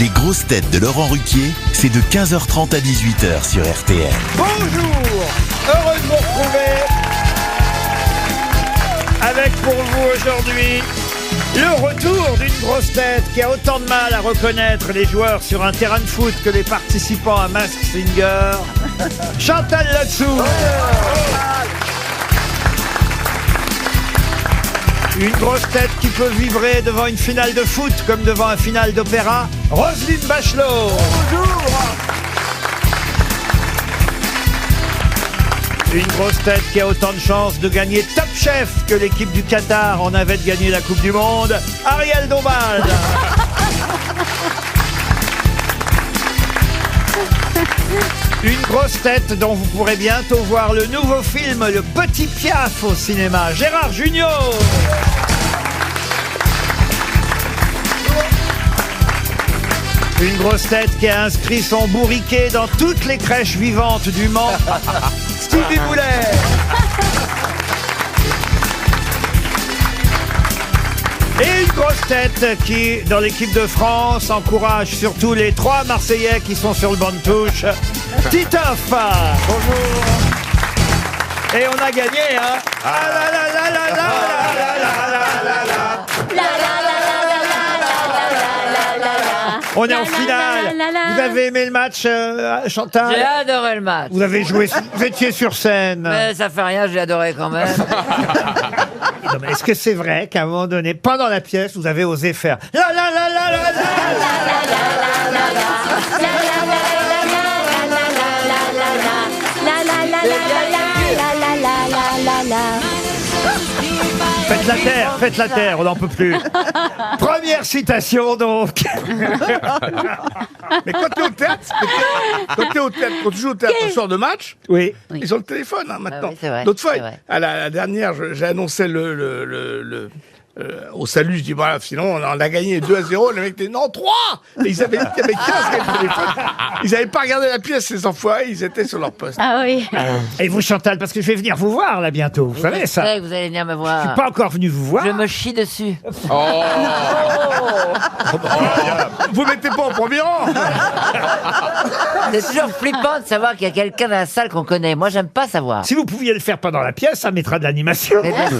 Les grosses têtes de Laurent Ruquier, c'est de 15h30 à 18h sur RTL. Bonjour, heureux de vous retrouver avec pour vous aujourd'hui le retour d'une grosse tête qui a autant de mal à reconnaître les joueurs sur un terrain de foot que les participants à Masked Singer, Chantal Latsou. Une grosse tête qui peut vibrer devant une finale de foot comme devant un final d'opéra, Roselyne Bachelot. Bonjour. Une grosse tête qui a autant de chances de gagner Top Chef que l'équipe du Qatar en avait de gagner la Coupe du Monde, Ariel Dombal. Une grosse tête dont vous pourrez bientôt voir le nouveau film Le Petit Piaf au cinéma, Gérard Jugnot. Une grosse tête qui a inscrit son bourriquet dans toutes les crèches vivantes du Mans, Stevie Boulet. Et une grosse tête qui, dans l'équipe de France, encourage surtout les 3 Marseillais qui sont sur le banc de touche, Titoff. Bonjour. Et on a gagné, hein. Ah la la la la la la la la la la. On est en finale. Vous avez aimé le match, Chantal? J'ai adoré le match. Vous avez joué, vous étiez sur scène. Mais ça fait rien, j'ai adoré quand même. Non, mais est-ce que c'est vrai qu'à un moment donné, pendant la pièce, vous avez osé faire la la la la la la Faites la terre, on n'en peut plus. Première citation donc. Mais quand t'es au théâtre, quand tu joues au théâtre au soir de match, Oui. ils ont le téléphone maintenant. Ah oui, c'est vrai, D'autres fois, c'est vrai. à la dernière, j'ai annoncé au salut, je dis voilà, sinon on a gagné 2-0. Les mecs étaient non 3. Et ils avaient 15 le téléphone. Ils n'avaient pas regardé la pièce, ces enfoirés, ils étaient sur leur poste. Ah oui. Et vous, Chantal, parce que je vais venir vous voir là bientôt. Vous savez ça. Je sais que vous allez venir me Je voir. suis pas encore venu vous voir. Je me chie dessus. Vous mettez pas au premier rang. C'est toujours flippant de savoir qu'il y a quelqu'un dans la salle qu'on connaît. Moi, j'aime pas savoir. Si vous pouviez le faire pendant la pièce, ça mettra de l'animation. Mais bien sûr.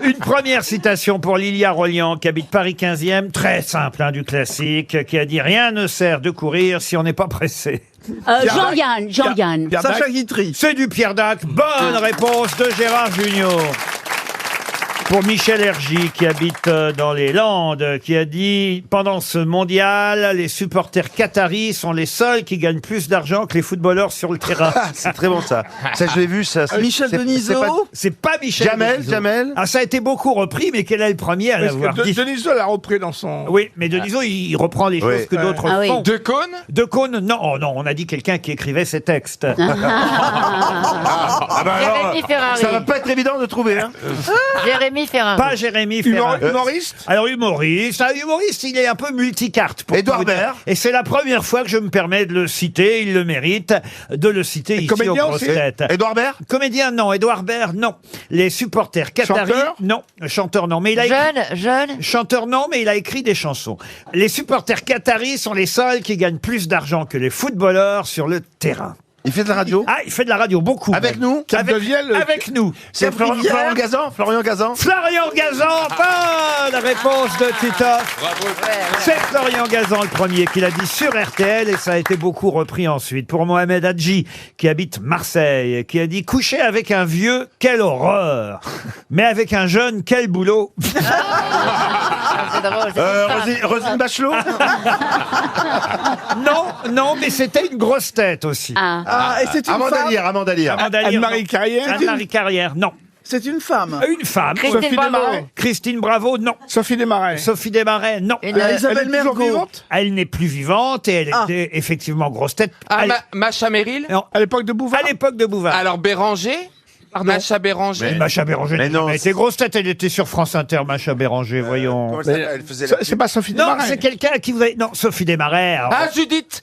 Une première citation pour Lilia Rollian, qui habite Paris 15e, très simple, hein, du classique, qui a dit « Rien ne sert de courir si on n'est pas pressé Jean-Yann. Sacha Guitry. ». C'est du Pierre Dac. Bonne réponse de Gérard Jugnot. Pour Michel Hergy, qui habite dans les Landes, qui a dit « Pendant ce mondial, les supporters qataris sont les seuls qui gagnent plus d'argent que les footballeurs sur le terrain. C'est très bon ça. Ça je l'ai vu ça. Michel Denisot. » C'est pas Michel Denisot. Jamel. Ah, ça a été beaucoup repris, mais quel est le premier à Parce l'avoir que dit? Denisot l'a repris dans son. Oui, mais Denisot, il reprend les choses que d'autres Ah oui. font. De Caunes? De Caunes, non. Oh, non, on a dit quelqu'un qui écrivait ses textes. Jérémy Ferrari. Ça va pas être évident de trouver hein. Jérémy Ferrari. Pas Jérémy Ferrari. Humoriste. Alors humoriste, il est un peu multicarte. Pour Édouard tout vous dire. Baird. Et c'est la première fois que je me permets de le citer, il le mérite, de le citer ici comédien aux grosses aussi têtes. Édouard Baird. Comédien, non. Édouard Baird, non. Les supporters qataris, Chanteur non. Chanteur, non. Mais il a écrit... Jeune. Chanteur, non, mais il a écrit des chansons. Les supporters qataris sont les seuls qui gagnent plus d'argent que les footballeurs sur le terrain. Il fait de la radio. Ah, il fait de la radio, beaucoup. Avec même. nous Cap de Avec, Vielle, avec nous. C'est Florian Gazan. Florian Gazan. Florian Gazan, bonne réponse de Titoff. C'est Florian Gazan le premier qui l'a dit sur RTL et ça a été beaucoup repris ensuite. Pour Mohamed Hadji, qui habite Marseille, qui a dit « Coucher avec un vieux, quelle horreur ! Mais avec un jeune, quel boulot !» C'est drôle. Roselyne Bachelot. Non, mais c'était une grosse tête aussi. Ah, et c'est une Amanda femme. Lear. Amanda Lear, Anne-Marie non. Carrière. Anne-Marie Carrière, non. C'est une femme. Une femme. Christine Sophie Bravo. Desmarais. Christine Bravo, non. Sophie Desmarais. Sophie Desmarais, non. Une- Isabelle Mergo. Vivante. Elle n'est plus vivante et elle était effectivement grosse tête. Ah, Elle- Macha Merrill? Non, À l'époque de Bouvard. à l'époque de Bouvard. Alors Béranger? Macha Béranger? Macha Béranger, Mais non, elle était grosse tête, elle était sur France Inter, Macha Béranger, voyons. Elle faisait la... C'est pas Sophie Non, Desmarais. c'est quelqu'un à qui vous avez... Non, Sophie Desmarais. alors- Ah, Judith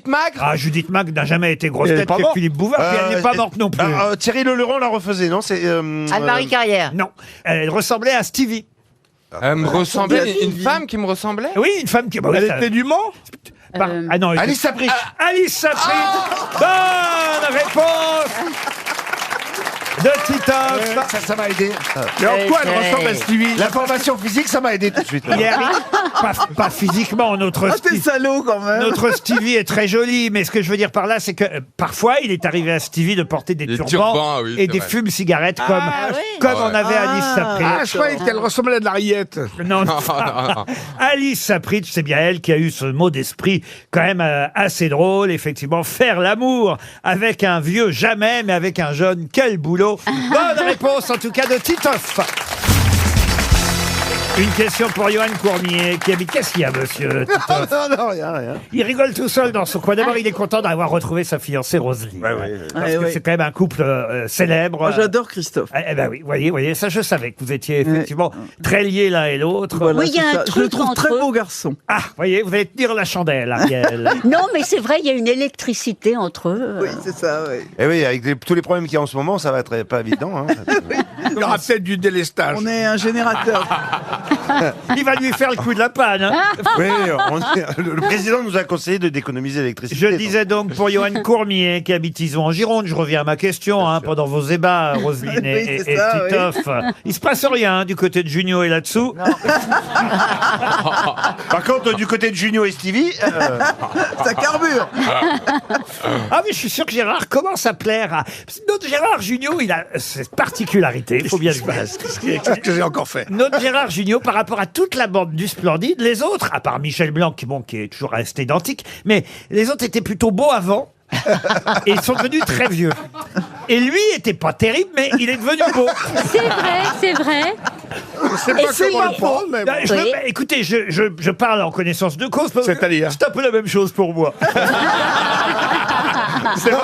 Magre? Ah, Judith Mag n'a jamais été grosse Elle est tête pas que morte. Philippe Bouvard, puis elle n'est pas morte non plus. Thierry Leluron la refaisait, non? C'est Anne-Marie Carrière. Non, elle ressemblait à Stevie. Elle me ressemblait, une femme qui me ressemblait. Oui, une femme qui... bah oui, Elle ça- était du Mans. Ah non, Alice Sapritch. Alice Sapritch. Bonne réponse de Titoff. Ça m'a aidé. Mais en quoi elle ressemble à Stevie? La formation physique, ça m'a aidé tout de suite. Il est arrivé- pas physiquement, notre Stevie. salaud quand même. Notre Stevie est très joli, mais ce que je veux dire par là, c'est que parfois, il est arrivé à Stevie de porter des Des turbans turbans, oui, et c'est des vrai. fumes-cigarettes comme Ah on avait Alice Sapritch. Ah, je croyais qu'elle ressemblait à de la rillette. Non, non. non. Alice Sapritch, c'est bien elle qui a eu ce mot d'esprit quand même assez drôle, effectivement. Faire l'amour avec un vieux, jamais, mais avec un jeune, quel boulot. Bonne réponse, en tout cas, de Titoff. Une question pour Johan Courmier, qui habite... Qu'est-ce qu'il y a, monsieur Titoff? Non, rien. Il rigole tout seul dans son coin. D'abord, il est content d'avoir retrouvé sa fiancée Roselyne. Parce que c'est quand même un couple célèbre. Moi, j'adore Christophe. Eh ben oui, voyez, ça je savais que vous étiez effectivement très liés l'un et l'autre. Voilà, Oui, il y a c'est un ça. Je truc le trouve entre très eux. beau garçon. Ah, voyez, vous allez tenir la chandelle, Ariel. Non, mais c'est vrai, il y a une électricité entre eux. Oui, c'est ça, oui. Et oui, avec tous les problèmes qu'il y a en ce moment, ça va être pas évident. Hein. Il y aura peut-être du délestage. On est un générateur. Il va lui faire le coup de la panne. Hein. Oui, le président nous a conseillé d'économiser l'électricité. Je disais donc pour Johan Courmier, qui habite Ison en Gironde, je reviens à ma question, pendant vos ébats, Roselyne Oui, et c'est ça, Titoff. Il se passe rien du côté de Junio et là-dessous. Par contre, du côté de Junio et Stevie, Ça carbure. Ah mais je suis sûr que Gérard commence à plaire à... Notre Gérard Junio, il a cette particularité, il faut bien le dire. Qu'est-ce que j'ai encore fait? Notre Gérard Junio, par rapport à toute la bande du Splendide, les autres, à part Michel Blanc, qui est toujours resté identique, mais les autres étaient plutôt beaux avant. Et ils sont devenus très vieux. Et lui était pas terrible, mais il est devenu beau. C'est vrai, c'est vrai. Je sais Et pas c'est comment pas le prendre, mais bon. Oui. Écoutez, je parle en connaissance de cause. parce que C'est-à-dire c'est un peu la même chose pour moi. C'est vrai.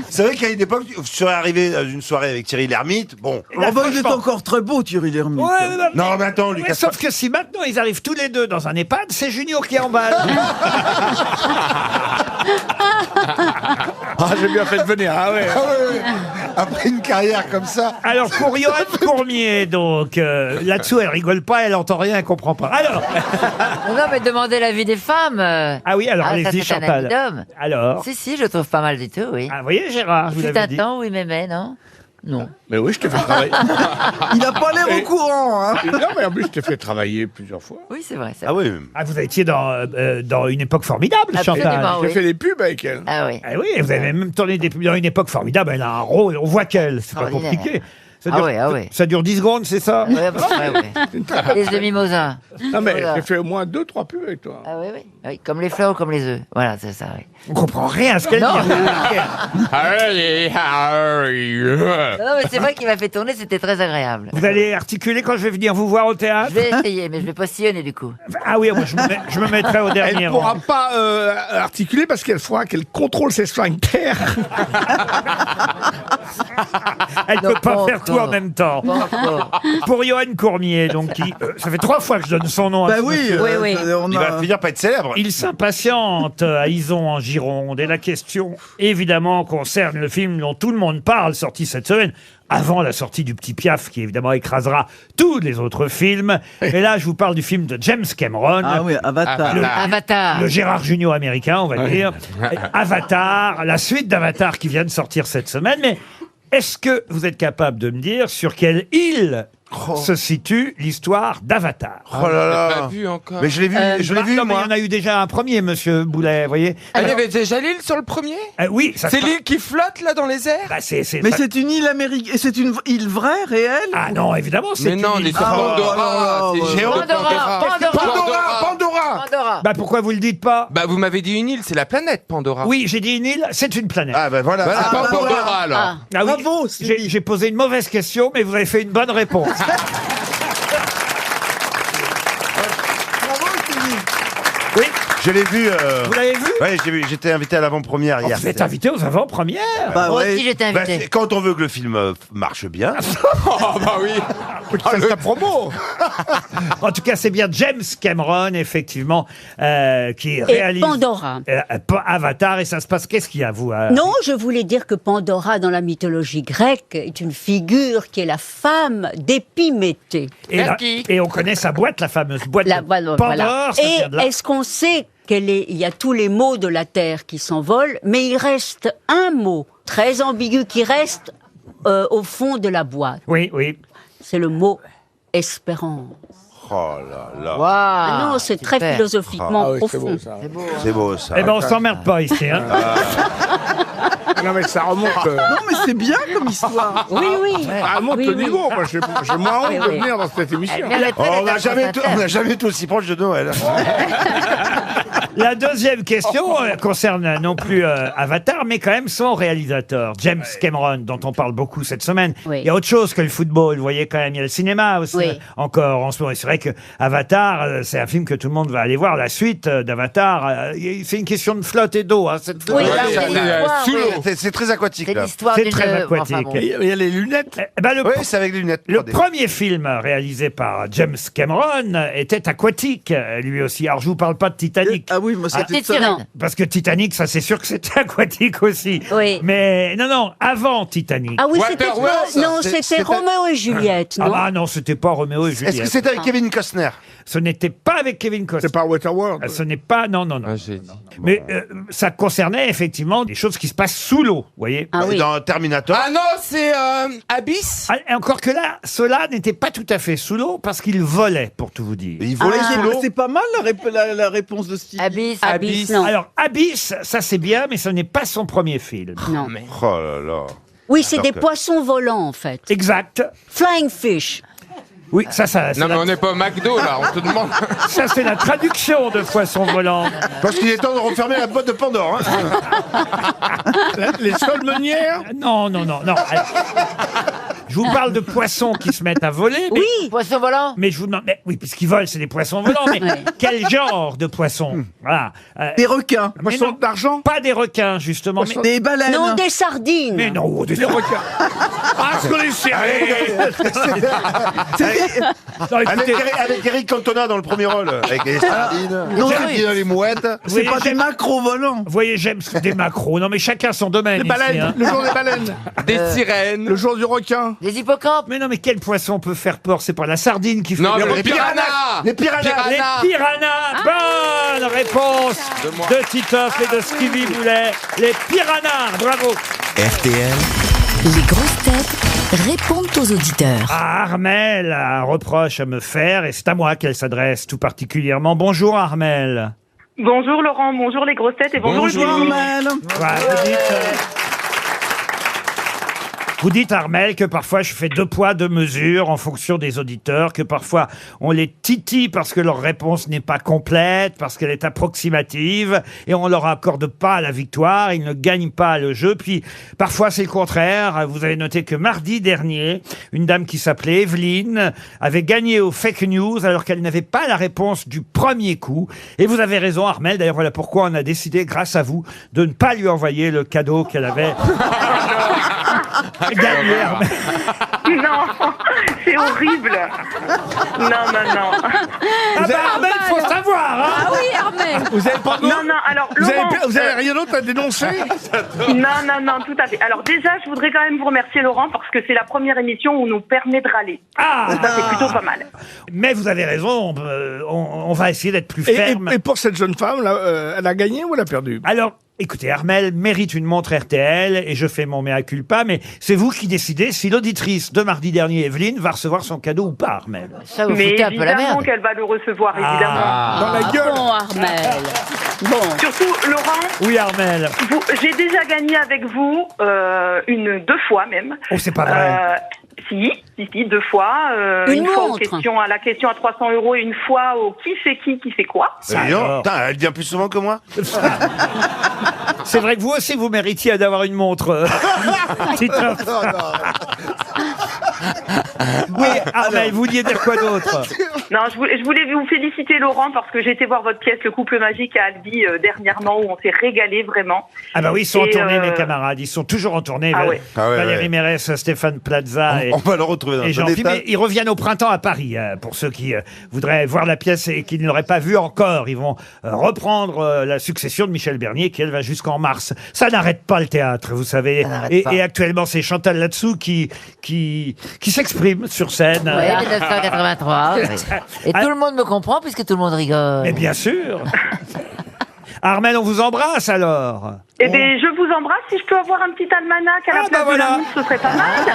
c'est vrai qu'à une époque, tu serais arrivé à une soirée avec Thierry Lhermitte. Bon. Et là, Oh, bah, il est franchement- encore très beau, Thierry Lhermitte. Ouais, Non, mais attends, Lucas. sauf que si maintenant ils arrivent tous les deux dans un EHPAD, c'est Junior qui emballe. Ah, j'ai bien fait de venir. Ah ouais. Après une carrière comme ça. Alors pour Johan Courmier, donc là-dessous elle rigole pas, elle entend rien, elle comprend pas. Alors Non, mais demandez l'avis des femmes. ah oui, alors ça, allez-y c'est un Chantal. avis d'homme. Alors Si, je le trouve pas mal du tout, oui. ah, vous voyez Gérard, je vous Fut l'avais un dit. temps où il m'aimait, non? Non. Mais oui, je t'ai fait travailler. Il n'a pas l'air au courant, hein. Non, mais en plus, je t'ai fait travailler plusieurs fois. Oui, c'est vrai. Ah oui. Ah vous étiez dans une époque formidable, Chantal. Absolument. J'ai oui. fait des pubs avec elle. Ah oui. Ah oui, vous avez même tourné des pubs dans une époque formidable. Elle a un rôle, on voit qu'elle, c'est pas Extraordinaire. compliqué. Ça Ah dure, ouais, ah ouais. ça dure 10 secondes, c'est ça? Oui, à peu près, oui. Les œufs mimosa. Non, mais Voilà. j'ai fait au moins 2-3 pubs avec toi. Ah oui, oui. Oui, comme les fleurs ou comme les œufs. Voilà, c'est ça, oui. On comprend rien à ce qu'elle dit. Non. Vous Non, mais c'est vrai qu'il m'a fait tourner, c'était très agréable. allez articuler quand je vais venir vous voir au théâtre? Je vais essayer, mais je vais pas sillonner du coup. Ah oui, moi je me mettrai au dernier Elle rang. pourra pas articuler parce qu'elle faudra qu'elle contrôle ses sphincters. Elle ne peut pas pas faire tout en encore. même temps. Pas encore. Pour Johan Courmier, donc, ça fait 3 fois que je donne son nom à Bah ce oui, monsieur. Oui. On Il a... va finir par être célèbre. Il s'impatiente à Ison en Gironde. Et la question, évidemment, concerne le film dont tout le monde parle, sorti cette semaine, avant la sortie du Petit Piaf, qui évidemment écrasera tous les autres films. Et là, je vous parle du film de James Cameron. Ah oui, Avatar. Avatar. Le Gérard Jugnot américain, on va dire. Avatar, la suite d'Avatar qui vient de sortir cette semaine. Mais est-ce que vous êtes capable de me dire sur quelle île se situe l'histoire d'Avatar? Oh là Pas là. vu encore. Mais je l'ai vu, Non, mais moi. il y en a eu déjà un premier, monsieur Boulet, vous voyez. Ah, il y avait déjà l'île sur le premier? Oui, ça C'est se- l'île qui flotte là dans les airs? Bah, Mais c'est une île américaine. C'est une île vraie, réelle? Ah non, évidemment, c'est Mais non, une île. les Pandora. Ah, c'est ouais. Géo de Pandora. Pandora. Pandora. Bah pourquoi vous le dites pas? Bah vous m'avez dit une île, c'est la planète Pandora. Oui, j'ai dit une île, c'est une planète. Ah ben voilà. Voilà, Ah, pas bah, Pandora voilà. alors. Ah. Ah oui, Bravo, j'ai posé une mauvaise question, mais vous avez fait une bonne réponse. Bravo, Stevie. Oui, Je l'ai vu. Vous l'avez vu? Ouais, j'ai vu. J'étais invité à l'avant-première hier. Vous êtes invité aux avant-premières? Bah Moi ouais. aussi, j'étais Bah, invité. c'est quand on veut que le film marche bien. Oh, bah oui. C'est ta promo. En tout cas, c'est bien James Cameron, effectivement, qui Et réalise Pandora. Avatar. Et ça se passe, qu'est-ce qu'il y a, vous Non, je voulais dire que Pandora, dans la mythologie grecque, est une figure qui est la femme d'Épiméthée. Et on connaît sa boîte, la fameuse boîte de Voilà. Pandore. Ça Et vient de là. est-ce qu'on sait il y a tous les mots de la Terre qui s'envolent, mais il reste un mot très ambigu qui reste au fond de la boîte. Oui, oui. C'est le mot espérance. Oh là là. Ah non, c'est très super. philosophiquement Ah oui, c'est profond. beau ça. C'est beau ça. Eh ben, on s'emmerde pas ici, hein. Non mais ça remonte. Non, mais c'est bien comme histoire. Oui, oui. Ça remonte Oui, le oui. niveau. Moi, j'ai moins honte Oui, de oui. venir dans cette émission. Elle mériterait Oh, on n'a d'être jamais, présentateur. été aussi proche de Noël. La deuxième question concerne non plus Avatar, mais quand même son réalisateur, James Cameron, dont on parle beaucoup cette semaine. Oui. Il y a autre chose que le football, vous voyez quand même, il y a le cinéma aussi, Oui. encore en ce moment. Et c'est vrai que Avatar, c'est un film que tout le monde va aller voir. La suite d'Avatar, c'est une question de flotte et d'eau. Hein, cette Oui, Ouais, alors, c'est c'est l'histoire, sous oui. l'eau. C'est très aquatique C'est là. l'histoire C'est d'une... très aquatique. bon. Il y a les lunettes. Eh ben, Oui, c'est avec les lunettes. le 3D. premier film réalisé par James Cameron était aquatique, lui aussi. Alors, je vous parle pas de Titanic. Ah oui, moi c'était Petite ça. sirène. Parce que Titanic, ça c'est sûr que c'était aquatique aussi. Oui. Mais non, avant Titanic. Ah oui, c'était Waterworld, non, c'est- c'était Roméo et Juliette, Ah non bah non, c'était pas Roméo et Est-ce que Juliette. c'était avec Kevin Costner? Ce n'était pas avec Kevin Costner. C'est pas Waterworld. Ce n'est pas, non. Ah, j'ai dit. Mais ça concernait effectivement des choses qui se passent sous l'eau, vous voyez. Ah oui. Dans Terminator. Ah non, c'est Abyss. Ah, et encore que là, cela n'était pas tout à fait sous l'eau parce qu'il volait, pour tout vous dire. Et il volait Ah, sous l'eau. c'est pas mal la réponse de Steve. Abyss. Abyss, non. Alors, Abyss, ça c'est bien, mais ce n'est pas son premier film. Non. Oh là là. Oui, c'est Alors des que- poissons volants, en fait. Exact. Flying fish. Oui, ça c'est Non, mais la- on n'est pas au McDo, là, on te demande. ça, c'est la traduction de Poisson volant. Parce qu'il est temps de refermer la boîte de Pandore. Hein. Les solmenières. Non. Alors, je vous parle de poissons qui se mettent à voler. Mais, Oui. Poisson volant. mais je vous demande, mais oui, puisqu'ils volent, c'est des poissons volants. Mais Ouais. quel genre de poissons? Voilà. Des requins. Mais Poisson non, d'argent. pas des requins justement. Mais, Des baleines. Non, des sardines. mais non, des requins. Ah, ce qu'on est serré. Non, écoutez, Avec Eric Cantona dans le premier rôle. Avec les sardines, Non, les mouettes. C'est Oui, pas des j'aime- macros volants. vous voyez, j'aime des macros. Non, mais chacun son domaine. Les ici, baleines. hein. Le jour des baleines. Des sirènes. Le jour du requin. Des hippocampes. Mais non, mais quel poisson peut faire peur? C'est pas la sardine qui fait Non, peur. mais les piranhas. Les piranhas. Les piranhas. Bonne réponse De moi. de Titoff et de Stevie Boulet. Les piranhas. Bravo. RTL, Les grosses têtes répondent aux auditeurs. Ah, Armel a un reproche à me faire et c'est à moi qu'elle s'adresse tout particulièrement. Bonjour Armel. Bonjour Laurent, bonjour les grosses têtes et bonjour, Bonjour. le public. Normal. Voilà, vous dites, Armel, que parfois je fais 2 poids, 2 mesures en fonction des auditeurs, que parfois on les titille parce que leur réponse n'est pas complète, parce qu'elle est approximative, et on leur accorde pas la victoire, ils ne gagnent pas le jeu. Puis parfois c'est le contraire. Vous avez noté que mardi dernier, une dame qui s'appelait Evelyne avait gagné au fake news alors qu'elle n'avait pas la réponse du premier coup. Et vous avez raison, Armel. D'ailleurs, voilà pourquoi on a décidé, grâce à vous, de ne pas lui envoyer le cadeau qu'elle avait gagné. Armel. Non, c'est horrible. Non. Ah bah Armel, faut savoir, hein. Ah oui, Armel. Vous avez pas Non, alors Laurent, vous avez rien d'autre à dénoncer? non, tout à fait. Alors déjà, je voudrais quand même vous remercier Laurent parce que c'est la première émission où on nous permet de râler. Ah, Ça, c'est plutôt pas mal. mais vous avez raison, on va essayer d'être plus ferme. Et pour cette jeune femme, là, elle a gagné ou elle a perdu? Alors, écoutez, Armel mérite une montre RTL et je fais mon mea culpa, mais c'est vous qui décidez si l'auditrice de mardi dernier, Evelyne, va recevoir son cadeau ou pas, Armel. Ça, vous Mais foutez un peu la évidemment merde. qu'elle va le recevoir, évidemment. Dans la gueule. Bon, Armel. Bon. Surtout, Laurent, Oui, Armel. j'ai déjà gagné avec vous 2 fois même. Oh, c'est pas vrai. Si, 2 fois. Une fois montre. à la question à 300 € et une fois au qui fait quoi. Ça Dis donc, alors. putain, elle vient plus souvent que moi. C'est vrai que vous aussi, vous méritiez d'avoir une montre. Titoff. Oui, Armel, vous vouliez dire quoi d'autre? Non, je voulais vous féliciter, Laurent, parce que j'ai été voir votre pièce Le Couple Magique à Albi dernièrement, où on s'est régalé vraiment. Ah bah oui, ils sont en tournée, mes camarades. Ils sont toujours en tournée. Valérie Mérès, Stéphane Plaza On va le retrouver dans et un Jean-Philippe. état. Mais ils reviennent au printemps à Paris, pour ceux qui voudraient voir la pièce et qui ne l'auraient pas vue encore. Ils vont reprendre la succession de Michel Bernier, qui elle va jusqu'en mars. Ça n'arrête pas le théâtre, vous savez. Et actuellement, c'est Chantal là-dessous qui s'exprime sur scène. Oui, 1983. Et tout le monde me comprend puisque tout le monde rigole. Mais bien sûr. Armel, on vous embrasse alors. Eh bien, je vous embrasse. Si je peux avoir un petit almanach à la place de la mousse, ce serait pas mal.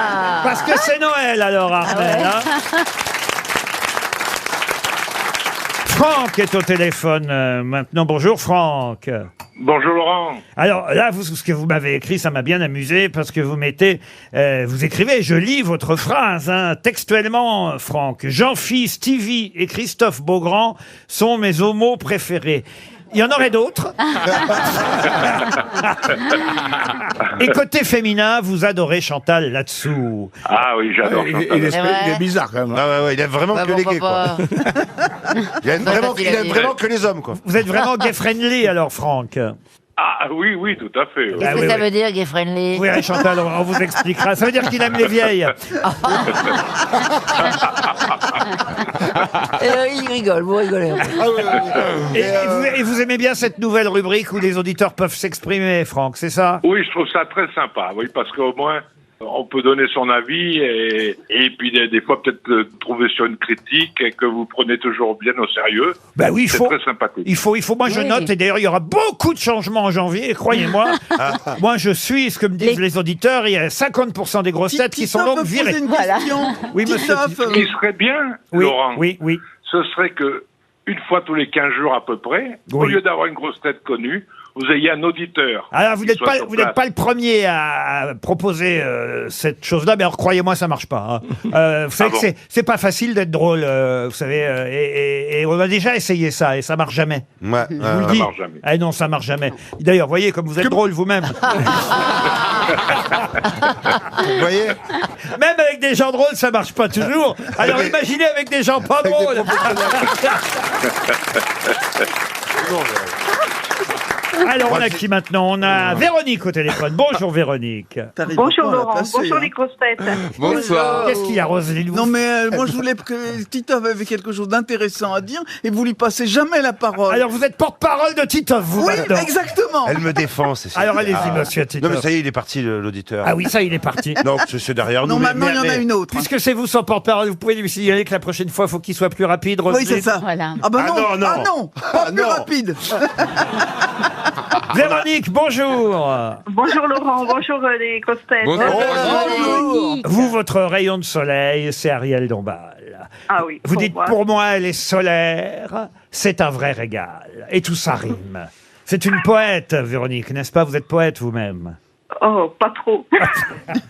Parce que c'est Noël alors, Armel. Hein. Franck est au téléphone maintenant. Bonjour Franck. Bonjour Laurent. Alors là, ce que vous m'avez écrit, ça m'a bien amusé parce que vous mettez, vous écrivez, je lis votre phrase textuellement, Franck. Jean-Philippe, Stevie et Christophe Beaugrand sont mes homos préférés. Il y en aurait d'autres. Et côté féminin, vous adorez Chantal là-dessous. Ah oui, j'adore Chantal. Il est bizarre quand même. Ah ouais, il aime vraiment que les gays, quoi. Il aime vraiment que les hommes, quoi. Vous êtes vraiment gay-friendly alors, Franck. Ah oui, tout à fait. Qu'est-ce que ça veut dire, gay-friendly? Oui, Chantal, on vous expliquera. Ça veut dire qu'il aime les vieilles. Il rigole, vous rigolez. Et vous aimez bien cette nouvelle rubrique où les auditeurs peuvent s'exprimer, Franck, c'est ça? Oui, je trouve ça très sympa. Oui, parce qu'au moins, on peut donner son avis et puis des fois peut-être trouver sur une critique et que vous prenez toujours bien au sérieux. Ben oui, c'est très sympathique. Il faut. Moi, je note, et d'ailleurs, il y aura beaucoup de changements en janvier, croyez-moi. Moi, je suis ce que me disent les auditeurs. Il y a 50% des grosses têtes qui sont donc virées. Oui, monsieur. Ce qui serait bien, Laurent, oui. ce serait que une fois tous les 15 jours à peu près, au lieu d'avoir une grosse tête connue, vous ayez un auditeur. Alors, vous n'êtes pas le premier à proposer cette chose-là, mais alors croyez-moi, ça marche pas. Hein. Vous savez que c'est pas facile d'être drôle, vous savez, et on a déjà essayé ça, et ça marche jamais. Ouais, je vous le dis. Ça marche jamais. Ah non, ça marche jamais. D'ailleurs, voyez comme vous êtes drôle vous-même. Vous voyez? Même avec des gens drôles, ça marche pas toujours. Alors imaginez avec des gens pas drôles. Alors, on a qui maintenant? On a Véronique au téléphone. Bonjour Véronique. Bonjour Laurent, bonjour les grosses têtes. Bonsoir. Qu'est-ce qu'il y a, Roselyne? Non mais moi je voulais que Titoff avait quelque chose d'intéressant à dire et vous lui passez jamais la parole. Alors vous êtes porte-parole de Titoff, vous Oui, maintenant. exactement. Elle me défend, c'est ça. Alors allez-y, monsieur Titoff. Non mais ça y est, il est parti, l'auditeur. Ah oui, ça, il est parti. Non, c'est derrière nous. Non, maintenant il y en a une autre. Puisque c'est vous son porte-parole, vous pouvez lui signaler que la prochaine fois, il faut qu'il soit plus rapide, Roselyne. Oui, c'est ça. Voilà. Ah bah non, Ah non. ah non, pas plus rapide. Véronique, bonjour. Bonjour Laurent, bonjour les grosses têtes. Vous, votre rayon de soleil, c'est Ariel Dombal. Ah oui. Vous dites, pour moi, elle est solaire, c'est un vrai régal. Et tout ça rime. C'est une poète, Véronique, n'est-ce pas? Vous êtes poète vous-même. Oh, pas trop.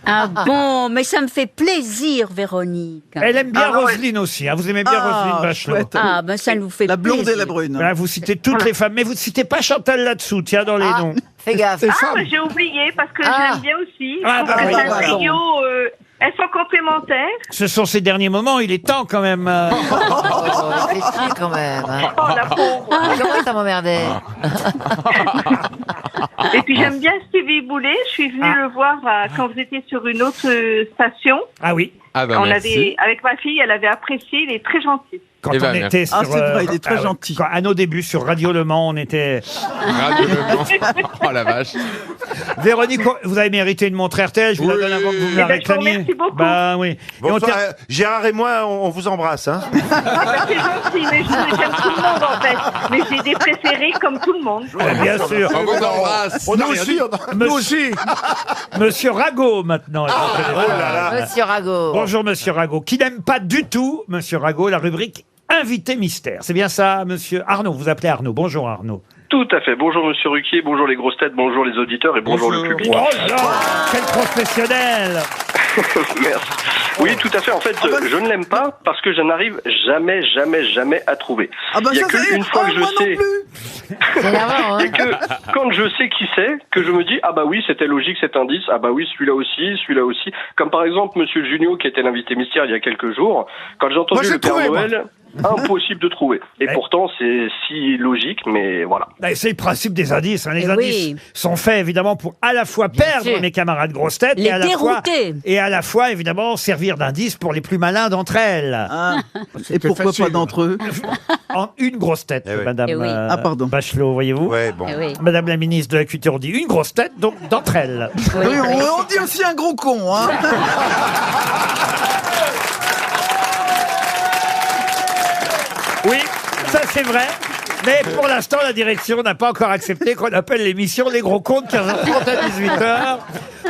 Ah bon, mais ça me fait plaisir, Véronique. Elle aime bien Roselyne aussi. Hein. Vous aimez bien Roselyne Bachelot. chouette. Ah, ben ça nous fait La blonde plaisir. et la brune. Voilà, vous citez toutes les femmes, mais vous ne citez pas Chantal là-dessous, tiens, dans les noms. Fais gaffe. Ah, mais j'ai oublié parce que je l'aime bien aussi. Je Ah, trouve bah que oui, c'est un bah trio. Elles sont complémentaires. Ce sont ces derniers moments, il est temps quand même. Réfléchis quand même. Hein. Oh, la pauvre. Comment ça m'emmerdait? Et puis j'aime bien Stevie Boulet. Je suis venue le voir quand vous étiez sur une autre station. Ah oui. Ah bah On merci. avait, avec ma fille, elle avait apprécié. Il est très gentil. Quand Eh on ben, était sur, Ah, c'est vrai, il est très ouais. gentil. À nos débuts sur Radio Le Mans, on était. Radio Le Mans. Oh la vache. Véronique, vous avez mérité une montre RTL. Je vous la donne avant que vous me la Eh ben, je vous réclamiez. remercie beaucoup. Bah oui. Et on Bonsoir, tient- Gérard et moi, on vous embrasse. Hein. C'est gentil, mais j'aime tout le monde en fait. Mais j'ai des préférés comme tout le monde. Ah, bien sûr. On vous embrasse. On a rien dit. Nous aussi. Monsieur Rago, maintenant. est au téléphone. Oh là là. Monsieur Rago. Bonjour, monsieur Rago, qui n'aime pas du tout, monsieur Rago, la rubrique Invité Mystère. C'est bien ça, monsieur Arnaud. Vous appelez Arnaud. Bonjour, Arnaud. Tout à fait. Bonjour Monsieur Ruquier, bonjour les grosses têtes, bonjour les auditeurs et bonjour le public. Oh là là, quel professionnel. Merci. Oui, tout à fait. En fait, je ne l'aime pas parce que je n'arrive jamais à trouver. Il y a qu'une fois que je sais. C'est énervant, Il y a que quand je sais qui c'est que je me dis ah bah oui, c'était logique cet indice. Ah bah oui, celui-là aussi. Comme par exemple Monsieur Junio qui était l'invité mystère il y a quelques jours. Quand j'ai entendu le Père Noël. Impossible de trouver. Et pourtant, c'est si logique, mais voilà. C'est le principe des indices. Les indices sont faits évidemment pour à la fois perdre mes camarades grosses têtes Les dérouter. Et à la fois évidemment servir d'indice pour les plus malins d'entre elles. Et pourquoi pas d'entre eux? En une grosse tête, Madame pardon. Bachelot, voyez-vous. Bon. Madame la ministre de la Culture, on dit une grosse tête, donc d'entre elles. Oui, on dit aussi un gros con. Hein. Oui, ça c'est vrai. Mais pour l'instant, la direction n'a pas encore accepté qu'on appelle l'émission Les Gros Cons de 15h30 à 18h.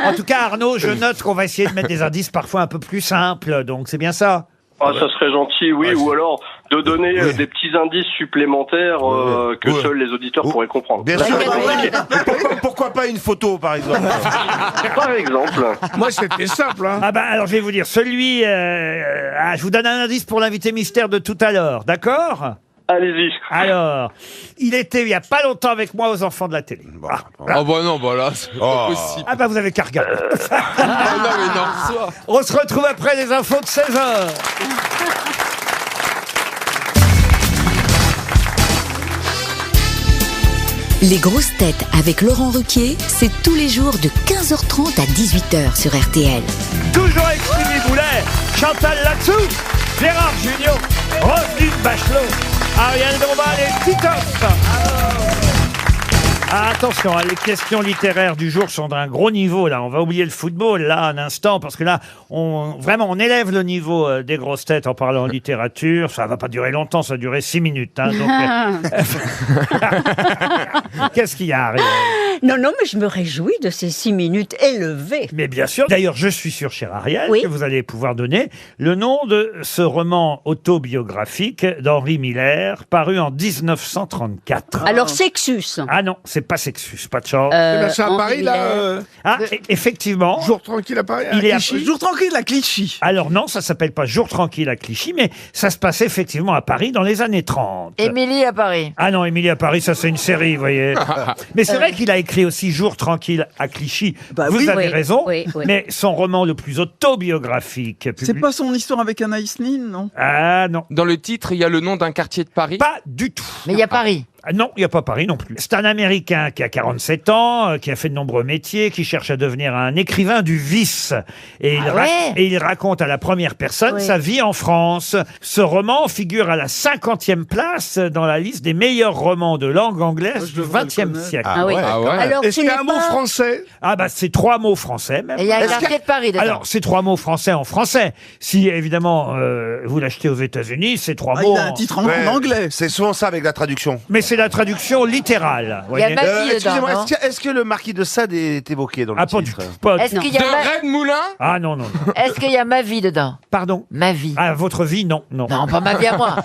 En tout cas, Arnaud, je note qu'on va essayer de mettre des indices parfois un peu plus simples. Donc c'est bien ça. Ah, ça serait gentil, oui. Ou alors de donner des petits indices supplémentaires que seuls les auditeurs pourraient comprendre. Bien sûr. Pourquoi pas une photo, par exemple? Par exemple. Moi, c'était simple. Hein. Ah bah alors je vais vous dire, celui... je vous donne un indice pour l'invité mystère de tout à l'heure, d'accord? Allez-y. Alors, il était il y a pas longtemps avec moi aux enfants de la télé. Ah bah non, bah là, c'est pas possible. Ah bah vous avez qu'à regarder. Ah non, mais non, ça. On se retrouve après les infos de 16h. Les grosses têtes avec Laurent Ruquier, c'est tous les jours de 15h30 à 18h sur RTL. Toujours avec Stevie Boulet, Chantal Latsou, Gérard Junior, Roselyne Bachelot, Ariel Dombal et Titoff. Attention, les questions littéraires du jour sont d'un gros niveau. Là, on va oublier le football là un instant parce que là, on élève le niveau des grosses têtes en parlant littérature. Ça va pas durer longtemps, ça va durer 6 minutes. Hein, donc, qu'est-ce qu'il y a, Ariel? Non, mais je me réjouis de ces 6 minutes élevées. Mais bien sûr. D'ailleurs, je suis sûr, cher Ariel, que vous allez pouvoir donner le nom de ce roman autobiographique d'Henri Miller, paru en 1934. Alors, Sexus. Ah non, c'est pas Sexus, pas de chance. C'est à Paris, là. Effectivement. Jour tranquille à Paris. Il est Jour tranquille à Clichy. Alors non, ça s'appelle pas Jour tranquille à Clichy, mais ça se passait effectivement à Paris dans les années 30. Émilie à Paris. Ah non, Émilie à Paris, ça c'est une série, vous voyez. Mais c'est vrai qu'il a écrit aussi Jour tranquille à Clichy. Vous avez raison, mais son roman le plus autobiographique. C'est pas son histoire avec Anaïs Nin, non? Ah non. Dans le titre, il y a le nom d'un quartier de Paris? Pas du tout. Mais il y a Paris. Non, il n'y a pas Paris non plus. C'est un Américain qui a 47 ans, qui a fait de nombreux métiers, qui cherche à devenir un écrivain du vice. Et il raconte à la première personne sa vie en France. Ce roman figure à la 50e place dans la liste des meilleurs romans de langue anglaise du XXe siècle. Alors, est-ce qu'il y a un mot français? Ah bah c'est 3 mots français même. Et il y a un quartier de Paris dedans. Alors c'est 3 mots français en français. Si évidemment vous l'achetez aux États-Unis, c'est 3 mots. Il a un titre en anglais. C'est souvent ça avec la traduction. Mais c'est la traduction littérale. Il y a ma vie dedans. Excusez-moi, est-ce que le marquis de Sade est évoqué dans le titre? Est-ce qu'il y a Red Moulin? Ah non. Est-ce qu'il y a ma vie dedans? Pardon? Ma vie. Ah, votre vie, non. Non, pas ma vie à moi.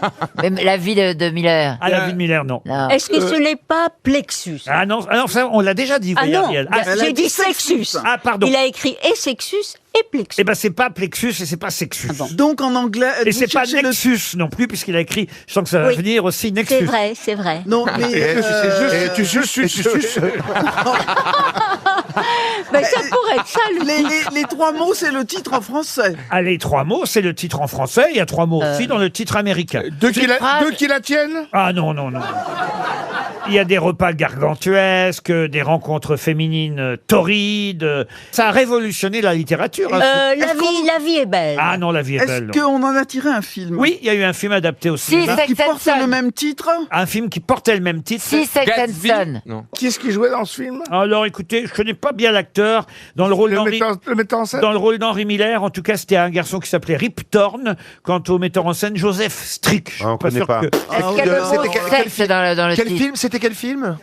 Mais la vie de Miller. Ah, la vie de Miller, non. Est-ce que ce n'est pas Plexus? Ah non, ça, on l'a déjà dit, Ah non, Ariel. j'ai dit Sexus. Ah, pardon. Il a écrit et Sexus et Plexus. Eh ben, c'est pas Plexus et c'est pas Sexus. Donc en anglais... Et c'est pas Nexus non plus, puisqu'il a écrit, je sens que ça va venir aussi, Nexus. C'est vrai. Non, mais... tu suces. Mais ça pourrait être ça, les 3 mots, c'est le titre en français. Ah, les 3 mots, c'est le titre en français. Il y a 3 mots aussi dans le titre américain. Deux qui la tiennent? Ah non. Il y a des repas gargantuesques, des rencontres féminines torrides. Ça a révolutionné la littérature. La vie est belle. Ah non, La vie est belle. Est-ce qu'on en a tiré un film? Oui, il y a eu un film adapté au cinéma. Qui porte le même titre? Un film qui portait le même titre. Si, Sex and Son. Non. Qui est-ce qui jouait dans ce film? Alors écoutez, je connais pas bien l'acteur. Dans le rôle d'Henri... Le metteur en scène? Dans le rôle d'Henri Miller, en tout cas, c'était un garçon qui s'appelait Rip Torn. Quant au metteur en scène, Joseph Strick. Ah, on connaît pas. Est-ce qu'il y a le mot sexe dans le titre? C'était quel film?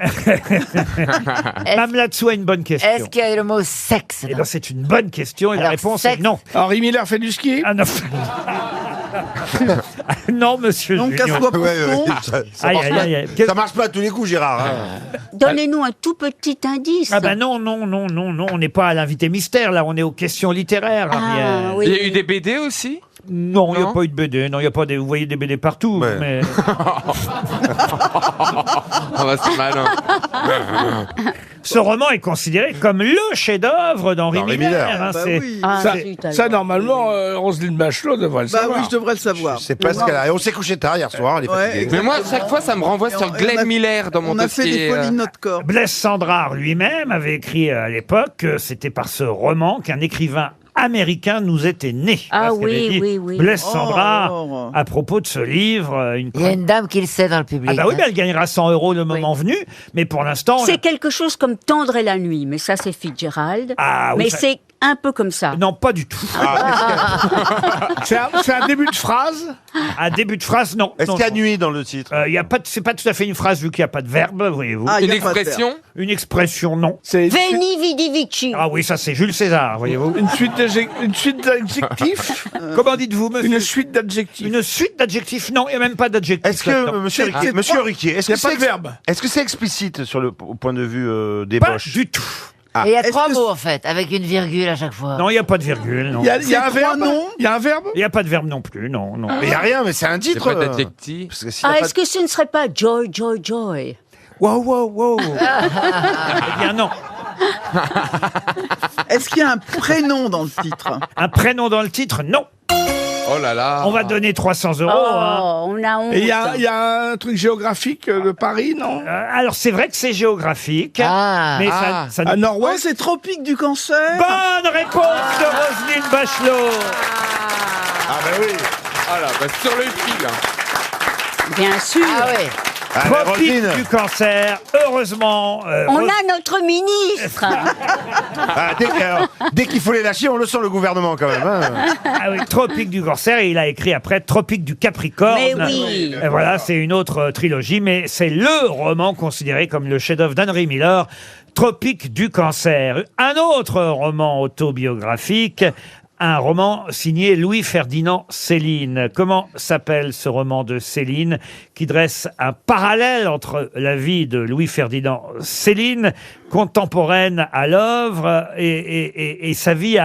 Mme Latsou a une bonne question. Est-ce qu'il y a le mot sexe? Eh ben, c'est une bonne question et la réponse est non. Henri Miller fait du ski? Ah non. Non, monsieur Donc, Junio. casse-toi pour con. Ça Aïe, marche aïe, pas. aïe, aïe. Ça marche pas à tous les coups, Gérard. hein. Donnez-nous un tout petit indice. Ah ben non, on n'est pas à l'invité mystère, là, on est aux questions littéraires, Ariel. oui. Il y a eu des BD aussi? Non, il n'y a Non. pas eu de BD, non, il y a pas des, vous voyez des BD partout, Ouais. mais... Ah bah c'est malin. Ce roman est considéré comme le chef-d'œuvre d'Henri Henri Miller. Miller. hein, Bah c'est- oui. Ah, Ça, zut, alors. ça, normalement, Roselyne Bachelot devrait le Bah savoir. oui, je devrais le savoir. C'est pas ce qu'elle a. Et on s'est couché tard hier soir, elle est Ouais. fatiguée. Mais moi, chaque fois, ça me renvoie Et sur on Glenn a- Miller dans mon On a fait des dossier. folies de notre corps. Blaise Cendrars lui-même avait écrit à l'époque que c'était par ce roman qu'un écrivain américain nous était né. Ah Voilà ce qu'avait oui, dit oui, oui. Blaise Oh, Cendrars alors. à propos de ce livre. Il y a une dame qui le sait dans le public. Ah bah oui, hein. mais elle gagnera 100 € le moment venu, mais pour l'instant... C'est quelque chose comme Tendre et la nuit, mais ça c'est Fitzgerald. Ah oui, mais ça- c'est un peu comme ça. Non, pas du tout. C'est un début de phrase. Un début de phrase, non. Est-ce non, qu'il y a non. nuit dans le titre Il y a pas, c'est pas tout à fait une phrase vu qu'il n'y a pas de verbe, voyez-vous. Ah, il Une y a pas de expression? Une expression, non. C'est Veni vidi vici. Ah oui, ça c'est Jules César, voyez-vous. une suite d'adjectifs. Comment dites-vous, monsieur Une suite d'adjectifs. Une suite d'adjectifs? Non, il n'y a même pas d'adjectifs. Est-ce que, là-dedans. monsieur C'est- Riquier, c'est monsieur pas- Riquier, est-ce y a que pas c'est de verbe. Est-ce que c'est explicite sur au point de vue des Pas Boches du tout. Et il y a Est-ce 3 que- mots en fait, avec une virgule à chaque fois. Non, il n'y a pas de virgule, non. Il y a un C'est trois verbe. noms. Il y a un verbe. Il n'y a pas de verbe non plus, non, non. Mais il n'y a rien, mais c'est un Il n'y a titre. pas d'adjectif. Parce que s'il y a Ah, pas est-ce que ce ne serait pas Joy, Joy, Joy? Wow, wow, wow. Eh bien non. Est-ce qu'il y a un prénom dans le titre? Un prénom dans le titre? Non. Oh là là. On va donner 300 €. Oh, hein. on a honte. Et il y a un truc géographique de Paris, non? Alors c'est vrai que c'est géographique, Ah. mais Ah. ça À Oh, Nord-Ouest. c'est Tropique du Cancer. Bonne réponse de Roselyne Bachelot. Ah bah oui. Ah là, bah, sur le fil. hein. Bien sûr. Ah ouais. Ah, mais Tropique Roselyne. du cancer, heureusement. On a notre ministre. Ah, dès qu'il faut les lâcher, on le sent le gouvernement quand même. hein. Ah oui, Tropique du cancer, et il a écrit après Tropique du Capricorne. Mais oui. Et voilà, c'est une autre trilogie, mais c'est le roman considéré comme le chef-d'œuvre d'Henry Miller, Tropique du cancer. Un autre roman autobiographique, un roman signé Louis-Ferdinand Céline. Comment s'appelle ce roman de Céline qui dresse un parallèle entre la vie de Louis-Ferdinand Céline, contemporaine à l'œuvre, et sa vie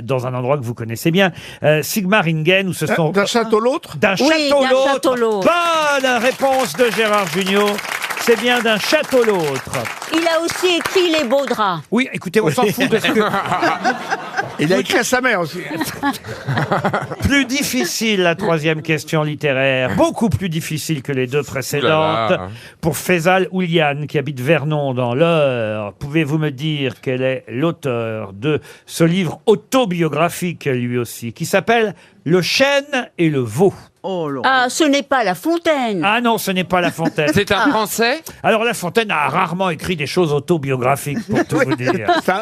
dans un endroit que vous connaissez bien, Sigmaringen, où ce sont... D'un château l'autre. D'un Oui, château d'un l'autre. château l'autre. Bonne réponse de Gérard Jugnot. C'est bien d'un château l'autre. Il a aussi écrit Les Beaux Draps. Oui, écoutez, on s'en fout parce que Il a écrit à sa mère aussi. plus difficile la troisième question littéraire, beaucoup plus difficile que les deux précédentes. Ouh là là. Pour Faisal Ouliane qui habite Vernon dans l'Eure, pouvez-vous me dire quel est l'auteur de ce livre autobiographique lui aussi, qui s'appelle Le chêne et le veau? Oh là. Ah, ce n'est pas La Fontaine. Ah non, ce n'est pas La Fontaine. C'est un Français? Alors La Fontaine a rarement écrit des choses autobiographiques, pour tout vous dire.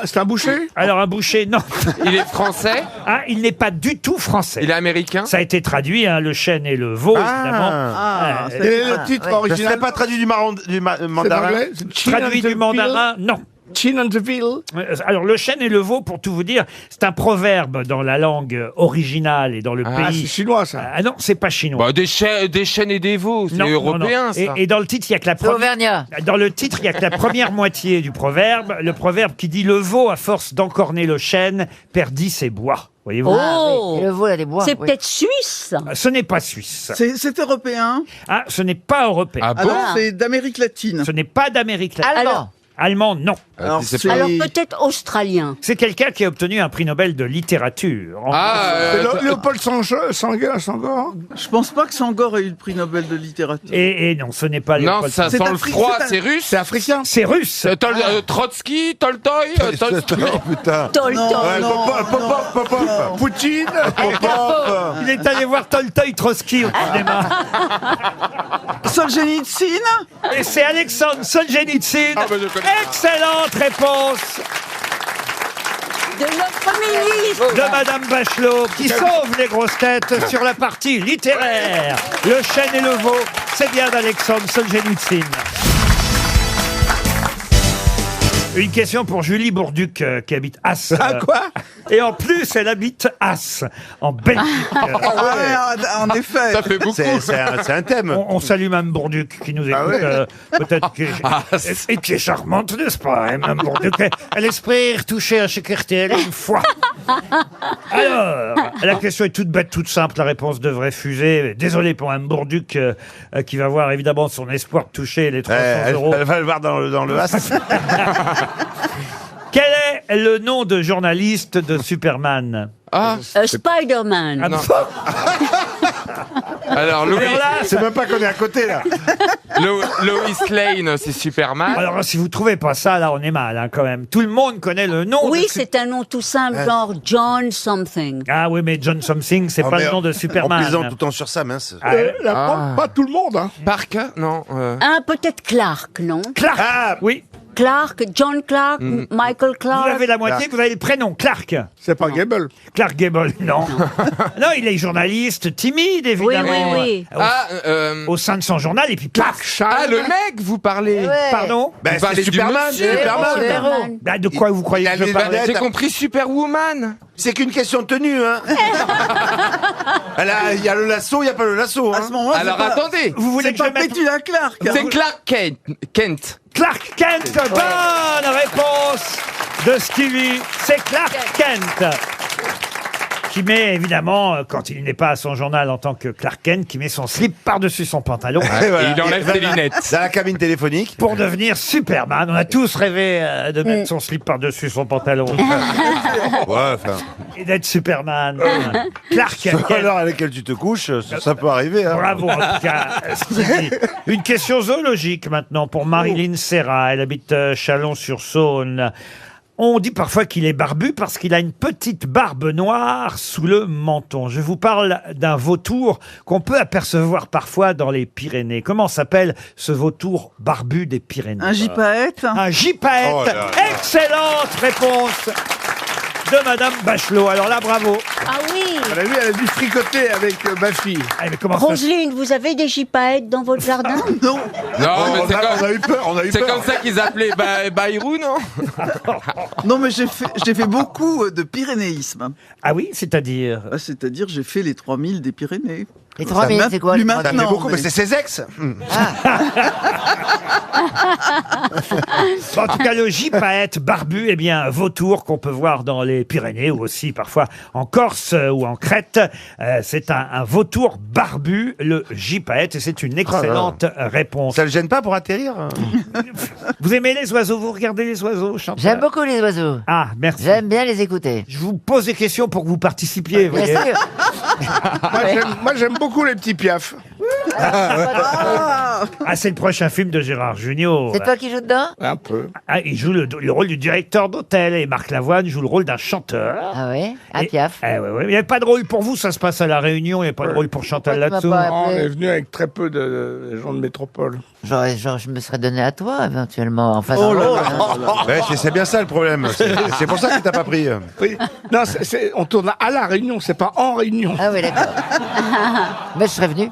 C'est un boucher. Alors un boucher, non. Il est français? Ah, il n'est pas du tout français. Il est américain? Ça a été traduit, hein, Le chêne et le veau, évidemment. Ah, Quel est le titre ouais. Ça original? serait pas traduit du C'est mandarin. anglais. C'est Chin Traduit and the du mandarin, non. Chin and the Ville. Alors, le chêne et le veau, pour tout vous dire, c'est un proverbe dans la langue originale et dans le Ah, c'est pays. chinois ça. Ah non, c'est pas chinois. Bah, des chênes et des veaux, c'est Non, non, européen non. ça. Et dans le titre, il y a que la C'est Auvergnat. Dans le titre, il y a que la première moitié du proverbe. Le proverbe qui dit le veau, à force d'encorner le chêne, perdit ses bois. Voyez-vous Oh. Et le veau, il a des bois. C'est oui. peut-être suisse. Ce n'est pas suisse. C'est européen. Ah, ce n'est pas européen. Ah bon? Alors, c'est d'Amérique latine. Ce n'est pas d'Amérique latine. Allemand. Allemand, non. Alors, c'est c'est- pas- Alors peut-être australien. C'est quelqu'un qui a obtenu un prix Nobel de littérature. Ah, C'est Léopold Senghor. Je pense pas que Senghor ait eu le prix Nobel de littérature. Et non, ce n'est pas non, Léopold ça C'est sent le Afrique, froid, c'est c'est russe? C'est africain. C'est russe. Trotsky, Tolstoy, Tolstoy. Oh putain. Tolstoy. Ouais, Popov. Poutine. Popov. Il est allé voir Tolstoy Trotsky au cinéma. Solzhenitsyn. Et c'est Alexandre Solzhenitsyn. Ah, bah, je connais. Excellente réponse De notre ministre. de Madame Bachelot qui sauve les grosses têtes sur la partie littéraire. Le chêne et le veau, c'est bien d'Alexandre Solzhenitsyn. Une question pour Julie Bourduc qui habite As. Ah quoi? Et en plus, elle habite As, en Belgique. En effet. Ça fait beaucoup. C'est un thème. On salue Mme Bourduc qui nous écoute. Peut-être et qui est charmante, n'est-ce pas, hein, Mme Bourduc. Elle espère toucher un chèque RTL une fois. Alors, la question est toute bête, toute simple. La réponse devrait fuser. Désolé pour Mme Bourduc qui va voir évidemment son espoir de toucher les 300 euros. Elle va le voir dans le As. Quel est le nom de journaliste de Superman? Spider-Man. Alors, c'est même pas qu'on est à côté, là. Lois Lane, c'est Superman. Alors, si vous trouvez pas ça, là, on est mal, hein, quand même. Tout le monde connaît le nom. Oui, c'est un nom tout simple, genre John something. Ah oui, mais John Something, c'est pas le nom de Superman. On plaisante tout le temps sur ça, mince. Pas tout le monde, hein. Parker, non. Peut-être Clark, non? Clark. Oui. Clark, John Clark, Michael Clark. Vous avez la moitié, vous avez le prénom, Clark. C'est pas Gable. Clark Gable, non. Non, il est journaliste timide, évidemment. Oui. Au sein de son journal, et puis Clark. Le mec, vous parlez. Pardon? Ben, c'est Superman. Superman. Bah, de quoi vous croyez que je parle? J'ai compris Superwoman. C'est qu'une question de tenue, hein. Il y a le lasso, il n'y a pas le lasso. À Hein. ce moment-là, Alors attendez. Vous voulez c'est que je pas mette... Petula Clark. C'est Clark Kent. Clark Kent, bonne réponse de Stevie. C'est Clark Kent. Qui met évidemment, quand il n'est pas à son journal en tant que Clark Kent, qui met son slip par-dessus son pantalon. Et voilà. Et il enlève ses lunettes. Dans la cabine téléphonique. Pour devenir Superman. On a tous rêvé de mettre son slip par-dessus son pantalon. Et d'être Superman. Clark Kent. À l'heure à laquelle tu te couches, ça peut arriver. Hein. Bravo en tout cas, Stevie. Une question zoologique maintenant pour Marilyn Serra. Elle habite Chalon-sur-Saône. On dit parfois qu'il est barbu parce qu'il a une petite barbe noire sous le menton. Je vous parle d'un vautour qu'on peut apercevoir parfois dans les Pyrénées. Comment s'appelle ce vautour barbu des Pyrénées? Un gypaète. Un gypaète. Oh là là. Excellente réponse de Madame Bachelot. Alors là, bravo. Ah oui. Elle a dû fricoter avec ma fille. Eh, mais comment ça se- Roselyne, vous avez des gypaètes dans votre jardin? Non. Non, mais c'est On a eu peur, c'est comme ça qu'ils appelaient Bayrou, non? Non, mais j'ai fait beaucoup de pyrénéisme. Ah oui, c'est-à-dire C'est-à-dire, j'ai fait les 3000 des Pyrénées. Les 3000, c'est quoi? Plus les Ça fait maintenant. beaucoup, mais c'est ses ex. Bon, en tout cas, le gypaète barbu, eh bien, vautour qu'on peut voir dans les Pyrénées ou aussi parfois en Corse ou en Crète. C'est un vautour barbu, le gypaète, et c'est une excellente réponse. Ça le gêne pas pour atterrir? Vous aimez les oiseaux? Vous regardez les oiseaux, Chantal? J'aime beaucoup les oiseaux. Ah, merci. J'aime bien les écouter. Je vous pose des questions pour que vous participiez. vous Bien voyez. sûr. Moi, j'aime beaucoup les petits piafs. Ah, c'est le prochain film de Gérard Jugnot. C'est toi qui joues dedans? Un peu. Ah, il joue le rôle du directeur d'hôtel et Marc Lavoine joue le rôle d'un chanteur. Ah ouais? À Et- Piaf. Eh ouais, ouais. Il n'y avait pas de rôle pour vous, ça se passe à La Réunion, il n'y a pas de rôle pour Chantal Pourquoi tu là-dessous. m'as pas On appelé? est venu avec très peu de gens de métropole. Genre, je me serais donné à toi, éventuellement, en face Oh de là rôle, là. hein. Ouais, c'est bien ça le problème. C'est pour ça que t'as pas pris. Oui. Non, on tourne à La Réunion, c'est pas en Réunion. Ah oui, d'accord. Mais je serais venu.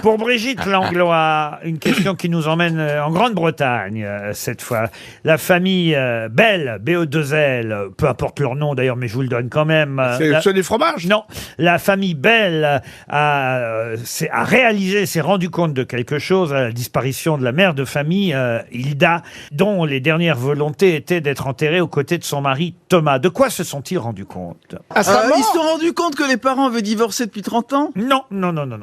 Pour Brigitte Langlois, une question qui nous emmène en Grande-Bretagne, cette fois. La famille Bell, BE2L, peu importe leur nom d'ailleurs, mais je vous le donne quand même. C'est ceux des fromages? Non, la famille Bell a réalisé, s'est rendu compte de quelque chose à la disparition de la mère de famille, Hilda, dont les dernières volontés étaient d'être enterrée aux côtés de son mari Thomas. De quoi se sont-ils rendus compte? À sa mort? Ils se sont rendus compte que les parents avaient divorcé depuis 30 ans? Non.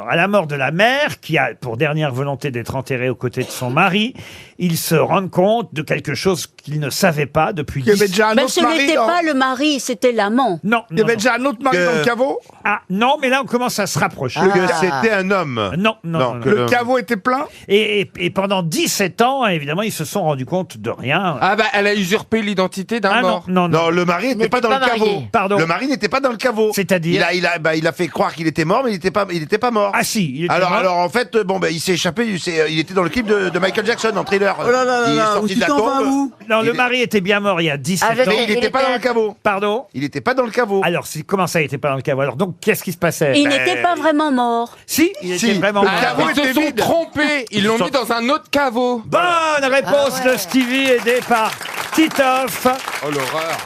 À la mort de la mère, qui a pour dernière volonté d'être enterrée aux côtés de son mari, ils se rendent compte de quelque chose qu'ils ne savaient pas depuis Il y avait déjà un Ben, autre ce mari n'était dans... pas le mari, c'était l'amant. Non. Il y avait déjà un autre mari dans le caveau? Ah, non, mais là, on commence à se rapprocher. Que c'était un homme. Non. que Le caveau était plein? Et pendant 17 ans, évidemment, ils se sont rendus compte de rien. Ah bah, elle a usurpé l'identité d'un mort. Non. Non, le mari n'était pas dans le caveau. Pardon. Le mari n'était pas dans le caveau. C'est-à-dire il a fait croire qu'il était mort, mais il n'était pas mort. Ah si, il était alors, mort. alors en fait, il s'est échappé. Il était dans le clip de Michael Jackson en Thriller. Oh là là là Il est là, sorti où de tu la t'en vas tombe. où? Non, le mari était bien mort il y a 17 Avec- ans. Mais il n'était pas dans le caveau. Pardon. Il n'était pas dans le caveau. Alors, comment ça, il n'était pas dans le caveau? Alors, donc, qu'est-ce qui se passait? Il n'était pas vraiment mort. Si, il était vraiment Le mort. caveau Ils se était sont vide. trompés. Ils l'ont mis dans un autre caveau. Bonne réponse Ah ouais. de Stevie, aidé par Titoff. Oh l'horreur.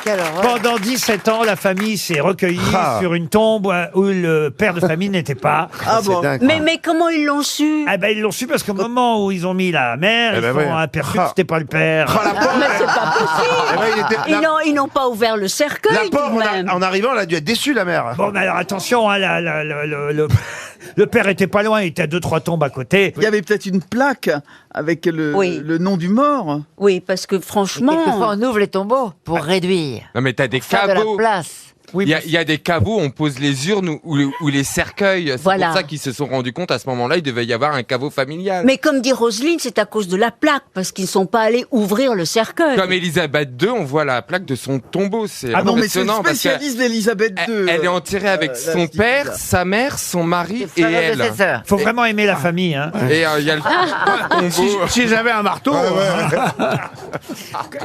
quelle horreur. Pendant 17 ans, la famille s'est recueillie sur une tombe où le père de famille n'était pas. Ah bon. Mais comment ils l'ont su? Ah ben ils l'ont su parce qu'au moment où ils ont mis la mère, ils ont aperçu que c'était pas le père. Mais c'est pas possible. Ils n'ont pas ouvert le cercueil. La pauvre, tout de même. en arrivant, elle a dû être déçue, la mère. Bon, mais alors attention, hein, le père était pas loin, il était à 2-3 tombes à côté. Il y avait peut-être une plaque avec le nom du mort. Oui, parce que franchement... Quelquefois, on ouvre les tombeaux pour réduire. Non, mais t'as des Faire de la caveaux. place. Il y a des caveaux, on pose les urnes ou les cercueils. C'est Voilà. pour ça qu'ils se sont rendus compte à ce moment-là, il devait y avoir un caveau familial. Mais comme dit Roselyne, c'est à cause de la plaque, parce qu'ils ne sont pas allés ouvrir le cercueil. Comme Elisabeth II, on voit la plaque de son tombeau. C'est Ah non, mais c'est le impressionnant. parce que spécialiste d'Elisabeth II. Elle est enterrée avec son père, sa mère, son mari et elle. Faut vraiment aimer la famille. Hein. Et il y a le tombeau. Si j'avais un marteau.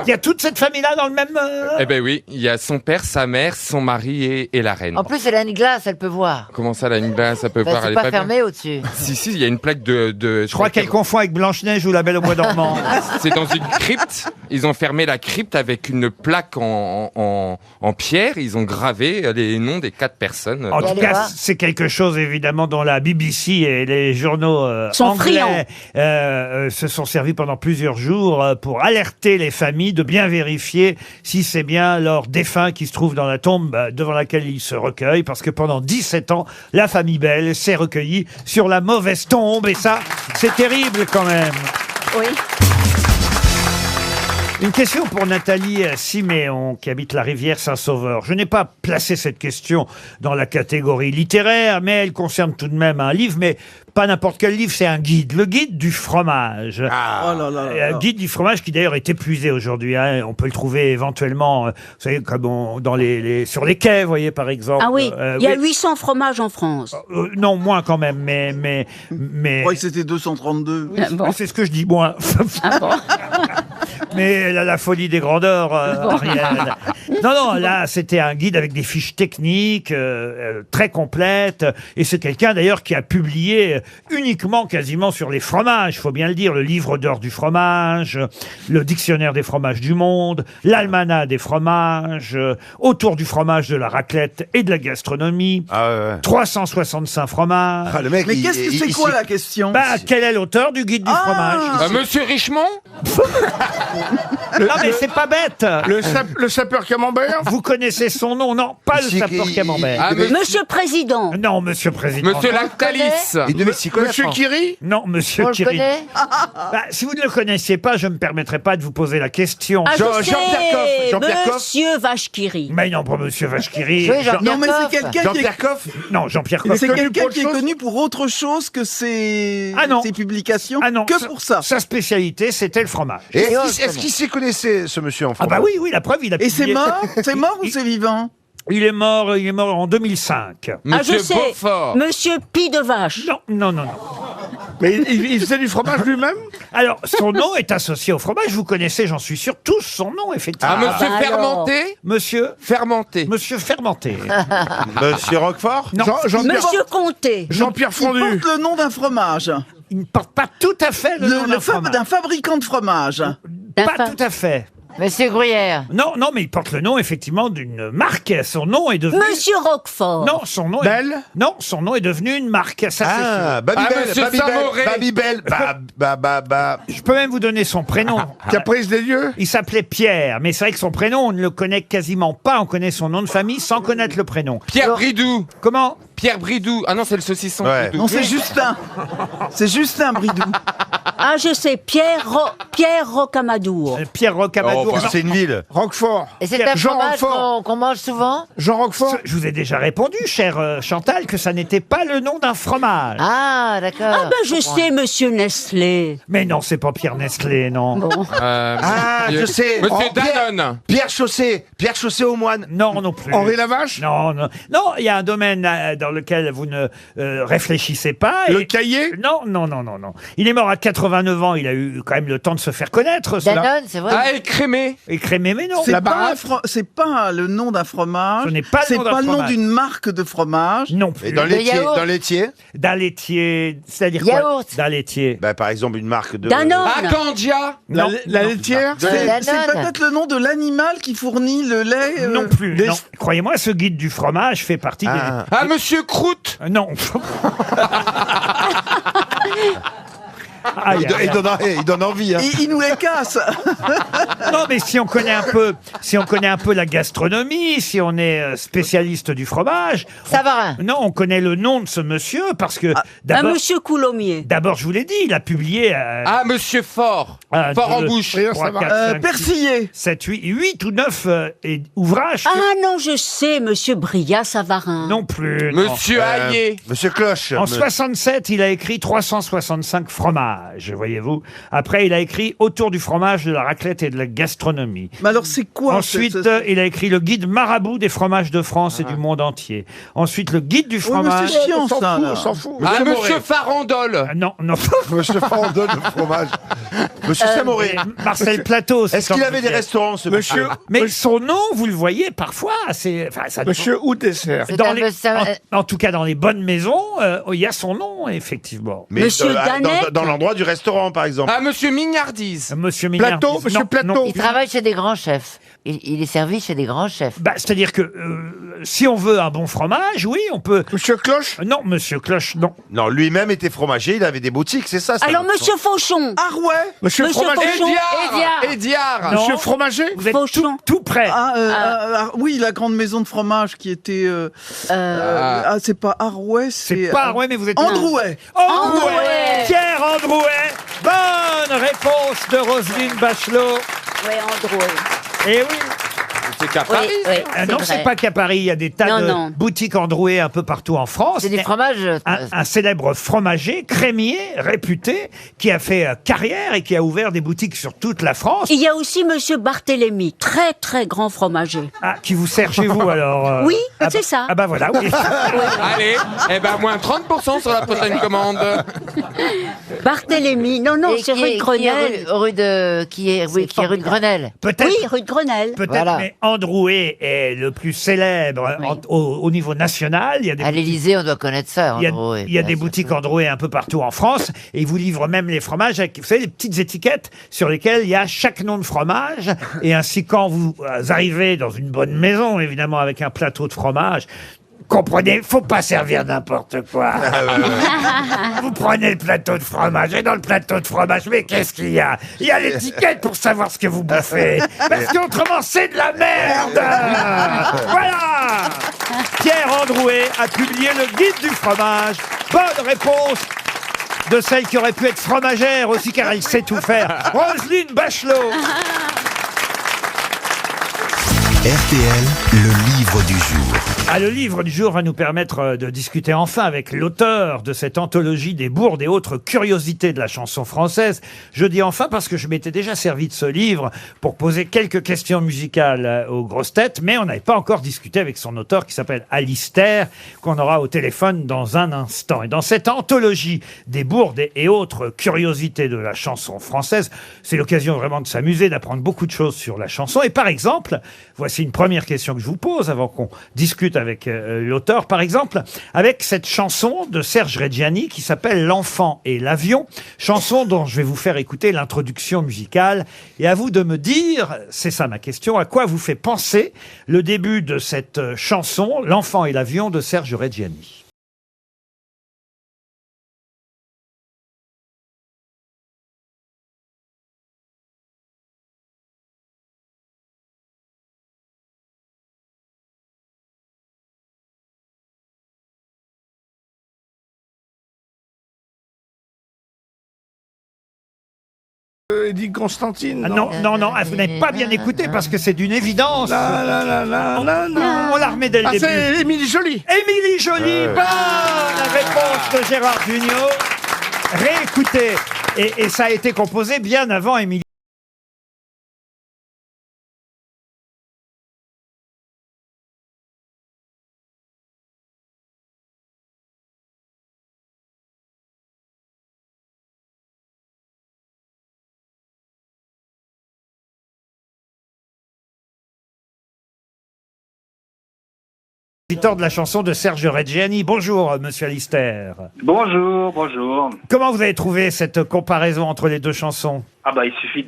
Il y a toute cette famille-là dans le même... Eh ben oui, il y a son père, sa mère, son mari et la reine. En plus, elle a une glace, elle peut voir. Comment ça, la une glace, ça peut Bah, voir? c'est Elle est pas bien. fermé au-dessus. Si, il y a une plaque de... Je crois qu'elle confond avec Blanche-Neige ou La Belle au Bois dormant. C'est dans une crypte. Ils ont fermé la crypte avec une plaque en pierre. Ils ont gravé les noms des 4 personnes. En tout cas, c'est quelque chose évidemment dont la BBC et les journaux anglais se sont servis pendant plusieurs jours pour alerter les familles de bien vérifier si c'est bien leur défunt qui se trouve dans la tombe devant laquelle ils se recueillent, parce que pendant 17 ans, la famille Bell s'est recueillie sur la mauvaise tombe, et ça, c'est terrible quand même. Oui. Une question pour Nathalie Siméon, qui habite la rivière Saint-Sauveur. Je n'ai pas placé cette question dans la catégorie littéraire, mais elle concerne tout de même un livre, mais pas n'importe quel livre, c'est un guide. Le guide du fromage. Oh là là là. Un guide du fromage qui d'ailleurs est épuisé aujourd'hui. Hein. On peut le trouver éventuellement, vous savez, comme sur les quais, vous voyez, par exemple. Ah oui, il y a 800 fromages en France. Non, moins quand même, mais... Je croyais que c'était 232. Oui, c'est ce que je dis, moins. Ah bon. Mais elle a la folie des grandeurs, Ariel. Non, là, c'était un guide avec des fiches techniques très complètes. Et c'est quelqu'un, d'ailleurs, qui a publié uniquement, quasiment, sur les fromages. Il faut bien le dire. Le livre d'or du fromage, le dictionnaire des fromages du monde, l'almanach des fromages, autour du fromage, de la raclette et de la gastronomie. 365 fromages. Ah, le mec, Mais qu'est-ce que c'est quoi la question? Quel est l'auteur du guide du fromage? Monsieur Richemont. Non, mais c'est pas bête. Le sapeur camembert. Vous connaissez son nom? Non, pas le sapeur camembert. Monsieur Président. Non, Monsieur Président. Monsieur Lactalis. Monsieur Kiri. Non, Monsieur On le Kiri. connaît? Si vous ne le connaissiez pas, je ne me permettrai pas de vous poser la question. Ah, je sais, Jean-Pierre Coff. Monsieur Vache-Qui-rit. Mais non, pas Monsieur Vache-Qui-rit. Oui, Jean-Pierre Non, mais c'est Coff. quelqu'un qui est... Jean-Pierre Coff. Non, Jean-Pierre Coff. C'est connu quelqu'un pour autre qui est chose connu pour autre chose que ses publications. Ah non, que pour ça. Sa spécialité, c'était le fromage. Et Et est-ce qu'il s'y connaissait, ce monsieur, en Ah France? bah oui, la preuve, il a Et c'est publié- mort? C'est mort ou c'est vivant? Il est mort en 2005. Monsieur Ah, je sais. Beaufort. Monsieur Pie de Vache. Non. Mais il faisait du fromage lui-même? Alors, son nom est associé au fromage. Vous connaissez, j'en suis sûr, tous son nom, effectivement. Monsieur bah alors. Fermenté. Monsieur Fermenté. Fermenté. Monsieur Roquefort. Non, Jean-Pierre Monsieur Comté. Jean-Pierre Il Fondu. porte le nom d'un fromage. il ne porte pas tout à fait le nom d'un fromage. D'un fabricant de fromage. Pas tout à fait. Monsieur Gruyère. Non, mais il porte le nom, effectivement, d'une marque. Son nom est devenu... Monsieur Roquefort. Non, son nom Belle. Non, son nom est devenu une marque. Ça, c'est sûr. Babybel. Monsieur Samoré. Babybel. Je peux même vous donner son prénom. Caprice des dieux. Il s'appelait Pierre, mais c'est vrai que son prénom, on ne le connaît quasiment pas. On connaît son nom de famille sans connaître le prénom. Pierre Bridou. Comment? Pierre Bridou. Ah non, c'est le saucisson. Ouais. Bridou. Non, c'est Justin. C'est Justin Bridou. Ah, je sais, Pierre Rocamadour. Pierre Rocamadour. Oh, c'est une ville. Roquefort. Et c'est un Jean fromage Roquefort. qu'on mange souvent? Jean Roquefort. Je vous ai déjà répondu, cher Chantal, que ça n'était pas le nom d'un fromage. Ah, d'accord. Ah, ben je sais, Monsieur Nestlé. Mais non, c'est pas Pierre Nestlé, non. Bon. Je sais. Monsieur Oh, Pierre- Danone. Pierre Chaussé au moine. Non, non plus. Henri Lavache. Non, il y a un domaine dans lequel vous ne réfléchissez pas. Le cahier. Non. Il est mort à 89 ans, il a eu quand même le temps de se faire connaître. Danone, c'est vrai. Ah, écrémé. Écrémé, mais non. C'est pas le nom d'un fromage. Ce n'est pas le C'est nom d'un pas le nom fromage. d'une marque de fromage. Non plus. Et dans Le laitier, yaourt. dans laitier D'un laitier, c'est-à-dire quoi Yaourt. D'un laitier. Bah, par exemple, une marque de... Danone. Ah, Candia. La, Non, la non. laitière C'est Danone. peut-être le nom de l'animal qui fournit le lait. Non plus. des- Non. Croyez-moi, ce guide du fromage fait partie Ah. Ah, Monsieur Croûte. des. Non. Aïe, aïe, aïe. Il donne envie. Hein. Il nous les casse. Non, mais si on connaît un peu la gastronomie, si on est spécialiste du fromage. Savarin. Non, on connaît le nom de ce monsieur parce que Un d'abord, monsieur Coulommiers. d'abord, je vous l'ai dit, il a publié. Ah, Monsieur Fort. un, Fort en deux, bouche. trois, ça va. quatre, cinq, Persillé. 7, 8 ou 9 ouvrages. Ah non, je sais, monsieur Bria Savarin. Non plus. non. Monsieur Hayé. Monsieur Cloche. En 67, il a écrit 365 fromages, voyez-vous. Après, il a écrit Autour du fromage, de la raclette et de la gastronomie. Mais alors c'est quoi Ensuite, il a écrit le guide marabout des fromages de France et du monde entier. Ensuite, le guide du Oui, mais fromage. c'est chiant On s'en ça. fout, là. on s'en fout. Ah, Monsieur Monsieur Moré. Farandole. Non, non. Monsieur Farandole de fromage. Monsieur Samoré. Marcel Plateau. c'est Est-ce qu'il sans avait des doute. restaurants, ce Monsieur, Mais son nom, vous le voyez parfois, c'est. Enfin, ça monsieur ou dessert. C'est dans un les- peu ça. en tout cas, dans les bonnes maisons, il y a son nom, effectivement. Mais Monsieur dans, Danette. dans l'endroit du restaurant, par exemple. Ah, Monsieur Mignardise. Monsieur Plateau, Mignardis. monsieur Non, Plateau. non. Il travaille chez des grands chefs. Il est servi chez des grands chefs. Bah, c'est-à-dire que si on veut un bon fromage, oui, on peut. Monsieur Cloche. Non, Monsieur Cloche, non. Non, lui-même était fromager, il avait des boutiques, c'est ça. Alors monsieur Fauchon. Arouet. Monsieur Monsieur Fromager. Fauchon. Édiard. Non. Monsieur Fromager. Vous êtes Fauchon. tout près. Oui, la grande maison de fromage qui était. C'est pas Arouet, C'est pas Arouet, mais vous êtes. Androuet. Androuet. Pierre Androuet. Bonne réponse de Roselyne Bachelot. Ouais, Androuet. Eh oui. C'est qu'à Paris. Oui, Non, c'est pas qu'à Paris. Il y a des tas Non, de non. boutiques Androuet un peu partout en France. C'est du Mais fromage. un célèbre fromager, crémier, réputé, qui a fait carrière et qui a ouvert des boutiques sur toute la France. Il y a aussi monsieur Barthélemy, très très grand fromager. Ah, qui vous sert chez vous alors Oui, ah c'est bah- ça. Ah bah voilà, oui. Allez, eh ben moins 30% sur la prochaine commande. Barthélemy, non, non, Et c'est rue de Grenelle. Qui est rue de Grenelle. Peut-être. Oui, rue de Grenelle. Peut-être, Voilà. mais Androuet est le plus célèbre au niveau national. Il y a des À l'Élysée, on doit connaître ça. Il y a, Androuet. il y a des Bien sûr. boutiques Androuet un peu partout en France et ils vous livrent même les fromages avec, vous savez, les petites étiquettes sur lesquelles il y a chaque nom de fromage. Et ainsi, quand vous arrivez dans une bonne maison, évidemment, avec un plateau de fromage, comprenez, faut pas servir n'importe quoi. Vous prenez le plateau de fromage et dans le plateau de fromage, mais qu'est-ce qu'il y a? Il y a l'étiquette pour savoir ce que vous bouffez. Parce qu'autrement, c'est de la merde. Voilà. Pierre Androuet a publié le guide du fromage. Bonne réponse de celle qui aurait pu être fromagère aussi, car elle sait tout faire. Roselyne Bachelot. RTL, le livre du jour. Ah, le livre du jour va nous permettre de discuter enfin avec l'auteur de cette anthologie des bourdes et autres curiosités de la chanson française. Je dis enfin parce que je m'étais déjà servi de ce livre pour poser quelques questions musicales aux grosses têtes, mais on n'avait pas encore discuté avec son auteur qui s'appelle Alistair, qu'on aura au téléphone dans un instant. Et dans cette anthologie des bourdes et autres curiosités de la chanson française, c'est l'occasion vraiment de s'amuser, d'apprendre beaucoup de choses sur la chanson. Et par exemple, voici une première question que je vous pose avant qu'on discute avec l'auteur. Par exemple, avec cette chanson de Serge Reggiani qui s'appelle L'enfant et l'avion, chanson dont je vais vous faire écouter l'introduction musicale. Et à vous de me dire, c'est ça ma question, à quoi vous fait penser le début de cette chanson, L'enfant et l'avion de Serge Reggiani. Dit Constantine. Ah non, non, non, vous n'avez pas bien écouté parce que c'est d'une évidence. On la remet dès le Ah, début. c'est Émilie Joly. Émilie Joly, bonne réponse de Gérard Jugnot. Réécoutez. Et ça a été composé bien avant Émilie. compositeur de la chanson de Serge Reggiani. Bonjour, monsieur Alister. Bonjour, bonjour. Comment vous avez trouvé cette comparaison entre les deux chansons? Ah bah il suffit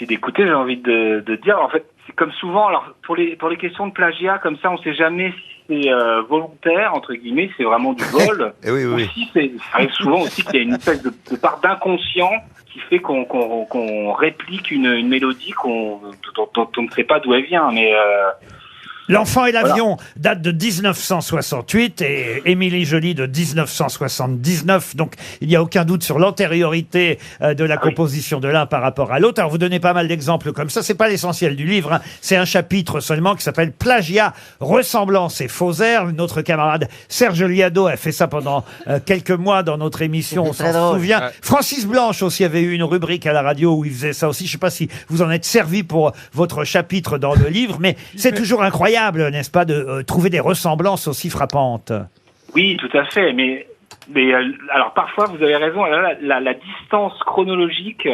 d'écouter, j'ai envie de dire. En fait, c'est comme souvent. Alors pour les questions de plagiat comme ça, on sait jamais si c'est volontaire entre guillemets, c'est vraiment du vol. Et oui. Aussi, ça arrive souvent aussi qu'il y a une espèce de part d'inconscient qui fait qu'on réplique une mélodie dont on ne sait pas d'où elle vient, mais. L'enfant et l'avion date de 1968 et Émilie Joly de 1979. Donc, il n'y a aucun doute sur l'antériorité de la composition de l'un par rapport à l'autre. Alors, vous donnez pas mal d'exemples comme ça. C'est pas l'essentiel du livre, hein. C'est un chapitre seulement qui s'appelle Plagiat, ressemblance et faux air. Notre camarade Serge Liado a fait ça pendant quelques mois dans notre émission. On s'en souvient. Ouais. Francis Blanche aussi avait eu une rubrique à la radio où il faisait ça aussi. Je sais pas si vous en êtes servi pour votre chapitre dans le livre, mais c'est toujours incroyable, n'est-ce pas, de trouver des ressemblances aussi frappantes. Oui, tout à fait. Mais alors parfois, vous avez raison. La distance chronologique,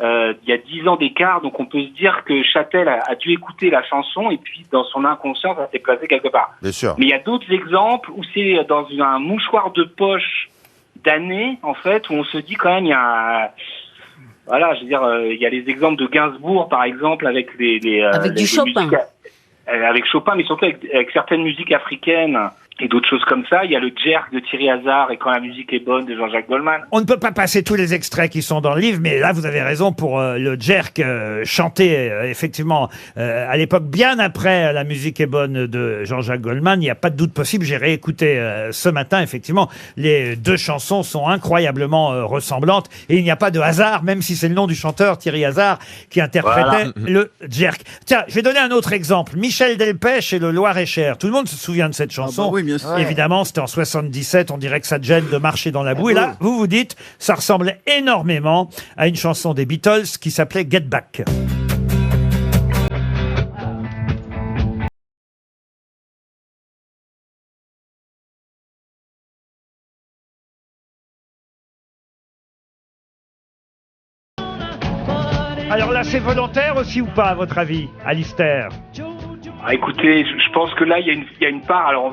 il y a 10 ans d'écart, donc on peut se dire que Châtel a dû écouter la chanson et puis dans son inconscient, ça s'est placé quelque part. Bien sûr. Mais il y a d'autres exemples où c'est dans un mouchoir de poche d'années, en fait, où on se dit quand même, il y a... Voilà, je veux dire, il y a les exemples de Gainsbourg, par exemple, avec du Chopin. Avec Chopin, mais surtout avec certaines musiques africaines et d'autres choses comme ça. Il y a le jerk de Thierry Hazard et Quand la musique est bonne de Jean-Jacques Goldman. On ne peut pas passer tous les extraits qui sont dans le livre, mais là, vous avez raison pour le jerk chanté, effectivement, à l'époque, bien après La musique est bonne de Jean-Jacques Goldman. Il n'y a pas de doute possible. J'ai réécouté ce matin, effectivement, les deux chansons sont incroyablement ressemblantes et il n'y a pas de hasard, même si c'est le nom du chanteur, Thierry Hazard, qui interprétait le jerk. Tiens, je vais donner un autre exemple. Michel Delpech et le Loir-et-Cher. Tout le monde se souvient de cette chanson. Ah bah oui, bien sûr. Évidemment, c'était en 77. On dirait que ça te gêne de marcher dans la boue. Et là, vous vous dites, ça ressemblait énormément à une chanson des Beatles qui s'appelait Get Back. Alors là, c'est volontaire aussi ou pas, à votre avis, Alister? Ah, écoutez, je pense que là, il y a une part. Alors,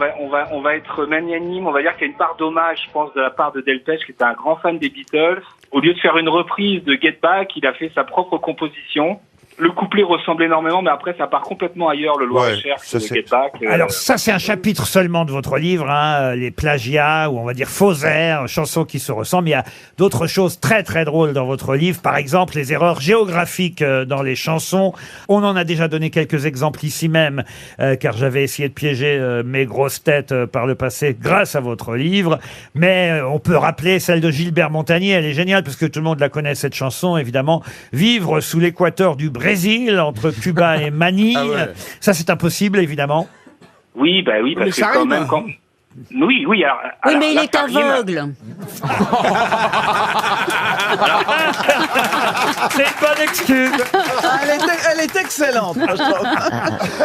on va être magnanime. On va dire qu'il y a une part d'hommage, je pense, de la part de Delpech, qui était un grand fan des Beatles. Au lieu de faire une reprise de Get Back, il a fait sa propre composition. Le couplet ressemble énormément, mais après, ça part complètement ailleurs, le Loir-et-Cher, le Get Back. Alors, ça, c'est un chapitre seulement de votre livre, hein, les plagiats, ou on va dire faux airs, chansons qui se ressemblent. Il y a d'autres choses très, très drôles dans votre livre. Par exemple, les erreurs géographiques dans les chansons. On en a déjà donné quelques exemples ici même, car j'avais essayé de piéger mes grosses têtes par le passé grâce à votre livre. Mais on peut rappeler celle de Gilbert Montagnier. Elle est géniale, parce que tout le monde la connaît, cette chanson, évidemment. Vivre sous l'équateur du Brésil, entre Cuba et Manille. Ah ouais. Ça, c'est impossible, évidemment. Oui, bah oui, parce que quand même... Oui, alors... Oui, mais il est aveugle. C'est une bonne excuse. Elle est excellente.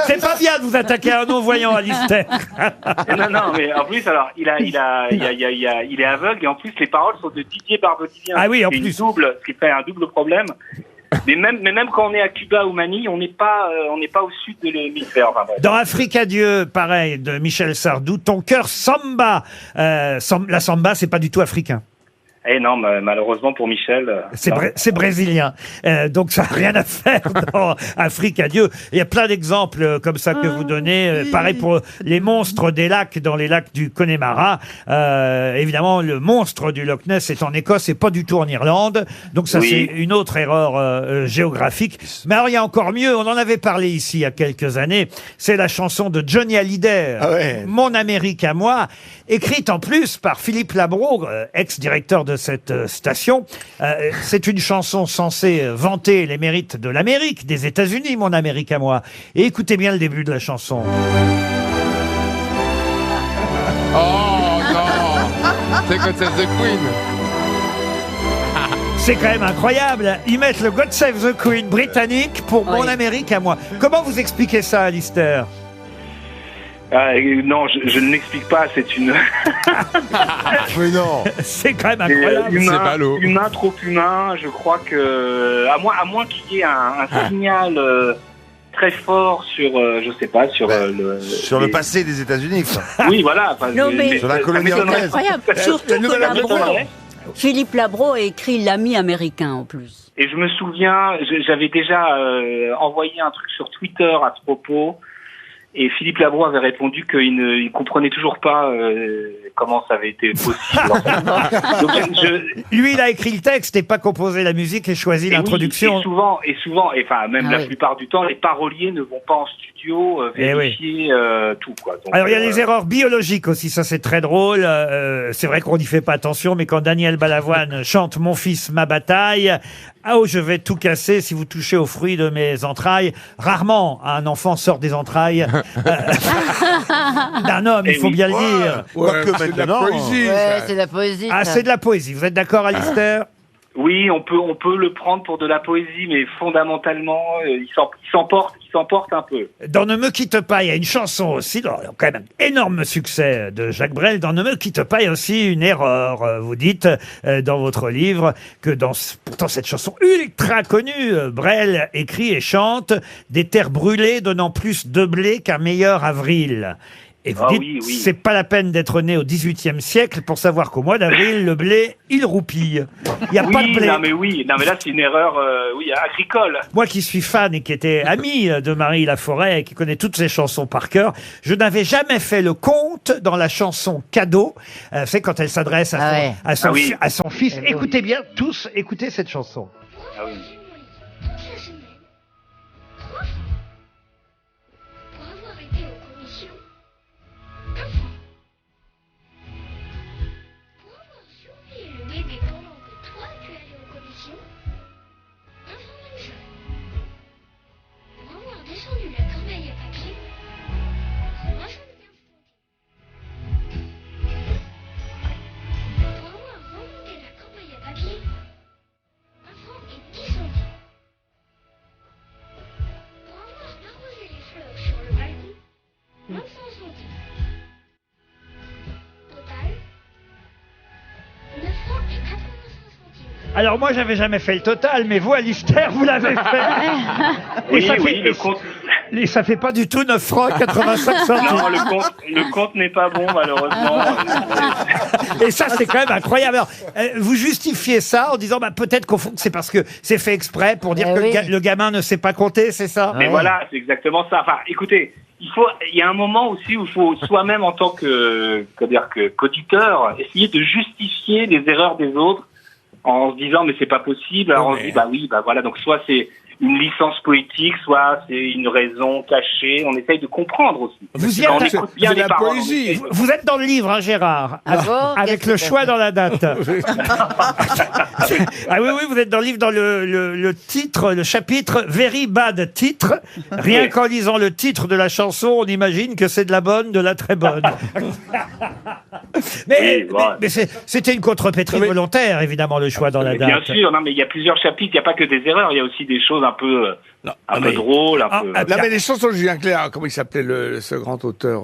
C'est pas bien de vous attaquer à un non-voyant, Alister. Non, mais en plus, alors, il est aveugle et en plus, les paroles sont de Didier Barbelivien. Ah oui, en plus. Ce qui fait un double problème. Mais même quand on est à Cuba ou Manille, on n'est pas au sud de l'hémisphère. Enfin, dans Afrique à Dieu, pareil, de Michel Sardou, ton cœur samba. La samba, c'est pas du tout africain. Eh non, malheureusement pour Michel. C'est brésilien. Donc ça n'a rien à faire dans Afrique à Dieu. Il y a plein d'exemples comme ça que vous donnez. Pareil pour les monstres des lacs dans les lacs du Connemara. Évidemment, le monstre du Loch Ness est en Écosse et pas du tout en Irlande. Donc ça, c'est une autre erreur géographique. Mais alors, il y a encore mieux. On en avait parlé ici il y a quelques années. C'est la chanson de Johnny Hallyday, Mon Amérique à moi, écrite en plus par Philippe Labro, ex-directeur de cette station. C'est une chanson censée vanter les mérites de l'Amérique, des États-Unis, Mon Amérique à moi. Et écoutez bien le début de la chanson. Oh non, c'est God Save the Queen. C'est quand même incroyable. Ils mettent le God Save the Queen britannique pour Mon Amérique à moi. Comment vous expliquez ça, Alister? Non, je ne l'explique pas, c'est une... Mais non. C'est quand même incroyable. C'est ballot. Humain, trop humain, je crois que... À moins qu'il y ait un signal très fort sur, je sais pas, sur Sur le passé des États-Unis, quoi. Oui, voilà. Enfin, Non, mais Sur la colonie c'est anglaise. incroyable. Surtout que Philippe Labro a écrit L'ami américain en plus. Et je me souviens, j'avais déjà envoyé un truc sur Twitter à ce propos, et Philippe Labro avait répondu qu'il ne comprenait toujours pas comment ça avait été possible. Donc, Lui, il a écrit le texte et pas composé la musique et choisi l'introduction. Oui, et souvent, enfin même la plupart du temps, les paroliers ne vont pas en studio vérifier tout, quoi. Donc, alors il y a les erreurs biologiques aussi, ça c'est très drôle. C'est vrai qu'on n'y fait pas attention, mais quand Daniel Balavoine chante Mon fils, ma bataille, ah oh, je vais tout casser si vous touchez aux fruits de mes entrailles. Rarement un enfant sort des entrailles d'un homme, il faut bien le dire. C'est de la poésie. C'est de la poésie. Ah, c'est de la poésie. Vous êtes d'accord, Alistair? Oui, on peut le prendre pour de la poésie, mais fondamentalement, il s'emporte un peu. Dans Ne me quitte pas, il y a une chanson aussi, quand même un énorme succès de Jacques Brel. Dans Ne me quitte pas, il y a aussi une erreur. Vous dites dans votre livre que pourtant cette chanson ultra connue, Brel écrit et chante des terres brûlées donnant plus de blé qu'un meilleur avril. Et vous dites, c'est pas la peine d'être né au XVIIIe siècle pour savoir qu'au mois d'avril, le blé, il roupille. Il n'y a pas de blé. Non mais là, c'est une erreur agricole. Moi qui suis fan et qui était ami de Marie Laforêt et qui connaît toutes ses chansons par cœur, je n'avais jamais fait le compte dans la chanson Cadeau. C'est quand elle s'adresse à son fils. Écoutez bien, tous, écoutez cette chanson. Ah oui. Alors moi, j'avais jamais fait le total, mais vous, Alistair, vous l'avez fait. Et ça fait pas du tout 9 francs 85 centimes. Non, le compte n'est pas bon, malheureusement. Et ça, c'est quand même incroyable. Alors, vous justifiez ça en disant, peut-être qu'au fond, c'est parce que c'est fait exprès pour dire que le gamin ne sait pas compter, c'est ça? Mais voilà, c'est exactement ça. Enfin, écoutez, il y a un moment aussi où il faut soi-même, en tant qu'auditeur, essayer de justifier les erreurs des autres en se disant mais c'est pas possible. Alors on se dit voilà, donc soit c'est une licence poétique, soit c'est une raison cachée. On essaye de comprendre aussi. Vous êtes dans le livre, hein, Gérard, avec le choix dans la date. Ah oui, vous êtes dans le livre, dans le titre, le chapitre Very Bad Titre. Rien qu'en lisant le titre de la chanson, on imagine que c'est de la bonne, de la très bonne. Mais c'était une contrepétrie volontaire, évidemment, le choix dans la date. Bien sûr, non, mais il y a plusieurs chapitres, il n'y a pas que des erreurs, il y a aussi des choses un peu drôles. mais les chansons de Julien Clerc, comment il s'appelait ce grand auteur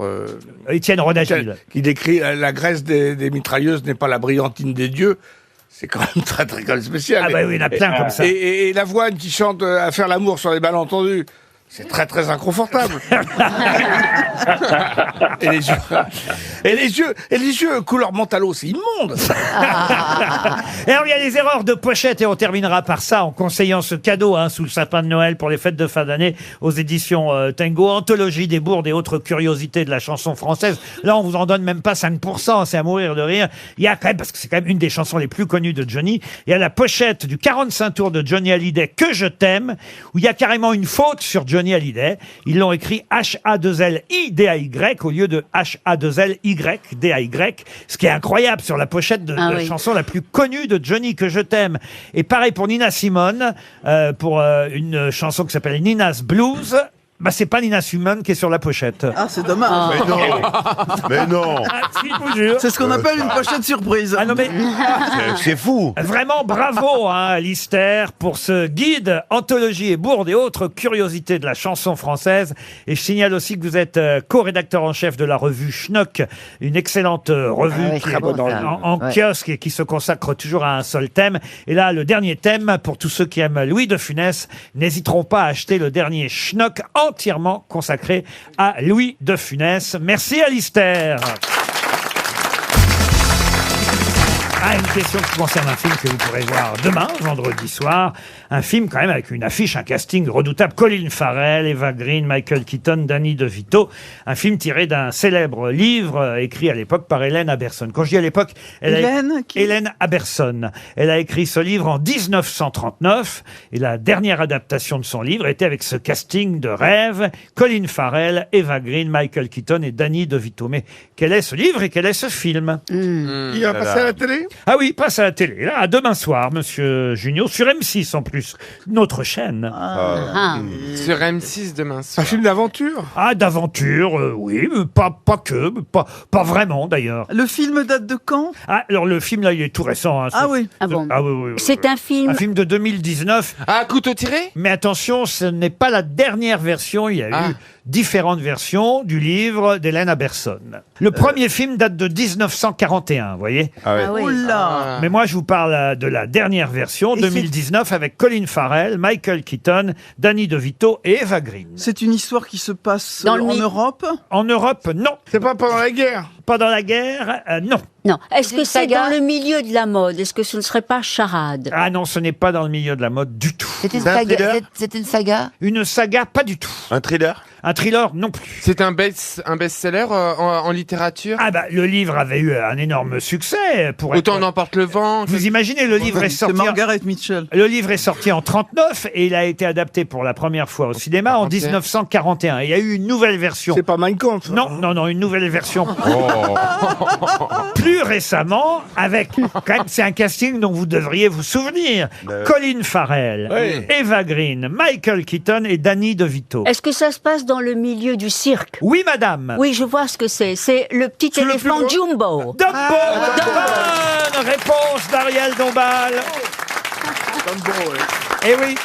Étienne Rodagil, qui décrit la graisse des mitrailleuses n'est pas la brillantine des dieux. C'est quand même très très spécial. Ah oui, il y en a plein comme ça. Et Lavoine qui chante à faire l'amour sur les malentendus. C'est très très inconfortable. Et les yeux couleur Mentalo, c'est immonde. Et alors il y a les erreurs de pochette et on terminera par ça en conseillant ce cadeau sous le sapin de Noël pour les fêtes de fin d'année aux éditions Tango, anthologie des bourdes et autres curiosités de la chanson française. Là on vous en donne même pas 5%, c'est à mourir de rire. Il y a quand même, parce que c'est quand même une des chansons les plus connues de Johnny, il y a la pochette du 45 tours de Johnny Hallyday, Que je t'aime, où il y a carrément une faute sur Johnny Hallyday. Ils l'ont écrit H-A-2-L-I-D-A-Y au lieu de H-A-2-L-Y-D-A-Y, ce qui est incroyable sur la pochette de la chanson la plus connue de Johnny, Que je t'aime. Et pareil pour Nina Simone, pour une chanson qui s'appelle Nina's Blues. C'est pas Nina Simone qui est sur la pochette. Ah, c'est dommage. Mais non. Si, je vous jure. C'est ce qu'on appelle une pochette surprise. Ah non mais c'est fou. Vraiment bravo Alistair pour ce guide anthologie et bourdes et autres curiosités de la chanson française. Et je signale aussi que vous êtes co-rédacteur en chef de la revue Schnock, une excellente revue qui est en kiosque et qui se consacre toujours à un seul thème. Et là, le dernier thème, pour tous ceux qui aiment Louis de Funès, n'hésiteront pas à acheter le dernier Schnock entièrement consacré à Louis de Funès. Merci Alistair. Une question qui concerne un film que vous pourrez voir demain, vendredi soir. Un film quand même avec une affiche, un casting redoutable. Colin Farrell, Eva Green, Michael Keaton, Danny DeVito. Un film tiré d'un célèbre livre écrit à l'époque par Hélène Aberson. Quand je dis à l'époque, Hélène Aberson. Elle a écrit ce livre en 1939 et la dernière adaptation de son livre était avec ce casting de rêve. Colin Farrell, Eva Green, Michael Keaton et Danny DeVito. Mais quel est ce livre et quel est ce film? Il va passer à la télé? Ah oui, il passe à la télé. Là, à demain soir, monsieur Junio, sur M6 en plus, notre chaîne. Sur M6 demain soir. Un film d'aventure? Ah, d'aventure, oui, mais pas que, mais pas vraiment d'ailleurs. Le film date de quand? Ah, alors le film là, il est tout récent. Hein, Ah oui. Ah bon. Ah oui. C'est un film. Un film de 2019. Ah, couteau tiré? Mais attention, ce n'est pas la dernière version. Il y a eu différentes versions du livre d'Hélène Aberson. Le premier film date de 1941, vous voyez. Ah oui. Oula. Mais moi, je vous parle de la dernière version, 2019, avec Colin Farrell, Michael Keaton, Danny DeVito et Eva Green. C'est une histoire qui se passe en Europe? En Europe, non. C'est pas pendant la guerre? Pas dans la guerre, non. Non. Est-ce que c'est dans le milieu de la mode? Est-ce que ce ne serait pas charade? Ah non, ce n'est pas dans le milieu de la mode du tout. C'est une saga? C'est une saga? Une saga, pas du tout. Un thriller? Un thriller, non plus. C'est un best-seller en littérature? Ah bah, le livre avait eu un énorme succès. Autant n'emporte le vent. Vous imaginez, le livre est sorti... C'est Margaret Mitchell. Le livre est sorti en 39 et il a été adapté pour la première fois au cinéma en 1941. Et il y a eu une nouvelle version. C'est pas Mein Kampf? Non, une nouvelle version. Plus récemment, avec, quand même, c'est un casting dont vous devriez vous souvenir. Colin Farrell, Eva Green, Michael Keaton et Danny DeVito. Est-ce que ça se passe dans le milieu du cirque? Oui, madame. Oui, je vois ce que c'est. C'est le petit éléphant Jumbo. Dumbo. Bonne réponse d'Ariel Dombal. Eh oui.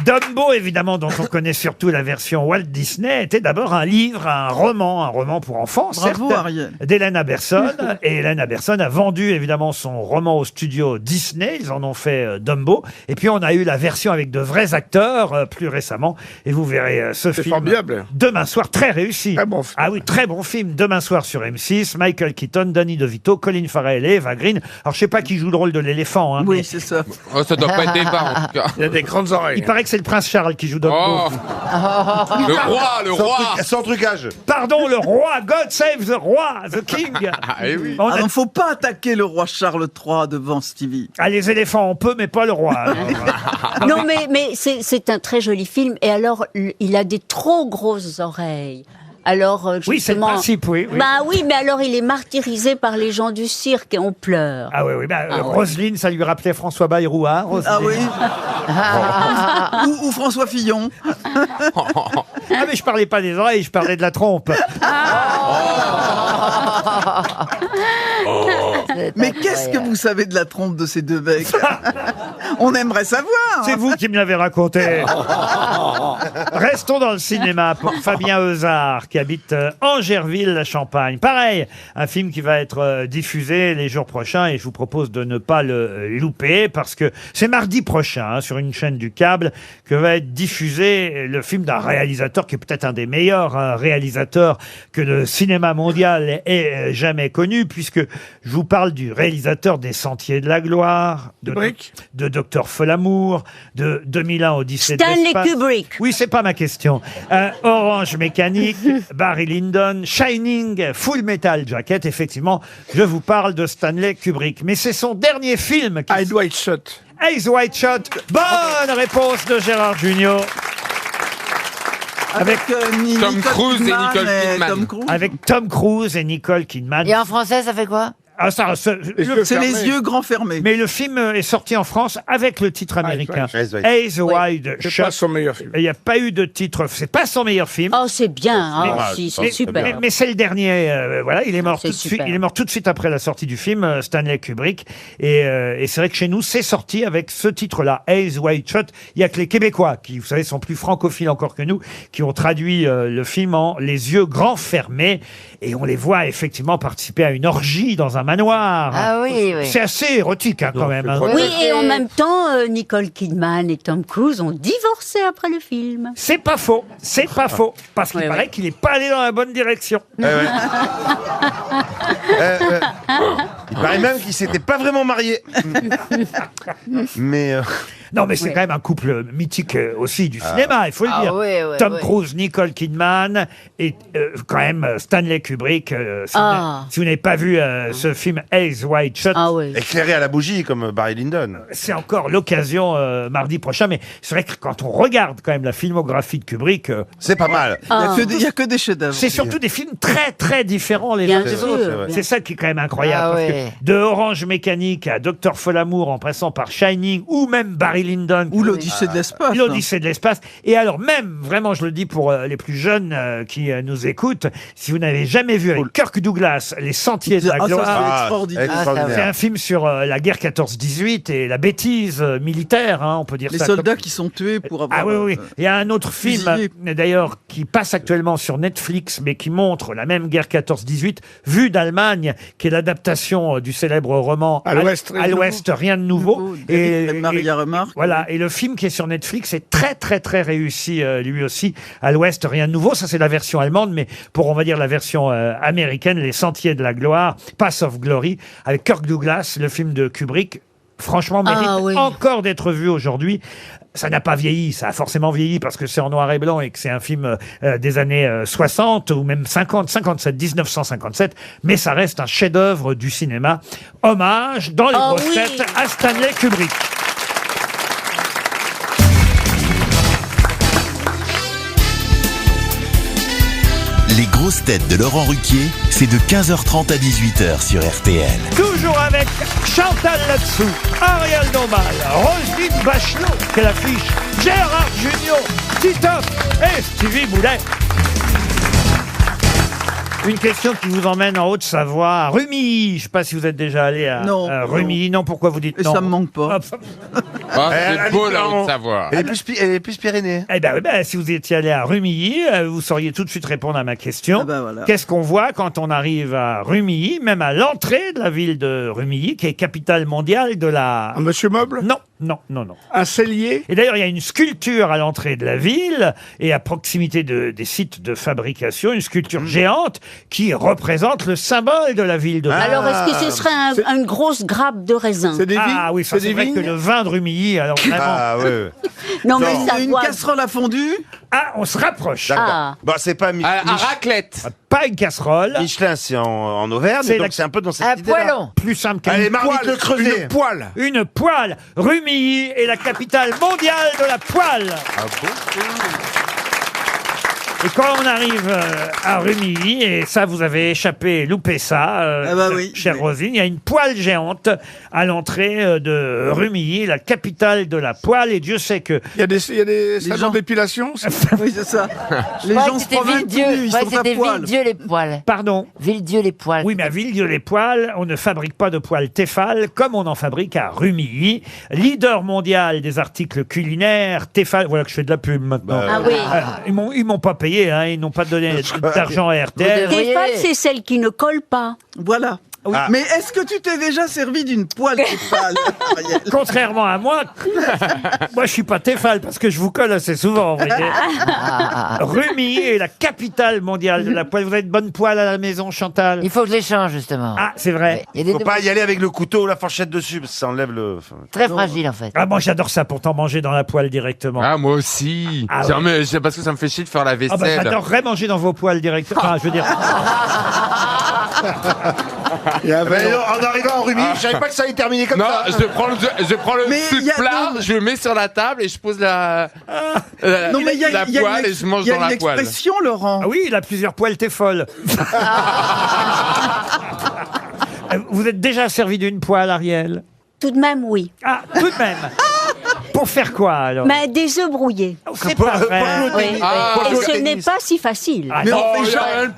Dumbo, évidemment, dont on connaît surtout la version Walt Disney, était d'abord un livre, un roman pour enfants, Bravo, certes, Ariel. d'Hélène Aberson. Et Hélène Aberson a vendu, évidemment, son roman au studio Disney. Ils en ont fait Dumbo. Et puis, on a eu la version avec de vrais acteurs plus récemment. Et vous verrez ce film formidable. Demain soir, très réussi. Très bon film. Ah oui, très bon film. Demain soir sur M6. Michael Keaton, Danny DeVito, Colin Farrell et Eva Green. Alors, je sais pas qui joue le rôle de l'éléphant. Oui, c'est ça. Oh, ça doit pas être des barres, en tout cas. Il y a des grandes oreilles. Il paraît que c'est le prince Charles qui joue Dumbo. Le roi. Sans trucage. Pardon, le roi. God save the roi, the king. Eh oui. On a- Il ne faut pas attaquer le roi Charles III devant Stevie. Ah, les éléphants, on peut, mais pas le roi. Non, mais c'est un très joli film. Et alors, il a des trop grosses oreilles. Alors, Oui, c'est le justement... principe, oui. Bah oui, mais alors il est martyrisé par les gens du cirque et on pleure. Ah oui, Roselyne, ça lui rappelait François Bayrou, hein, Roselyne. Ah oui. ou François Fillon. Ah, mais je parlais pas des oreilles, je parlais de la trompe. Mais qu'est-ce que vous savez de la trompe de ces deux mecs? On aimerait savoir. C'est vous qui me l'avez raconté. Restons dans le cinéma pour Fabien Euzard, qui habite Angerville, la Champagne. Pareil, un film qui va être diffusé les jours prochains et je vous propose de ne pas le louper parce que c'est mardi prochain, sur une chaîne du câble, que va être diffusé le film d'un réalisateur qui est peut-être un des meilleurs réalisateurs que le cinéma mondial ait jamais connu, puisque je vous parle du réalisateur des Sentiers de la Gloire, de Docteur Folamour, de 2001 Odyssée de l'espace. Stanley Kubrick. Oui, c'est pas ma question. Orange Mécanique, Barry Lyndon, Shining, Full Metal Jacket. Effectivement, je vous parle de Stanley Kubrick. Mais c'est son dernier film. Eyes Wide Shut. Eyes Wide Shut. Bonne réponse de Gérard Jugnot. Avec Tom Cruise et Nicole Kidman. Avec Tom Cruise et Nicole Kidman. Et en français, ça fait quoi? Ah, ça, c'est les yeux grands fermés. Mais le film est sorti en France avec le titre américain. Eyes Wide Shut. C'est pas son meilleur film. Il n'y a pas eu de titre. C'est pas son meilleur film. Oh, c'est bien. C'est super. Mais c'est le dernier. Voilà, il est mort tout de suite. super. Il est mort tout de suite après la sortie du film, Stanley Kubrick. Et c'est vrai que chez nous, c'est sorti avec ce titre-là, Eyes Wide Shut. Il y a que les Québécois qui, vous savez, sont plus francophiles encore que nous, qui ont traduit le film en Les yeux grands fermés. Et on les voit effectivement participer à une orgie dans un manoir. Ah oui, oui. C'est assez érotique quand même. Hein. Oui, et en même temps, Nicole Kidman et Tom Cruise ont divorcé après le film. C'est pas faux, c'est pas faux. Parce qu'il paraît qu'il n'est pas allé dans la bonne direction. Il paraît même qu'ils s'étaient pas vraiment mariés. Mais non, mais c'est quand même un couple mythique aussi du cinéma, il faut le dire. Tom Cruise, Nicole Kidman et quand même Stanley Kubrick. Si vous n'avez pas vu ce film Eyes Wide Shut, éclairé à la bougie comme Barry Lyndon. C'est encore l'occasion mardi prochain. Mais c'est vrai que quand on regarde quand même la filmographie de Kubrick, c'est pas mal. Il y a que des chefs-d'œuvre. C'est surtout des films très très différents les uns des autres. C'est ça qui est quand même incroyable. Parce que de Orange Mécanique à Docteur Folamour en passant par Shining ou même Barry Lyndon. Ou l'Odyssée de l'espace. L'Odyssée de l'espace. Et alors même, vraiment je le dis pour les plus jeunes qui nous écoutent, si vous n'avez jamais vu avec Kirk Douglas Les Sentiers de la Gloire, c'est un film sur la guerre 14-18 et la bêtise militaire, hein, on peut dire Les ça. soldats qui sont tués pour avoir... Ah oui. Il y a un autre film d'ailleurs qui passe actuellement sur Netflix mais qui montre la même guerre 14-18 vue d'Allemagne, qui est l'adaptation du célèbre roman À l'Ouest, rien de nouveau. Et Maria Remarque. Voilà, et le film qui est sur Netflix est très très très réussi lui aussi. À l'Ouest, rien de nouveau, ça c'est la version allemande, mais pour on va dire la version américaine, Les Sentiers de la Gloire, Path of Glory, avec Kirk Douglas, le film de Kubrick, franchement mérite encore d'être vu aujourd'hui. Ça n'a pas vieilli, ça a forcément vieilli parce que c'est en noir et blanc et que c'est un film des années 60 ou même 50, 57, 1957, mais ça reste un chef-d'œuvre du cinéma. Hommage dans les grosses têtes à Stanley Kubrick. Les grosses têtes de Laurent Ruquier, c'est de 15h30 à 18h sur RTL. Toujours avec Chantal Latsou, Ariel Dombal, Roselyne Bachelot, quelle affiche, Gérard Jugnot, Titoff et Stevie Boulet. Une question qui vous emmène en Haute-Savoie, à Rumilly. Je ne sais pas si vous êtes déjà allé à Rumilly. Non, pourquoi vous dites non? Et ça me manque pas. C'est beau la Haute-Savoie. Elle est plus Pyrénées. Eh ben, si vous étiez allé à Rumilly, vous sauriez tout de suite répondre à ma question. Voilà. Qu'est-ce qu'on voit quand on arrive à Rumilly, même à l'entrée de la ville de Rumilly, qui est capitale mondiale de la... Un monsieur meuble? Non. Un cellier? Et d'ailleurs, il y a une sculpture à l'entrée de la ville et à proximité des sites de fabrication, une sculpture géante qui représente le symbole de la ville de Rumilly. Alors, est-ce que ce serait une grosse grappe de raisin? C'est des vignes? Ah oui, ça c'est vrai que le vin de Rumilly, alors vraiment... Ah ouais. Non, mais ça Une casserole à fondue? Ah, on se rapproche. D'accord. Bon, c'est pas À raclette. Pas une casserole. Michelin, c'est en Auvergne, donc c'est un peu dans cette Un idée-là. poêlon. Plus simple qu'une Allez, Marmite poêle. le Creuset. Une poêle. Une poêle. Rumilly est la capitale mondiale de la poêle. Ah bon? Et quand on arrive à Rumilly, et ça vous avez échappé, loupé ça, chère Rosine, il y a une poêle géante à l'entrée de Rumilly, la capitale de la poêle, et Dieu sait que... Il y a des salons d'épilation? Oui, c'est ça. Les Je crois gens que se c'était promènent tout nus, ils sont à c'était poil. Villedieu-les-Poils. Pardon? Villedieu-les-Poils. Oui, mais à Villedieu-les-Poils, on ne fabrique pas de poêle Tefal comme on en fabrique à Rumilly. Leader mondial des articles culinaires, Tefal, voilà que je fais de la pub maintenant. Ah oui. Ils m'ont pas payé, hein, ils n'ont pas donné d'argent à RTL. Tefal, c'est celle qui ne colle pas. Voilà. Oui. Mais est-ce que tu t'es déjà servi d'une poêle Tefal? Contrairement à moi, je suis pas Tefal parce que je vous colle assez souvent. Vous voyez. Rumilly est la capitale mondiale de la poêle. Vous avez de bonnes poêles à la maison, Chantal? Il faut que je les change, justement. Ah, c'est vrai. Il y a Faut pas y aller avec le couteau ou la fourchette dessus, parce que ça enlève le... Très fragile, en fait. Ah, moi j'adore ça, pourtant manger dans la poêle directement. Ah, moi aussi. Ah, C'est parce que ça me fait chier de faire la Ah bah, vaisselle. j'adorerais manger dans vos poêles directement. Enfin, je veux dire... En arrivant en Rumilly, je savais pas que ça allait terminer comme ça. Non, je prends le Mais truc plat, je le mets sur la table et je pose la poêle et je mange dans la poêle. Il y a une expression, Laurent. Ah oui, il a plusieurs poêles, t'es folle. Vous êtes déjà servi d'une poêle, Ariel? Tout de même, oui. Ah, tout de même. Pour faire quoi, alors? Mais des œufs brouillés. C'est pas vrai. Oui. Ah, Et ce n'est pas si facile. Ah, Mais non, on fait jamais,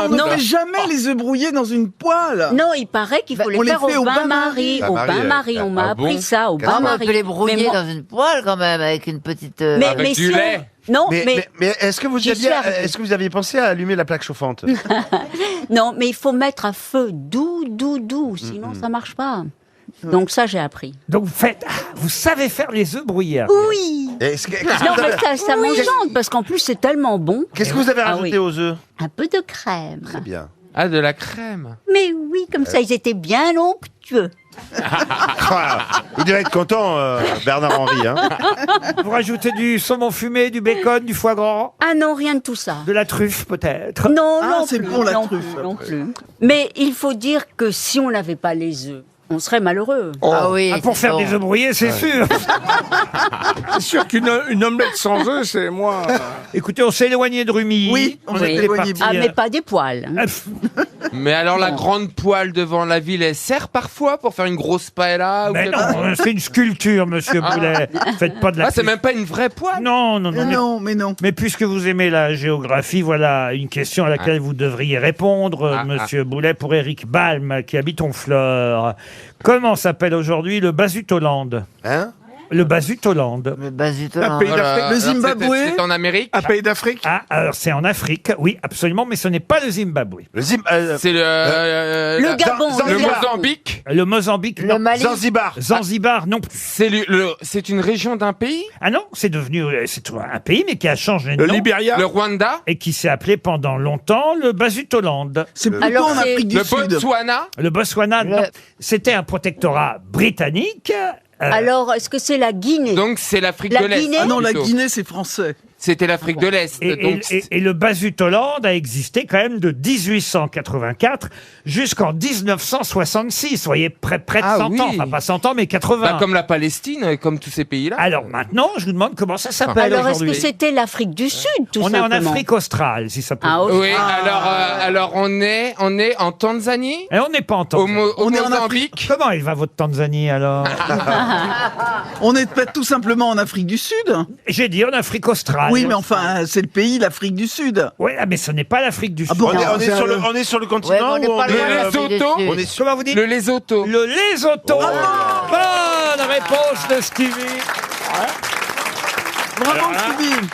on ne fait jamais les œufs brouillés dans une poêle. Non, il paraît qu'il faut les on les faire fait au au bain-marie. Au bain-marie, on m'a appris ça, au Ah, mais on bain-marie. peut les brouiller Mais moi- dans une poêle, quand même, avec une petite... Mais Avec du si lait. Non, mais est-ce que j'y suis arrivée. est-ce que vous aviez pensé à allumer la plaque chauffante? Non, mais il faut mettre à feu doux, sinon ça marche pas. Donc ça, j'ai appris. Donc vous savez faire les œufs brouillés. Oui. Non, mais ça m'enchante, parce qu'en plus, c'est tellement bon. Qu'est-ce que vous avez rajouté aux œufs? Un peu de crème. Très bien. Ah, de la crème. Mais oui, comme ça, ils étaient bien onctueux. Il devait être content, Bernard-Henri. Hein. Vous rajoutez du saumon fumé, du bacon, du foie gras? Ah non, rien de tout ça. De la truffe, peut-être? Non, c'est bon, la truffe. Non plus. Mais il faut dire que si on n'avait pas les œufs, on serait malheureux. Ah oui. Pour faire des œufs brouillés, c'est sûr. C'est sûr qu'une omelette sans œufs, c'est moins... Écoutez, on s'est éloigné de Rumi. Oui, on s'est était éloigné. parti, Mais pas des poils. Mais alors, la grande poêle devant la ville, elle sert parfois pour faire une grosse paella? Mais non, c'est une sculpture, monsieur Boulet. Faites pas de la... Ah, c'est même pas une vraie poêle? Non. Mais non. Mais puisque vous aimez la géographie, voilà une question à laquelle vous devriez répondre, monsieur Boulet, pour Éric Balm, qui habite Honfleur. Comment s'appelle aujourd'hui le Basutoland? Hein? Le Basutoland. Le Basutoland. Un pays d'Afrique. Le Zimbabwe. C'est en Amérique? Un pays d'Afrique. Ah, alors c'est en Afrique, oui, absolument, mais ce n'est pas le Zimbabwe. C'est Le Gabon. le Mozambique? Le Mozambique, non. Le Mali. Zanzibar, non. C'est une région d'un pays? Ah non, c'est devenu c'est un pays, mais qui a changé de Le nom. Libéria. Le Rwanda? Et qui s'est appelé pendant longtemps le Basutoland. C'est plutôt Alors, en Afrique du Le Sud. Botswana? Le Botswana, non. C'était un protectorat britannique. Alors, est-ce que c'est la Guinée? Donc c'est l'Afrique La de l'Est. Guinée Ah non, la plutôt. Guinée, c'est français. C'était l'Afrique de l'Est. Et le Basutoland a existé quand même de 1884 jusqu'en 1966. Vous voyez, près de 100 ans. Enfin, pas 100 ans, mais 80. Comme la Palestine, comme tous ces pays-là. Alors maintenant, je vous demande comment ça s'appelle Alors, est-ce aujourd'hui. que c'était l'Afrique du Sud, tout On est simplement? en Afrique australe, si ça peut. Oui, alors on est en Tanzanie? Et on n'est pas en Tanzanie. Au On est en Mozambique? Comment il va votre Tanzanie alors? On est peut-être tout simplement en Afrique du Sud. J'ai dit en Afrique australe. Oui, mais enfin, c'est le pays, l'Afrique du Sud. Oui, mais ce n'est pas l'Afrique du Sud. bon, On est sur le continent Ouais, mais on ou est pas loin, Le Lesotho? on est est Comment vous dites? Le Lesotho. Le Lesotho. Bonne réponse de Stevie. Bravo, Stevie.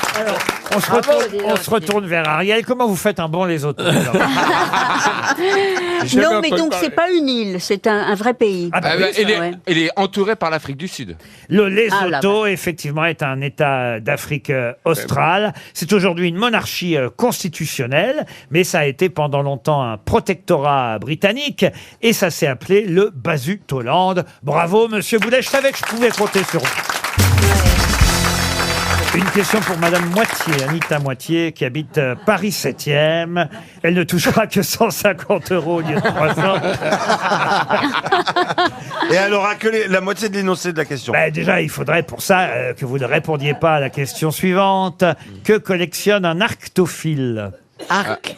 On se retourne vers Ariel. Comment vous faites un bon Lesotho alors? Non, mais donc c'est pas une île, c'est un vrai pays. Ah bah oui, il est entouré par l'Afrique du Sud. Le Lesotho, là-bas. effectivement, est un État d'Afrique australe. C'est aujourd'hui une monarchie constitutionnelle, mais ça a été pendant longtemps un protectorat britannique, et ça s'est appelé le Basutoland. Bravo, monsieur Boulet, je savais que je pouvais compter sur vous. Une question pour Madame Moitié, Anita Moitié, qui habite Paris 7e. Elle ne touchera que 150 € au lieu de 300. Et elle aura que la moitié de l'énoncé de la question. Ben, déjà, il faudrait pour ça que vous ne répondiez pas à la question suivante. Que collectionne un arctophile?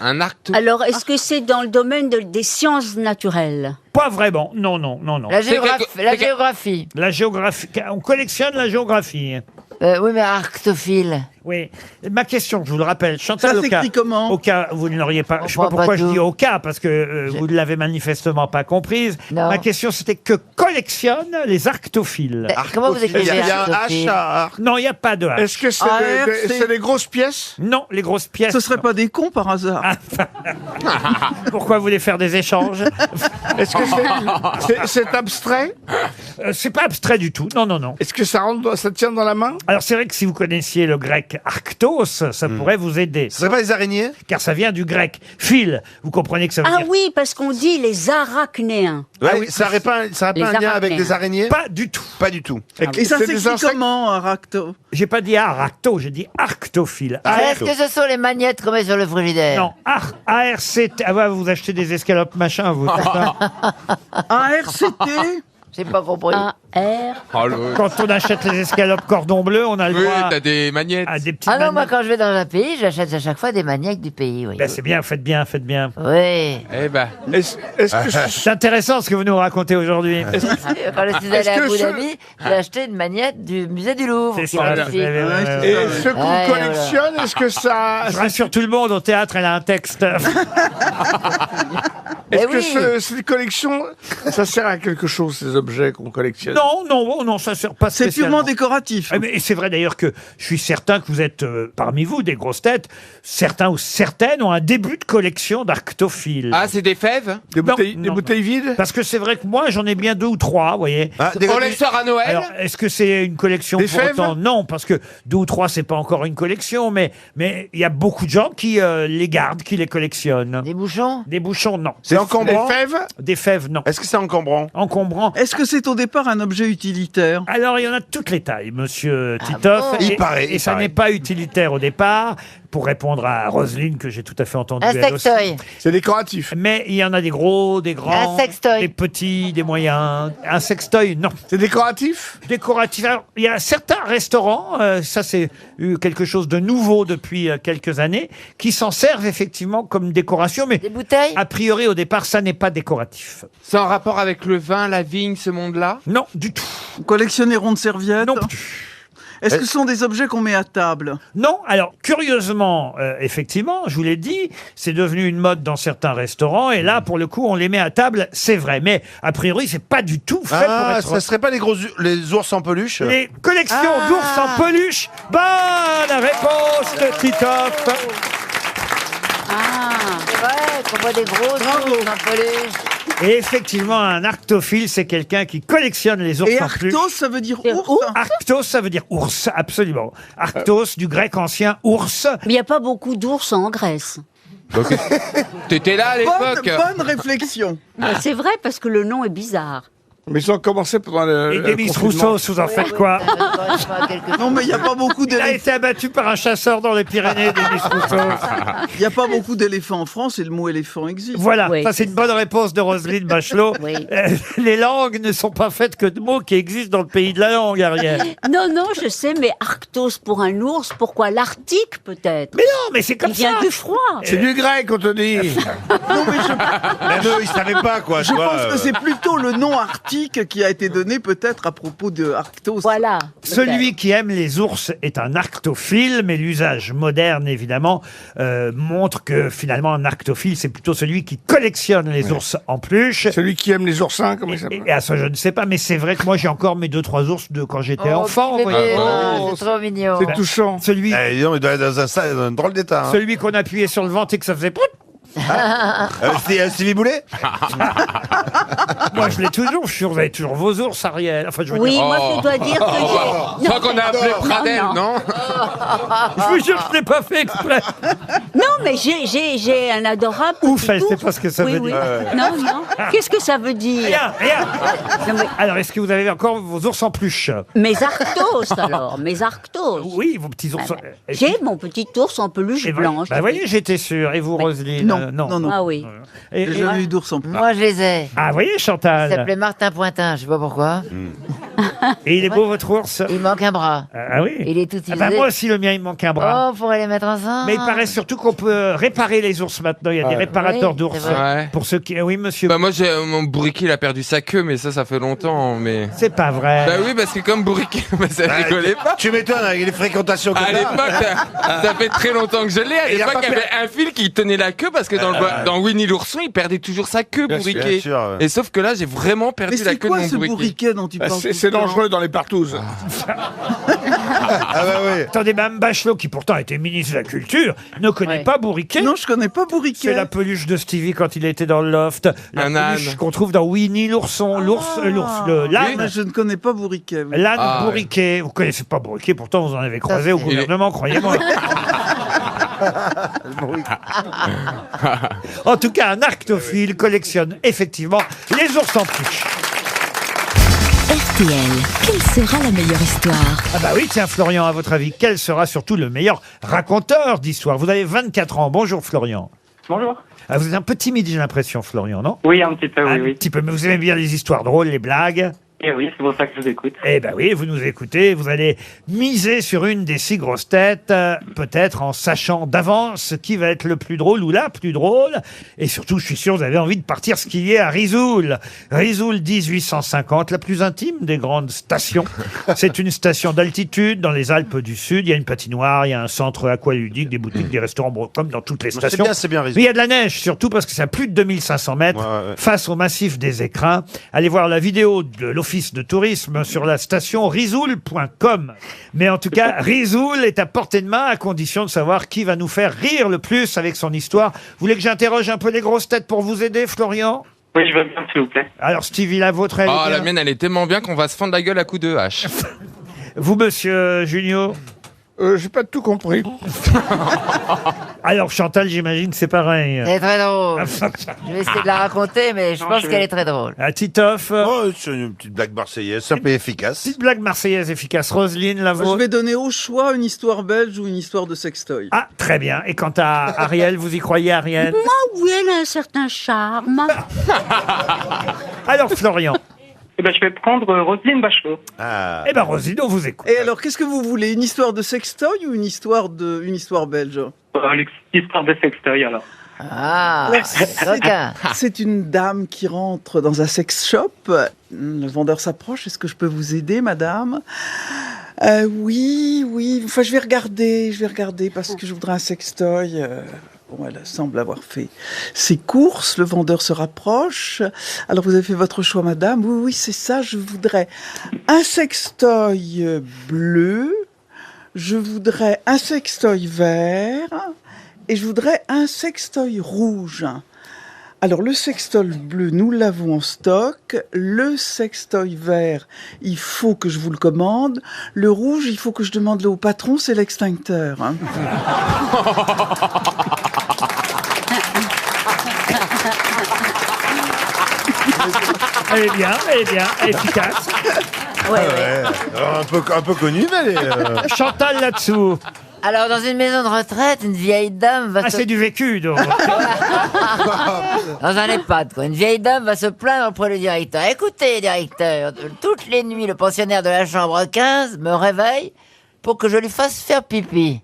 Un arc. Alors, est-ce que c'est dans le domaine des sciences naturelles? Pas vraiment, non. La géographie. La géographie, on collectionne la géographie. Oui, mais arctophile. Oui. Ma question, je vous le rappelle, Chantal Ça Oka. s'écrit comment? Au cas, vous ne l'auriez pas. Je sais pas comprend pourquoi pas je dis tout. au cas, parce que vous ne l'avez manifestement pas comprise. Non. Ma question, c'était que collectionnent les arctophiles? Comment vous Il y écrivez a un arctophile? H à... Non, il n'y a pas de H. Est-ce que c'est ARC. c'est des grosses pièces? Non, les grosses pièces. Ce serait pas des cons par hasard. Pourquoi vous voulez faire des échanges? Est-ce que c'est abstrait? C'est pas abstrait du tout. Non. Est-ce que ça tient dans la main? Alors c'est vrai que si vous connaissiez le grec arctos, ça pourrait vous aider. Ce serait pas les araignées? Car ça vient du grec fil. Vous comprenez que ça veut Ah dire... oui, parce qu'on dit les arachnéens. Ouais, Ah oui. ça n'aurait pas un lien avec araignées. des araignées? Pas du tout. Pas du tout. Et ça C'est des s'écrit insectes? comment, un racto? J'ai pas dit aracto, j'ai dit arctophile. Est-ce que ce sont les magnettes qu'on met sur le frigidaire? Non, ARCT. Ah ouais, vous achetez des escalopes machin, vous. c'est ça ARCT? J'ai pas compris. Quand on achète les escalopes cordon bleu, on a le Oui, droit t'as des magnettes. à des petites Ah non, moi manettes. quand je vais dans un pays, j'achète à chaque fois des magnettes du pays, oui. Ben, c'est bien, faites bien. Oui. Eh ben. Est-ce que C'est intéressant ce que vous nous racontez aujourd'hui. Quand je suis allé Est-ce à que Abu ce- Dhabi, j'ai acheté une magnette du musée du Louvre. C'est qui ça. est magnifique. et ce qu'on Ouais, collectionne, est-ce que ça Je rassure tout le monde, au théâtre, elle a un texte. est-ce Eh que oui. ces collections, ça sert à quelque chose, ces objets qu'on collectionne? Non, Non, ça sert pas C'est spécialement. purement décoratif. Mais c'est vrai d'ailleurs que je suis certain que vous êtes parmi vous des grosses têtes. Certains ou certaines ont un début de collection d'arctophiles. Ah, c'est des fèves? Des bouteilles vides? Parce que c'est vrai que moi j'en ai bien 2 ou 3, vous voyez. On les sort à Noël? Alors, est-ce que c'est une collection Des pour fèves? autant? Non, parce que 2 ou 3 c'est pas encore une collection, mais il y a beaucoup de gens qui les gardent, qui les collectionnent. Des bouchons? Des bouchons, non. C'est encombrant? Des fèves? Des fèves, non. Est-ce que c'est encombrant? Encombrant. Est-ce que c'est au départ un objet utilitaire? Alors, il y en a de toutes les tailles, monsieur Titoff. bon Il paraît, Et il ça paraît. n'est pas utilitaire au départ, pour répondre à Roselyne, que j'ai tout à fait entendu. Un elle aussi. sextoy. C'est décoratif. Mais il y en a des gros, des grands, Un sextoy. des petits, des moyens. Un sextoy, non. C'est décoratif? Décoratif. Alors, il y a certains restaurants, ça c'est quelque chose de nouveau depuis quelques années, qui s'en servent effectivement comme décoration, mais Des bouteilles? a priori au départ ça n'est pas décoratif. C'est en rapport avec le vin, la vigne, ce monde-là? Non, du tout. Collectionner rondes serviettes? Non plus. Est-ce que ce sont des objets qu'on met à table? Non, alors curieusement, effectivement, je vous l'ai dit, c'est devenu une mode dans certains restaurants, et là, pour le coup, on les met à table, c'est vrai. Mais a priori, c'est pas du tout fait pour être... ça serait pas les ours en peluche? Les collections d'ours en peluche. Bonne réponse de Titoff. C'est vrai qu'on voit des gros ours en peluche. Et effectivement, un arctophile, c'est quelqu'un qui collectionne les ours Et en peluche. arctos, ça veut dire ours? Arctos, ça veut dire ours, absolument. Arctos, du grec ancien ours. Mais il n'y a pas beaucoup d'ours en Grèce. T'étais là à l'époque? Bonne réflexion. C'est vrai parce que le nom est bizarre. Mais ils ont commencé pendant le. Et Demis confinement. Rousseau, vous en faites quoi? Non, mais il n'y a pas beaucoup Il a d'éléphants. été abattu par un chasseur dans les Pyrénées, Demis Rousseau. Il n'y a pas beaucoup d'éléphants en France et le mot éléphant existe. Voilà, Oui. ça c'est une bonne réponse de Roselyne Bachelot. Oui. Les langues ne sont pas faites que de mots qui existent dans le pays de la langue, Ariel. Non, je sais, mais arctos pour un ours, pourquoi l'Arctique peut-être? Mais non, mais c'est comme Il vient ça. du froid. C'est du grec, on te dit. Non, mais Mais eux, ils savaient pas, quoi. je pense que c'est plutôt le nom arctique qui a été donné peut-être à propos de arctos. Voilà. Celui qui aime les ours est un arctophile, mais l'usage moderne, évidemment, montre que finalement un arctophile, c'est plutôt celui qui collectionne les ours en peluche. Celui qui aime les oursins, comment il s'appelle? Et à ça, je ne sais pas, mais c'est vrai que moi, j'ai encore mes 2-3 ours de quand j'étais enfant. Petit vous bébé, voyez. c'est trop mignon. C'est touchant. Celui, Eh, dis donc, il doit être dans un drôle d'état. Hein. celui qu'on appuyait sur le ventre et que ça faisait... prout. C'est Stevie Boulet? Moi, je l'ai toujours. Je suis sûr, vous avez toujours vos ours, Ariel. Enfin, je veux Oui, dire... moi je dois dire que Je j'ai. crois qu'on a appelé Pradel, non? Je vous jure, je l'ai pas fait exprès. Non, mais j'ai un adorable. Ouf, petit elle sait ours. pas ce que ça veut Oui. dire. Non. Qu'est-ce que ça veut dire? Rien. Non, mais Alors, est-ce que vous avez encore vos ours en peluche? mes arctos alors, mes arctos. Oui, vos petits ours. J'ai mon petit ours en peluche Et vous- blanche. Bah, voyez, j'étais sûr. Et vous, Roselyne? Non. Ah oui. Et- J'ai et- jamais eu d'ours en plus. Moi, je les ai. Ah, vous voyez, Il Chantal? s'appelait Martin Pointin, je sais pas pourquoi. Et il est beau, votre ours? Il manque un bras. Ah oui? Il est tout Ah bah, usé. moi aussi, le mien, il me manque un bras. Oh, on pourrait les mettre ensemble. Mais il paraît surtout qu'on peut réparer les ours maintenant. Il y a des réparateurs Oui, d'ours. c'est vrai. Ouais. Pour ceux qui... Oui, monsieur. Bah moi, mon bourriquet, il a perdu sa queue, mais ça fait longtemps, mais... C'est pas vrai. Bah oui, parce que comme bourriquet, bah, ça rigolait pas. Tu m'étonnes, avec les fréquentations que À t'as. l'époque, ça fait très longtemps que je l'ai. À Et y a l'époque, pas il y avait un fil qui tenait la queue parce que dans Winnie l'ourson, il perdait toujours sa queue, Bien sûr, bourriquet. bien sûr, ouais. Et sauf que là, j'ai vraiment perdu Mais la c'est queue quoi de mon ce bourriquet dont tu Bah, parles? c'est tout c'est le temps dangereux dans les partouzes. Ah bah oui. Attendez, Mme Bachelot, qui pourtant était ministre de la Culture, ne connaît Ouais. pas Bourriquet. Non, je connais pas C'est bourriquet. la peluche de Stevie quand il était dans le loft. La Un peluche âne. qu'on trouve dans Winnie l'ourson. L'âne. Mais je ne connais pas bourriquet. oui. L'âne Ah, ouais. Bourriquet. Vous connaissez pas Bourriquet, pourtant vous en avez croisé au gouvernement, croyez-moi. En tout cas, un arctophile collectionne effectivement les ours en peluche. RTL, quelle sera la meilleure histoire? Ah bah oui, tiens Florian, à votre avis, quel sera surtout le meilleur raconteur d'histoire? Vous avez 24 ans. Bonjour Florian. Bonjour. Ah, vous êtes un peu timide, j'ai l'impression, Florian, non? Oui, un petit peu, Un oui, oui. petit peu, mais vous aimez bien les histoires drôles, les blagues? Et oui, c'est pour ça que je vous écoute. Eh ben oui, vous nous écoutez, vous allez miser sur une des 6 grosses têtes, peut-être en sachant d'avance qui va être le plus drôle ou la plus drôle. Et surtout, je suis sûr, vous avez envie de partir skier à Risoul. Risoul 1850, la plus intime des grandes stations. C'est une station d'altitude dans les Alpes du Sud. Il y a une patinoire, il y a un centre aqualudique, des boutiques, des restaurants, bon, comme dans toutes les stations. C'est bien, Risoul. Mais il y a de la neige, surtout parce que c'est à plus de 2500 mètres, Ouais. face au massif des Écrins. Allez voir la vidéo de l'Office office de tourisme sur la station risoul.com. Mais en tout cas, Risoul est à portée de main à condition de savoir qui va nous faire rire le plus avec son histoire. Vous voulez que j'interroge un peu les grosses têtes pour vous aider, Florian ? Oui, je veux bien, s'il vous plaît. Alors, Stevie, la vôtre, elle est Oh, bien. la mienne, elle est tellement bien qu'on va se fendre la gueule à coups de hache. Vous, monsieur Junio ? J'ai pas tout compris. Alors, Chantal, j'imagine que c'est pareil. C'est très drôle. Je vais essayer de la raconter, mais je pense qu'elle est très drôle. À Titoff, Oh, c'est une petite blague marseillaise, simple et efficace. petite blague marseillaise efficace. Roselyne, la Je vôtre ? vais donner au choix une histoire belge ou une histoire de sextoy. Ah, très bien. Et quant à Ariel, vous y croyez, Ariel ? Moi, oui, elle a un certain charme. Alors, Florian. Eh ben, je vais prendre Roselyne Bachelot. Ah. Eh ben, Roselyne, on vous écoute. Et alors, qu'est-ce que vous voulez? Une histoire de sextoy ou une histoire belge? L'histoire de sextoy, alors. Ah, Alors, coquin. c'est une dame qui rentre dans un sex shop. Le vendeur s'approche. Est-ce que je peux vous aider, madame? Oui. Enfin, je vais regarder parce que je voudrais un sextoy. Bon, elle semble avoir fait ses courses. Le vendeur se rapproche. Alors, vous avez fait votre choix, madame? Oui, c'est ça. Je voudrais un sextoy bleu. Je voudrais un sextoy vert. Et je voudrais un sextoy rouge. Alors, le sextoy bleu, nous l'avons en stock. Le sextoy vert, il faut que je vous le commande. Le rouge, il faut que je demande au patron, c'est l'extincteur. Hein. Elle est bien, efficace. Un peu connue, mais elle est, Chantal là-dessous. Alors, dans une maison de retraite, une vieille dame va Ah, se... c'est du vécu, donc. Dans un EHPAD, quoi. Une vieille dame va se plaindre auprès du directeur. Écoutez, directeur, toutes les nuits, le pensionnaire de la chambre 15 me réveille pour que je lui fasse faire pipi.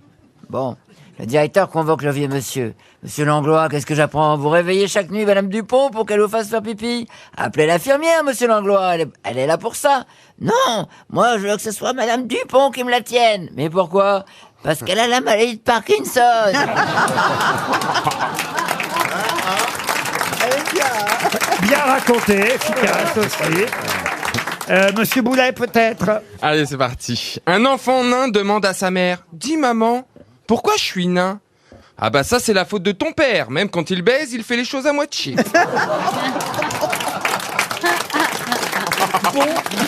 Bon, le directeur convoque le vieux monsieur. Monsieur Langlois, qu'est-ce que j'apprends? Vous réveillez chaque nuit Madame Dupont pour qu'elle vous fasse faire pipi? Appelez l'infirmière, monsieur Langlois, elle est là pour ça. Non, moi je veux que ce soit Madame Dupont qui me la tienne. Mais pourquoi? Parce qu'elle a la maladie de Parkinson. Bien raconté, efficace aussi. Monsieur Boulet, peut-être. Allez, c'est parti. Un enfant nain demande à sa mère: dis maman, pourquoi je suis nain? Ah bah ça c'est la faute de ton père. Même quand il baise, il fait les choses à moitié.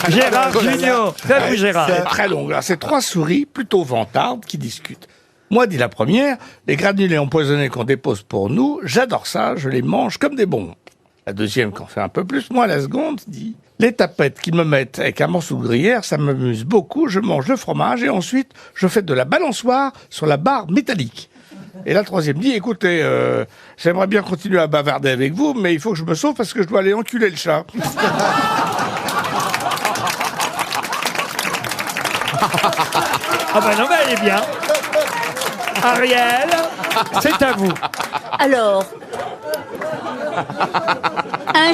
Gérard Junior. C'est vous, Gérard. C'est très long. Alors, c'est trois souris plutôt vantardes qui discutent. Moi, dit la première, les granulés empoisonnés qu'on dépose pour nous, j'adore ça, je les mange comme des bonbons. La deuxième, qui en fait un peu plus, moi, la seconde, dit, les tapettes qu'ils me mettent avec un morceau de gruyère, ça m'amuse beaucoup, je mange le fromage et ensuite, je fais de la balançoire sur la barre métallique. Et la troisième dit, écoutez, j'aimerais bien continuer à bavarder avec vous, mais il faut que je me sauve parce que je dois aller enculer le chat. Ah ben non, mais elle est bien. Ariel, c'est à vous. Alors, un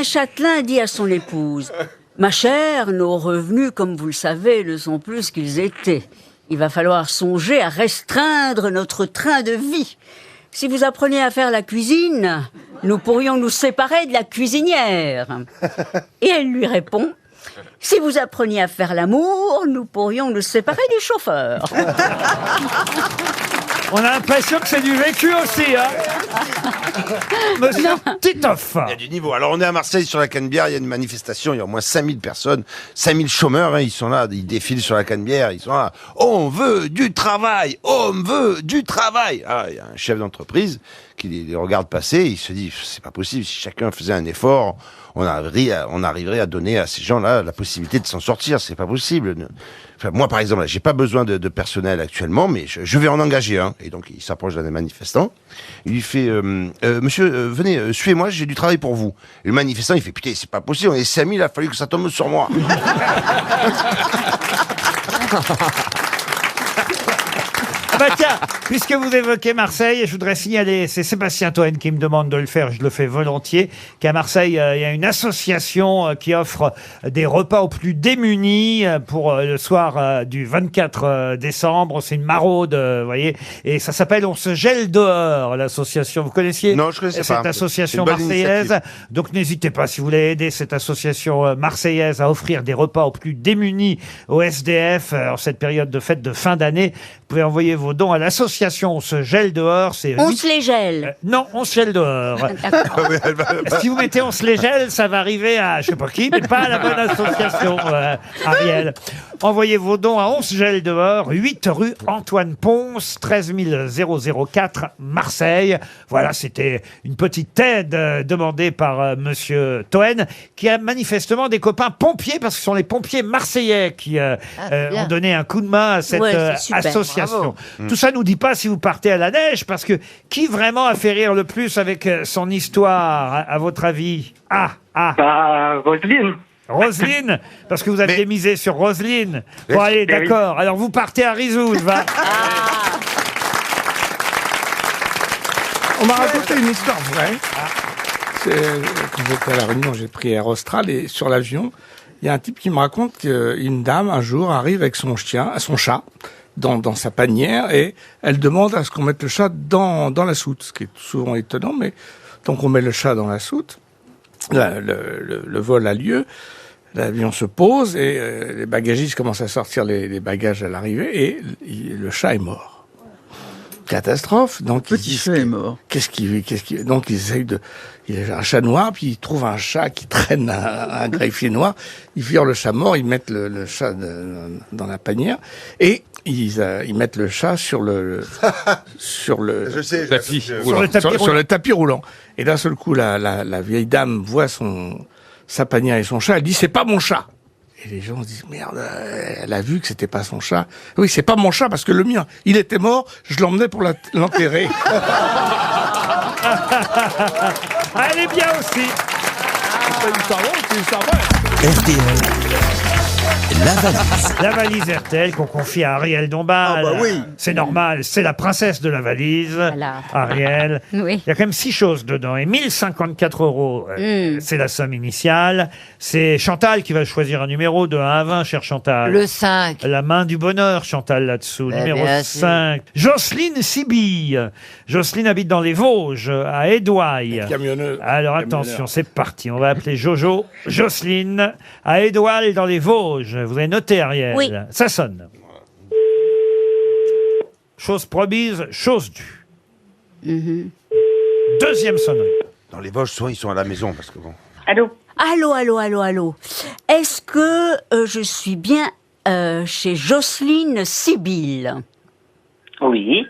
châtelain dit à son épouse: ma chère, nos revenus, comme vous le savez, ne sont plus qu'ils étaient. Il va falloir songer à restreindre notre train de vie. Si vous appreniez à faire la cuisine, nous pourrions nous séparer de la cuisinière. Et elle lui répond: si vous appreniez à faire l'amour, nous pourrions nous séparer du chauffeur. On a l'impression que c'est du vécu aussi, hein. Monsieur Titoff. Il y a du niveau. Alors, on est à Marseille sur la Canebière, il y a une manifestation, il y a au moins 5000 personnes, 5000 chômeurs, hein, ils sont là, ils défilent sur la Canebière, ils sont là. On veut du travail! On veut du travail! Ah, il y a un chef d'entreprise qui les regarde passer, il se dit, c'est pas possible, si chacun faisait un effort, on arriverait à donner à ces gens-là la possibilité de s'en sortir, c'est pas possible. Enfin, moi, par exemple, j'ai pas besoin de personnel actuellement, mais je vais en engager un. Et donc, il s'approche d'un des manifestants. Il lui fait, monsieur, venez, suivez-moi, j'ai du travail pour vous. Et le manifestant, il fait, putain, c'est pas possible, on est 5000, il a fallu que ça tombe sur moi. bah tiens, puisque vous évoquez Marseille, je voudrais signaler, c'est Sébastien Toen qui me demande de le faire, je le fais volontiers, qu'à Marseille, il y a une association qui offre des repas aux plus démunis pour le soir du 24 décembre. C'est une maraude, vous voyez, et ça s'appelle On se gèle dehors, l'association. Vous connaissiez Non, je connaissais cette pas. association C'est une bonne marseillaise? initiative. Donc n'hésitez pas, si vous voulez aider cette association marseillaise à offrir des repas aux plus démunis, aux SDF, en cette période de fête de fin d'année, vous pouvez envoyer vos dons à l'association On se gèle dehors. On se les gèle. Non, On se gèle dehors. Si vous mettez On se les gèle, ça va arriver à je sais pas qui, mais pas à la bonne association, Ariel. Envoyez vos dons à On se gèle dehors, 8 rue Antoine Ponce, 13 004 Marseille. Voilà, c'était une petite aide demandée par Monsieur Toen, qui a manifestement des copains pompiers, parce que ce sont les pompiers marseillais qui ont donné un coup de main à cette Ouais, c'est super, association. bravo. Tout ça nous dit pas si vous partez à la neige, parce que qui vraiment a fait rire le plus avec son histoire, à votre avis? Bah, Roselyne. Roselyne, parce que vous aviez misé sur Roselyne. Bon, allez, Mais oui. d'accord. Alors, vous partez à Risoul, va. On m'a raconté une histoire vraie. Quand j'étais à La Réunion, j'ai pris Air Austral et sur l'avion, il y a un type qui me raconte qu'une dame, un jour, arrive avec son chat, dans sa panière et elle demande à ce qu'on mette le chat dans la soute, ce qui est souvent étonnant, mais donc on met le chat dans la soute, le vol a lieu, l'avion se pose et les bagagistes commencent à sortir les bagages à l'arrivée et le chat est mort. Catastrophe. Donc Petit chat est mort. Donc ils essayent il a un chat noir, puis ils trouvent un chat qui traîne un greffier noir. Ils virent le chat mort, ils mettent le chat dans la panière et ils mettent le chat sur le tapis roulant. Et d'un seul coup, la vieille dame voit sa panière et son chat. Elle dit c'est pas mon chat. Et les gens se disent, merde, elle a vu que c'était pas son chat. Oui, c'est pas mon chat parce que le mien, il était mort, je l'emmenais pour l'enterrer. Elle est bien aussi. RTL, la valise. La valise RTL qu'on confie à Ariel Dombal. Ah bah oui. C'est normal, c'est la princesse de la valise, Ariel. Oui. Il y a quand même 6 choses dedans. Et 1054 €, c'est la somme initiale. C'est Chantal qui va choisir un numéro de 1 à 20, cher Chantal. Le 5. La main du bonheur, Chantal, là-dessous. Numéro bien sûr. 5. Jocelyne Sibille. Jocelyne habite dans les Vosges, à Édouaille. Alors attention, c'est parti. On va appeler Jojo. Jocelyne, à Édouaille, dans les Vosges. Vous avez noté, Ariel? Oui. Ça sonne. Chose promise, chose due. Deuxième sonnerie. Dans les Vosges, souvent, ils sont à la maison, parce que bon... Allô. Allô. Est-ce que je suis bien chez Jocelyne Sibille? Oui.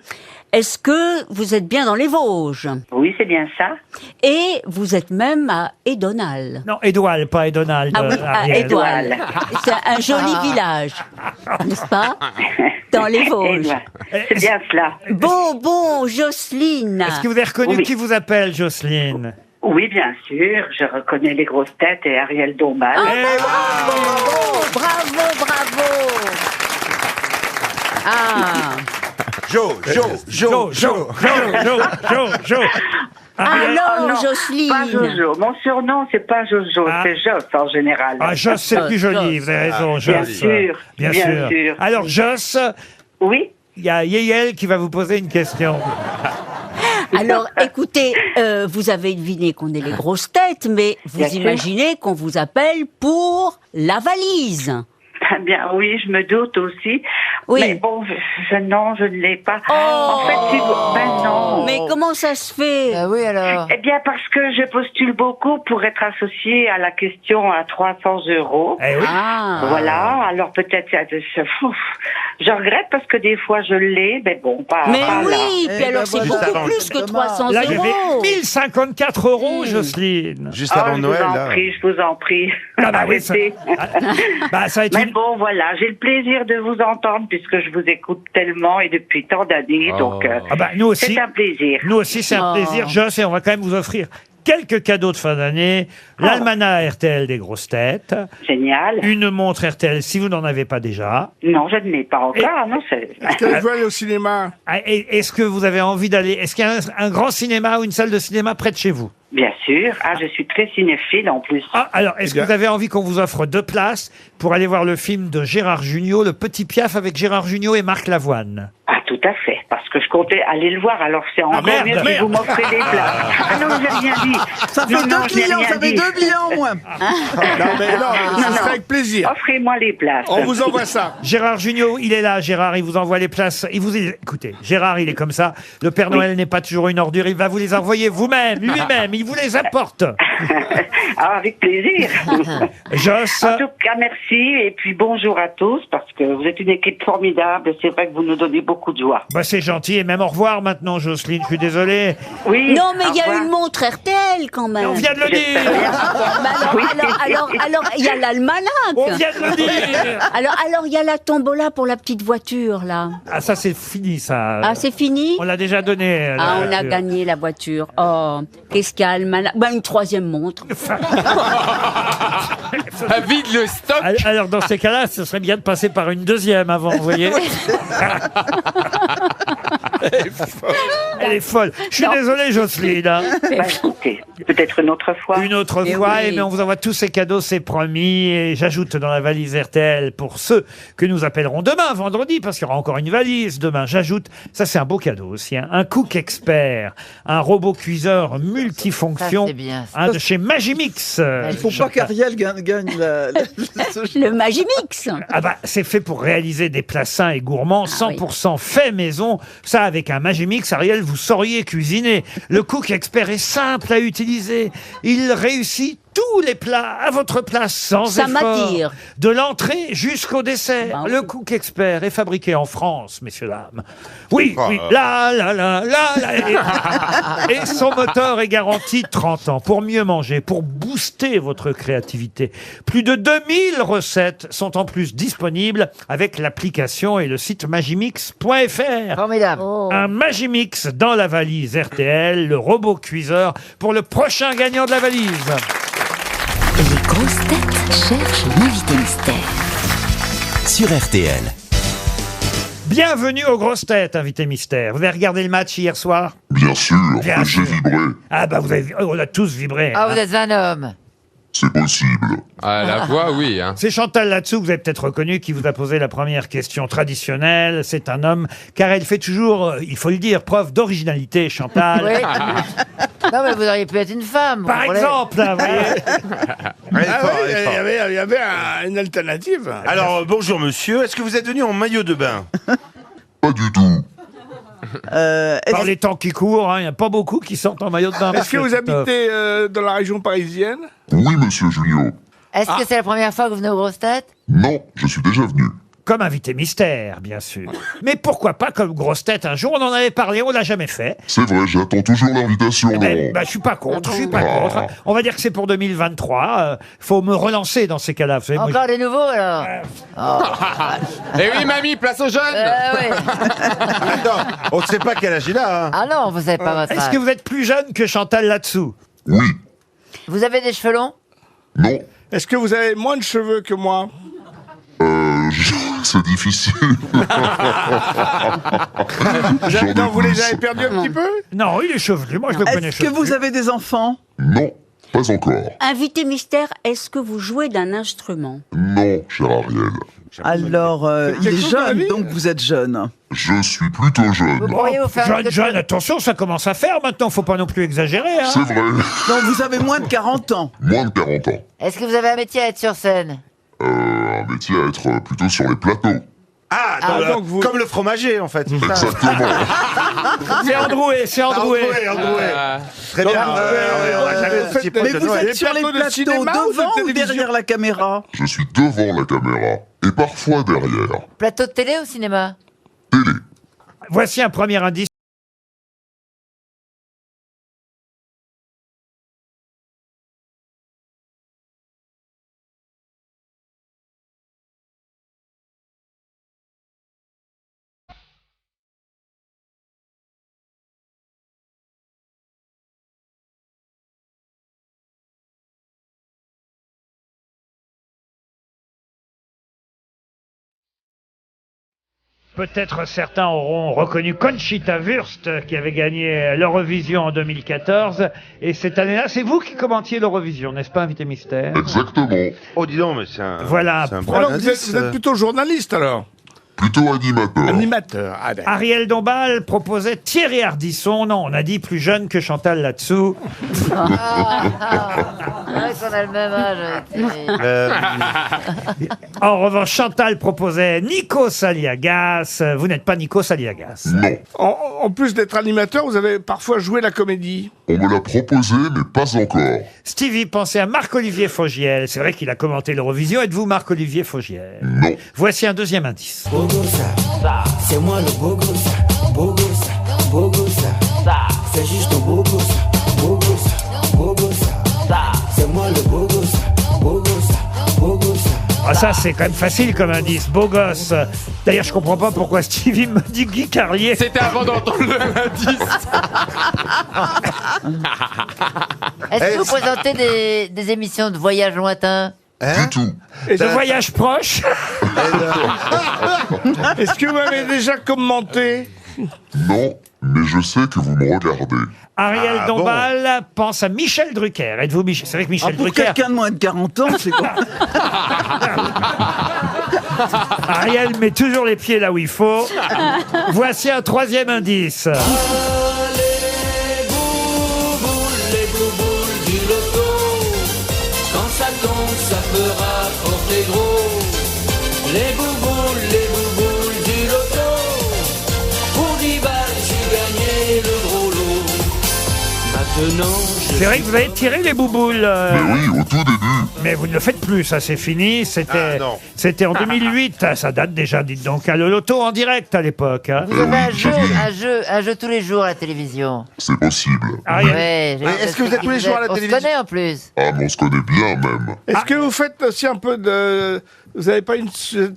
Est-ce que vous êtes bien dans les Vosges? Oui, c'est bien ça. Et vous êtes même à Édonal? Non, Édouaille, pas Édonal. Ah oui, à Ariel. Édouaille. C'est un joli village, n'est-ce pas? Dans les Vosges. C'est bien cela. Bon, Jocelyne. Est-ce que vous avez reconnu Oui. qui vous appelle, Jocelyne? Oui, bien sûr. Je reconnais les grosses têtes et Ariel Dombal. Bravo. Ah. Jo. Alors, Jocelyne. Pas Jojo. Mon surnom, c'est pas Jojo, c'est Joss en général. Ah, Joss, c'est plus joli, vous avez raison, Bien Joss. sûr. Bien sûr. Alors, Joss. Oui. Il y a Yeyel qui va vous poser une question. Alors, écoutez, vous avez deviné qu'on est les grosses têtes, mais vous Bien sûr. imaginez qu'on vous appelle pour la valise. Ah bien, oui, je me doute aussi. Oui. Mais bon, non, je ne l'ai pas. Oh. En fait, si vous... Ben non. Mais comment ça se fait? Oui, alors. Eh bien, parce que je postule beaucoup pour être associée à la question à 300 €. Eh oui. Ah. Voilà, alors peut-être je regrette parce que des fois je l'ai, mais bon, pas Mais pas oui, là. puis alors c'est Juste beaucoup avant, plus que 300 Là, il y avait €. 1054 €, Jocelyne. Juste Ah, avant je Noël, vous en là. prie, je vous en prie. Ah bah oui, ça- Arrêtez. Bah, ça va être Mais une... bon, voilà, j'ai le plaisir de vous entendre puisque je vous écoute tellement et depuis tant d'années, donc Ah bah, nous aussi. c'est un plaisir. Nous aussi, c'est un Oh. plaisir, Joss, et on va quand même vous offrir quelques cadeaux de fin d'année. L'almanach RTL des grosses têtes. Génial. Une montre RTL si vous n'en avez pas déjà. Non, je ne l'ai pas encore. Non, c'est... Est-ce que vous allez au cinéma? Est-ce que vous avez envie d'aller... Est-ce qu'il y a un grand cinéma ou une salle de cinéma près de chez vous? Bien sûr. Ah, je suis très cinéphile en plus. Ah, alors, est-ce que vous avez envie qu'on vous offre 2 places pour aller voir le film de Gérard Jugnot, Le Petit Piaf avec Gérard Jugnot et Marc Lavoine? Ah, tout à fait. Parce que je comptais aller le voir, alors c'est encore merde, mieux merde. si vous m'offrez des places. Ah non, j'ai rien dit. Ça fait Non, non, 2 je n'ai clients, rien ça fait dit. 2 billets en moins. Non, ce sera avec plaisir. Offrez-moi les places. On vous envoie ça. Gérard Jugnot, il est là, Gérard, il vous envoie les places. Écoutez, Gérard, il est comme ça. Le Père Noël n'est pas toujours une ordure, il va vous les envoyer vous-même, lui-même, il vous les apporte. Ah, avec plaisir. Joss. En tout cas, merci et puis bonjour à tous parce que vous êtes une équipe formidable. C'est vrai que vous nous donnez beaucoup de joie. Bah, c'est gentil, et même au revoir maintenant, Jocelyne, je suis désolé. Oui. Non, mais il y a au revoir. une montre RTL quand même. On vient de le dire. Alors, il y a l'almanach. On vient de le dire. Alors, il y a la tombola pour la petite voiture, là. Ah, ça, c'est fini, ça. Ah, c'est fini? On l'a déjà donné. Ah, on a là. gagné la voiture. Oh, qu'est-ce qu'il y a, almanach? Bah, une 3e montre. Vide le stock. Alors, dans ces cas-là, ce serait bien de passer par une 2e avant, vous voyez. Elle est folle. Je suis désolé, Jocelyne. Hein. Bah, écoutez, peut-être une autre fois. Une autre Eh fois, oui. et bien on vous envoie tous ces cadeaux, c'est promis. Et j'ajoute dans la valise RTL pour ceux que nous appellerons demain, vendredi, parce qu'il y aura encore une valise demain. J'ajoute, ça c'est un beau cadeau aussi, hein, un Cook Expert, un robot cuiseur multifonction, Ça, c'est bien, ça. un de chez Magimix. Il faut pas qu'Ariel gagne Le Magimix. Ah bah, c'est fait pour réaliser des plats sains et gourmands, 100% fait maison. Ça, avec un Magimix, Ariel, vous sauriez cuisiner. Le Cook Expert est simple à utiliser. Il réussit tous les plats à votre place sans Ça effort. m'attire. De l'entrée jusqu'au dessert. Bah oui. Le Cook Expert est fabriqué en France, messieurs, dames. Oui, Oh oui. Là. Et son moteur est garanti 30 ans. Pour mieux manger, pour booster votre créativité. Plus de 2000 recettes sont en plus disponibles avec l'application et le site magimix.fr. Formidable. Oh. Un Magimix dans la valise RTL, le robot cuiseur pour le prochain gagnant de la valise. Les grosses têtes cherchent l'invité mystère. Sur RTL. Bienvenue aux grosses têtes, invité mystère. Vous avez regardé le match hier soir? Bien sûr, Bien et sûr. j'ai vibré. Ah bah vous avez, on a tous vibré. Ah, hein. vous êtes un homme. C'est possible. Ah, la voix, oui. Hein. C'est Chantal là-dessous, vous avez peut-être reconnu, qui vous a posé la première question traditionnelle. C'est un homme, car elle fait toujours, il faut le dire, preuve d'originalité, Chantal. Oui. Non, mais vous auriez pu être une femme. Par vous comprenez. exemple, là, vous voyez. Elle est Ah fort, oui, elle est fort. il y avait une alternative. Alors, bonjour monsieur, est-ce que vous êtes venu en maillot de bain? Pas du tout. Par les temps qui courent, hein, il n'y a pas beaucoup qui sortent en maillot de bain. Est-ce que vous habitez dans la région parisienne? Oui, monsieur Junio. Est-ce que c'est la première fois que vous venez aux grosses têtes? Non, je suis déjà venu. Comme invité mystère, bien sûr. Mais pourquoi pas comme grosse tête un jour? On en avait parlé, on l'a jamais fait. C'est vrai, j'attends toujours l'invitation, Eh ben, Laurent. bah, je suis pas contre, je suis pas contre. On va dire que c'est pour 2023. Faut me relancer dans ces cas-là. Vous savez, moi, Encore des nouveaux, alors? Eh oui, mamie, place aux jeunes. Oui. Attends, on ne sait pas quel âge il a. Hein. Ah non, vous savez pas votre Est-ce âge. que vous êtes plus jeune que Chantal là-dessous? Oui. Vous avez des cheveux longs? Non. Est-ce que vous avez moins de cheveux que moi? C'est difficile. J'en ai Non, vous les plus. avez perdus un petit peu? Non, il est chevelu. Moi, je le connais Est-ce que chevelu. vous avez des enfants? Non, pas encore. Invité mystère, est-ce que vous jouez d'un instrument? Non, cher Ariel. Alors, il est quelque chose dans la jeune, vie donc vous êtes jeune. Je suis plutôt jeune. Vous pourriez vous faire un peu Jeune, de- attention, ça commence à faire maintenant. Faut pas non plus exagérer. Hein. C'est vrai. Donc vous avez moins de 40 ans. Moins de 40 ans. Est-ce que vous avez un métier à être sur scène? Un métier à être plutôt sur les plateaux. Ah, donc vous- comme le fromager en fait. c'est ça. Exactement. C'est Androué, c'est Androué. Androué. Très bien. On va jamais faites anticiper Mais de vous Noël. êtes sur les plateaux de plateaux cinéma ou de devant ou télévision? derrière la caméra? Je suis devant la caméra. Et parfois derrière. Plateau de télé ou cinéma? Télé. Voici un premier indice. Peut-être certains auront reconnu Conchita Wurst qui avait gagné l'Eurovision en 2014. Et cette année-là, c'est vous qui commentiez l'Eurovision, n'est-ce pas, invité mystère? Exactement. Oh, dis donc, mais c'est un... Voilà. c'est un bon Alors, vous indice. êtes plutôt journaliste, alors? Plutôt animateur. Animateur. Ah, d'accord. Ariel Dombal proposait Thierry Ardisson. Non, on a dit plus jeune que Chantal là-dessous. Ouais, qu'on a le même âge. En revanche, Chantal proposait Nikos Aliagas. Vous n'êtes pas Nikos Aliagas. Non. En plus d'être animateur, vous avez parfois joué la comédie. On me l'a proposé, mais pas encore. Stevie pensait à Marc-Olivier Fogiel. C'est vrai qu'il a commenté l'Eurovision. Êtes-vous Marc-Olivier Fogiel? Non. Voici un deuxième indice. C'est moi le beau gosse, beau gosse, beau gosse. C'est juste un beau gosse, beau gosse, beau gosse. C'est moi le beau gosse, beau gosse, beau gosse. Ah, ça, c'est quand même facile comme indice. Beau gosse. D'ailleurs, je comprends pas pourquoi Stevie me dit Guy Carlier. C'était avant d'entendre l'indice. Est-ce que vous présentez des émissions de voyage lointain? Du tout. Et de voyage proche. Est-ce que vous m'avez déjà commenté? Non, mais je sais que vous me regardez. Ariel Dombal pense à Michel Drucker. Êtes-vous Michel? C'est vrai que Michel Pour Drucker... quelqu'un de moins de 40 ans, c'est quoi? Ariel met toujours les pieds là où il faut. Voici un troisième indice. Les bouboules du loto. Quand ça tombe, ça peut rapporter gros. Les bouboules du loto. Pour 10 balles, j'ai gagné le gros lot. Maintenant, C'est vrai que vous avez tiré les bouboules. Mais oui, au tout début. Mais vous ne le faites plus, ça c'est fini. C'était en 2008. Ça date déjà, dites donc, à le loto en direct à l'époque. Hein. Vous avez un jeu tous les jours à la télévision. C'est possible. Ariel, Ouais, Est-ce que vous êtes tous les jours à la télévision? On se connaît en plus. Ah, mais on se connaît bien, même. Est-ce que vous faites aussi un peu de... Vous n'êtes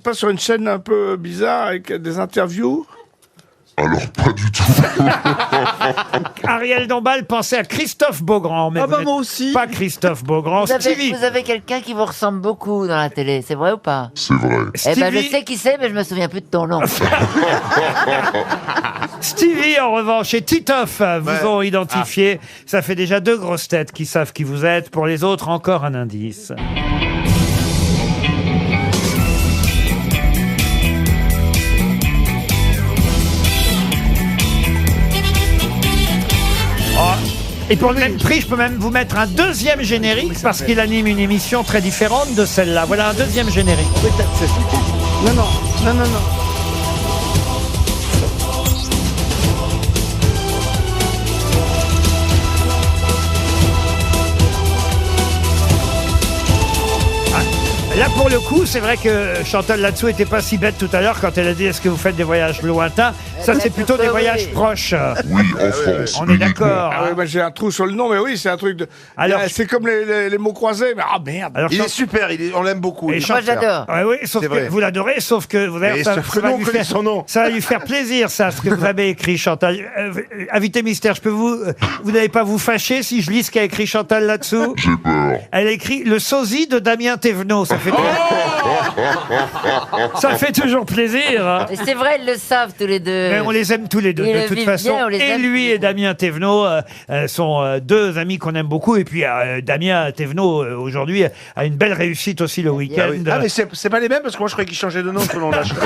pas sur une chaîne un peu bizarre avec des interviews? Alors, pas du tout. Ariel Dombal pensait à Christophe Beaugrand. Mais Ah vous bah n'êtes moi aussi. pas Christophe Beaugrand. Vous Stevie. avez quelqu'un qui vous ressemble beaucoup dans la télé, c'est vrai ou pas? C'est vrai. Eh ben, je Stevie. sais qui c'est, mais je me souviens plus de ton nom. Stevie, en revanche, et Titoff vous ont identifié. Ça fait déjà 2 grosses têtes qui savent qui vous êtes. Pour les autres, encore un indice. Et pour le même prix, je peux même vous mettre un deuxième générique parce qu'il anime une émission très différente de celle-là. Voilà un deuxième générique. Non, non, non, non, non. Là, pour le coup, c'est vrai que Chantal là-dessous était pas si bête tout à l'heure quand elle a dit est-ce que vous faites des voyages lointains? Ça, c'est plutôt des voyages proches. Oui, en France. On est d'accord. Ah oui, bah, j'ai un trou sur le nom, mais oui, c'est un truc de... Alors- c'est comme les mots croisés, mais ah merde. Alors, Il est super, on l'aime beaucoup. Et Il est Moi, super. j'adore. Ouais, oui, sauf C'est que vrai. vous l'adorez, sauf que vous Et ça, sauf ça que va nous, on lui connaît faire, son nom. ça va lui faire plaisir, ça, ce que vous avez écrit, Chantal. Invité mystère, je peux vous n'allez pas vous fâcher si je lis ce qu'a écrit Chantal là-dessous? J'ai peur. Elle a écrit le sosie de Damien Thévenot. Ça fait toujours plaisir. Hein. Et c'est vrai, ils le savent tous les deux. Mais on les aime tous les deux, Ils de le toute vivent façon. bien, on les Et aime lui tous. et Damien Thévenot sont 2 amis qu'on aime beaucoup. Et puis Damien Thévenot, aujourd'hui, a une belle réussite aussi le week-end. Ah, oui. Ah, mais c'est pas les mêmes parce que moi je croyais qu'ils changeaient de nom selon la chaîne.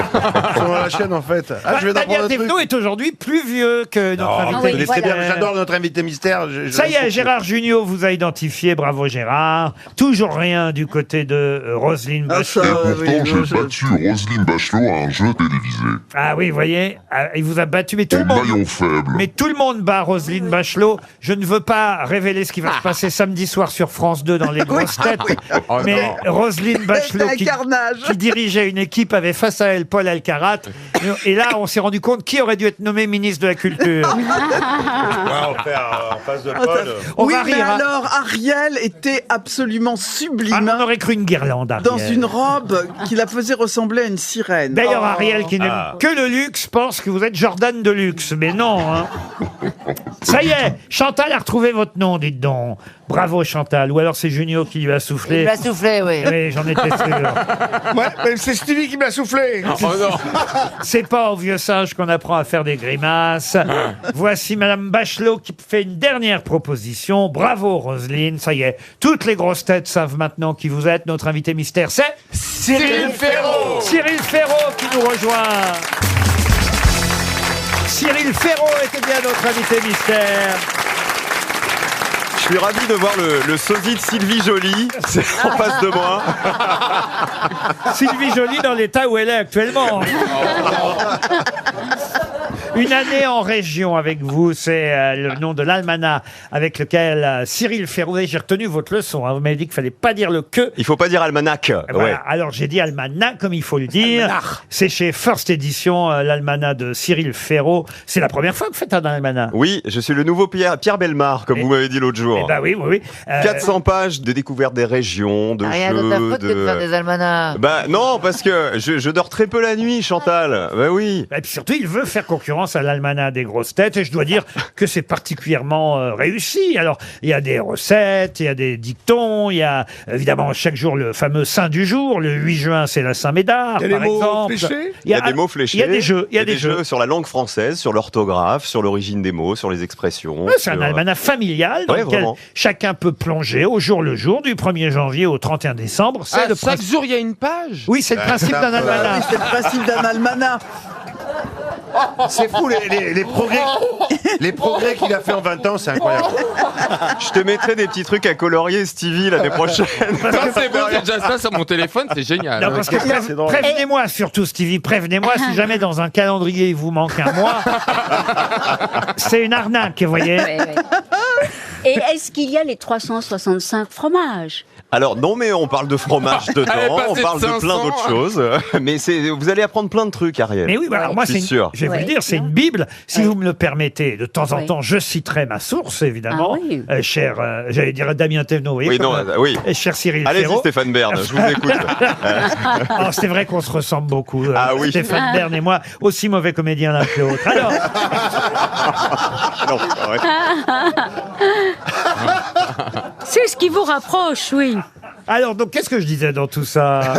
Selon la chaîne en fait. Ah, je vais Damien d'apprendre un truc. Thévenot est aujourd'hui plus vieux que notre Non, invité. oui, il est très bien. voilà. J'adore notre invité mystère. Ça y est, Gérard Jugnot vous a identifié. Bravo Gérard. Toujours rien du côté de Roselyne Ah, Bachelot. ça, Et pourtant, oui, j'ai je- battu Roselyne Bachelot à un jeu télévisé. Ah oui, vous voyez, il vous a battu, mais tout Au le monde... maillon faible. Mais tout le monde bat Roselyne Bachelot. Je ne veux pas révéler ce qui va se passer samedi soir sur France 2 dans les grosses têtes. Oh, Mais non. Roselyne Bachelot, C'est un carnage. qui dirigeait une équipe, avait face à elle Paul Alcarat. Et là, on s'est rendu compte qui aurait dû être nommé ministre de la Culture. en face de Paul. On oui, va mais rire. Hein. alors, Ariel était absolument Ah, sublime. on aurait cru une guirlande, Ariel. Dans une robe qui la faisait ressembler à une sirène. D'ailleurs, Oh. Ariel, qui n'aime que le luxe, pense que vous êtes Jordan de luxe. Mais non, hein. Ça y est, Chantal a retrouvé votre nom, dites donc. Bravo, Chantal. Ou alors c'est Junio qui lui a soufflé. Il m'a soufflé, oui. Oui, j'en étais sûr. Ouais, mais c'est Stevie qui m'a soufflé. C'est pas au vieux singe qu'on apprend à faire des grimaces. Voici Madame Bachelot qui fait une dernière proposition. Bravo, Roselyne. Ça y est, toutes les grosses têtes savent maintenant qui vous êtes. Notre invité mystère, c'est Cyril Ferraud. Cyril Ferraud qui nous rejoint. Cyril Ferraud était bien notre invité mystère. Je suis ravi de voir le sosie de Sylvie Joly en face de moi. Sylvie Joly dans l'état où elle est actuellement. Une année en région avec vous, c'est le nom de l'almanach avec lequel Cyril Ferraud, j'ai retenu votre leçon, hein, vous m'avez dit qu'il fallait pas dire le que. Il faut pas dire almanach. Voilà, Ouais. alors j'ai dit almanach comme il faut le dire. C'est chez First Edition, l'almanach de Cyril Ferraud. C'est la première fois que vous faites un almanach. Oui, je suis le nouveau Pierre Bellemare, comme vous m'avez dit l'autre jour. Eh ben oui, oui, oui. 400 pages de découverte des régions, de Rien jeux, de ta faute que de faire des almanachs. Bah non, parce que je dors très peu la nuit, Chantal. Bah oui. Et puis surtout, il veut faire concurrence à l'almanach des grosses têtes, et je dois dire que c'est particulièrement réussi. Alors, il y a des recettes, il y a des dictons, il y a évidemment chaque jour le fameux Saint du jour. Le 8 juin, c'est la Saint-Médard, Il y a par des mots exemple. fléchés. Il y a des mots fléchés. Il y a des jeux. Il y a des jeux. sur la langue française, sur l'orthographe, sur l'origine des mots, sur les expressions. Ouais, c'est un sur- almanach familial dans Ouais, lequel vraiment. chacun peut plonger au jour le jour, du 1er janvier au 31 décembre. C'est Ah, le chaque principe. jour, il y a une page. Oui, c'est le principe d'un Ah oui, almanach. c'est le principe d'un almanach. C'est fou les progrès qu'il a fait en 20 ans, c'est incroyable. Je te mettrai des petits trucs à colorier, Stevie, l'année prochaine. Ça, c'est bon, j'ai déjà ça sur mon téléphone, c'est génial. Non, parce que prévenez-moi surtout, Stevie, prévenez-moi si jamais dans un calendrier il vous manque un mois. C'est une arnaque, vous voyez. Ouais, ouais. Et est-ce qu'il y a les 365 fromages? Alors non, mais on parle de fromage Elle est dedans, passée on de parle de 500. plein d'autres choses. Mais vous allez apprendre plein de trucs, Ariel. Mais oui, bah alors moi, je c'est suis sûr. je vais vous le dire, c'est une Bible. Si vous me le permettez, de temps en temps, je citerai ma source, évidemment. Ah oui. Cher, j'allais dire Damien Thévenot, vous voyez, Oui, comme, non, oui. cher Cyril Allez-y, Ferraud. Stéphane Bern, je vous écoute. Oh, c'est vrai qu'on se ressemble beaucoup. Ah oui. Stéphane Bern et moi, aussi mauvais comédiens l'un que l'autre. Alors, Non, c'est vrai. C'est ce qui vous rapproche, oui. alors, donc, qu'est-ce que je disais dans tout ça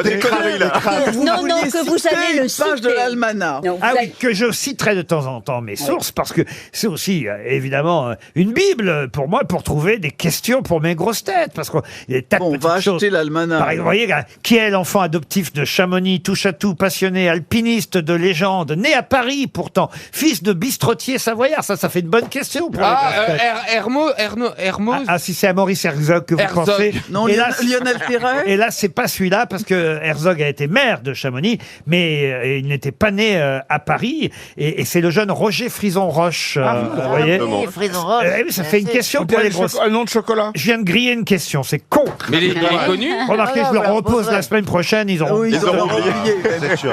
Des conneries, là. Non, non, que vous citer allez le une page de citer. l'almanach. Non, vous Ah allez- oui, que je citerai de temps en temps mes sources, parce que c'est aussi, évidemment, une Bible pour moi, pour trouver des questions pour mes grosses têtes. Parce qu'il y a des tas de Bon, on petites va choses. acheter l'almanach. Par exemple, vous voyez, qui est l'enfant adoptif de Chamonix, touche-à-tout, passionné, alpiniste de légende, né à Paris pourtant, fils de bistrotier savoyard? Ça fait une bonne question pour les Ah, grosses têtes. Hermos. Ah, si c'est à Maurice Herzog que vous Herzog. pensez. Non, Et là, Lionel Ferret. Et là, c'est pas celui-là, parce que Herzog a été maire de Chamonix, mais il n'était pas né à Paris. Et c'est le jeune Roger Frison-Roche. vous voyez Oui, Frison Roche. Oui, ça fait une question On pour dirait les grosses. un nom de chocolat. Je viens de griller une question, c'est con. Mais il est connu. Remarquez, Ah, je leur voilà, repose poserai. la semaine prochaine, ils auront. Oui, Ils auront oublié. C'est sûr.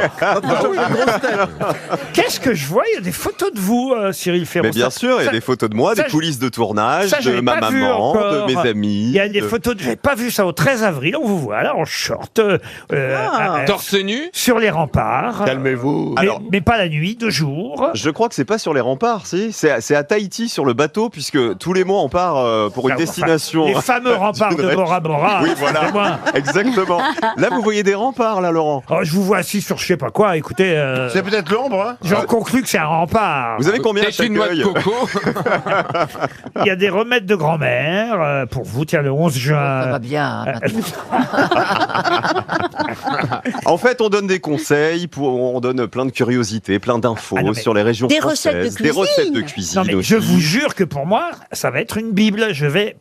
Qu'est-ce que je vois? Il y a des photos de vous, Cyril Ferraud. Mais bien sûr, il y a des photos de moi, ça, des coulisses de tournage, ça, de j'avais ma pas vu maman, encore. de mes amis. Il y a des de- photos, j'avais pas vu ça au 13 avril, on vous voit là en short, Torse nu. sur les remparts. Calmez-vous. Mais, mais pas la nuit, de jour. Je crois que c'est pas sur les remparts, si. C'est à Tahiti, sur le bateau, puisque tous les mois on part pour une Enfin, destination. les fameux remparts de Bora Bora. Oui, voilà. excusez-moi. Exactement. Là, vous voyez des remparts, là, Laurent. Oh, je vous vois assis sur je sais pas quoi, écoutez. C'est peut-être l'ombre, hein. J'en conclus que c'est un rempart. Vous avez combien à Peut-être une chaque noix de œil coco. Il y a des remèdes de grand-mère pour vous, tiens, le 11 Ça juin. va bien. hein, maintenant. En fait, on donne des conseils, on donne plein de curiosités, plein d'infos Ah non, mais- sur les régions Des françaises. recettes de Des cuisine. recettes de cuisine Non mais aussi. je vous jure que pour moi, ça va être une Bible. Je vais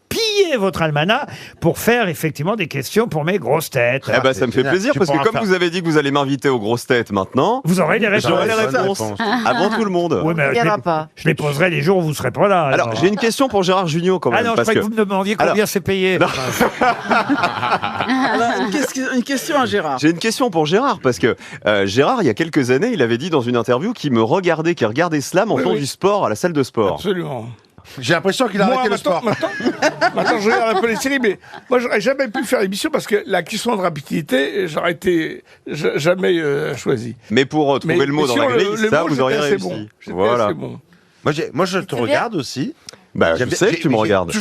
piller votre almanach pour faire effectivement des questions pour mes grosses têtes. Eh ben, ça me fait plaisir, Tu parce que pourras comme faire- vous avez dit que vous allez m'inviter aux grosses têtes maintenant, Vous aurez les réponses. j'aurai les bonne réponses réponse. avant tout le monde. Oui, mais Il y en a pas. je les poserai les jours où vous serez pas là. Alors, j'ai une question pour Gérard Jugnot quand même. Ah non, je parce croyais que vous me demandiez combien Alors- c'est payé. Alors, une question à Gérard. J'ai une question pour Gérard, parce que Gérard, il y a quelques années, il avait dit dans une interview qu'il me regardait, qu'il regardait Slam en Oui, faisant oui. du sport à la salle de sport. Absolument. J'ai l'impression qu'il a Moi, arrêté le sport. Maintenant, je regarde un peu les séries, mais moi, j'aurais jamais pu faire l'émission parce que la question de rapidité, j'aurais été jamais choisi. Mais pour trouver le mot dans la grille, ça, vous auriez assez réussi. bon. J'étais Voilà. assez bon. Moi, je te regarde aussi. Bah, je sais que tu me regardes.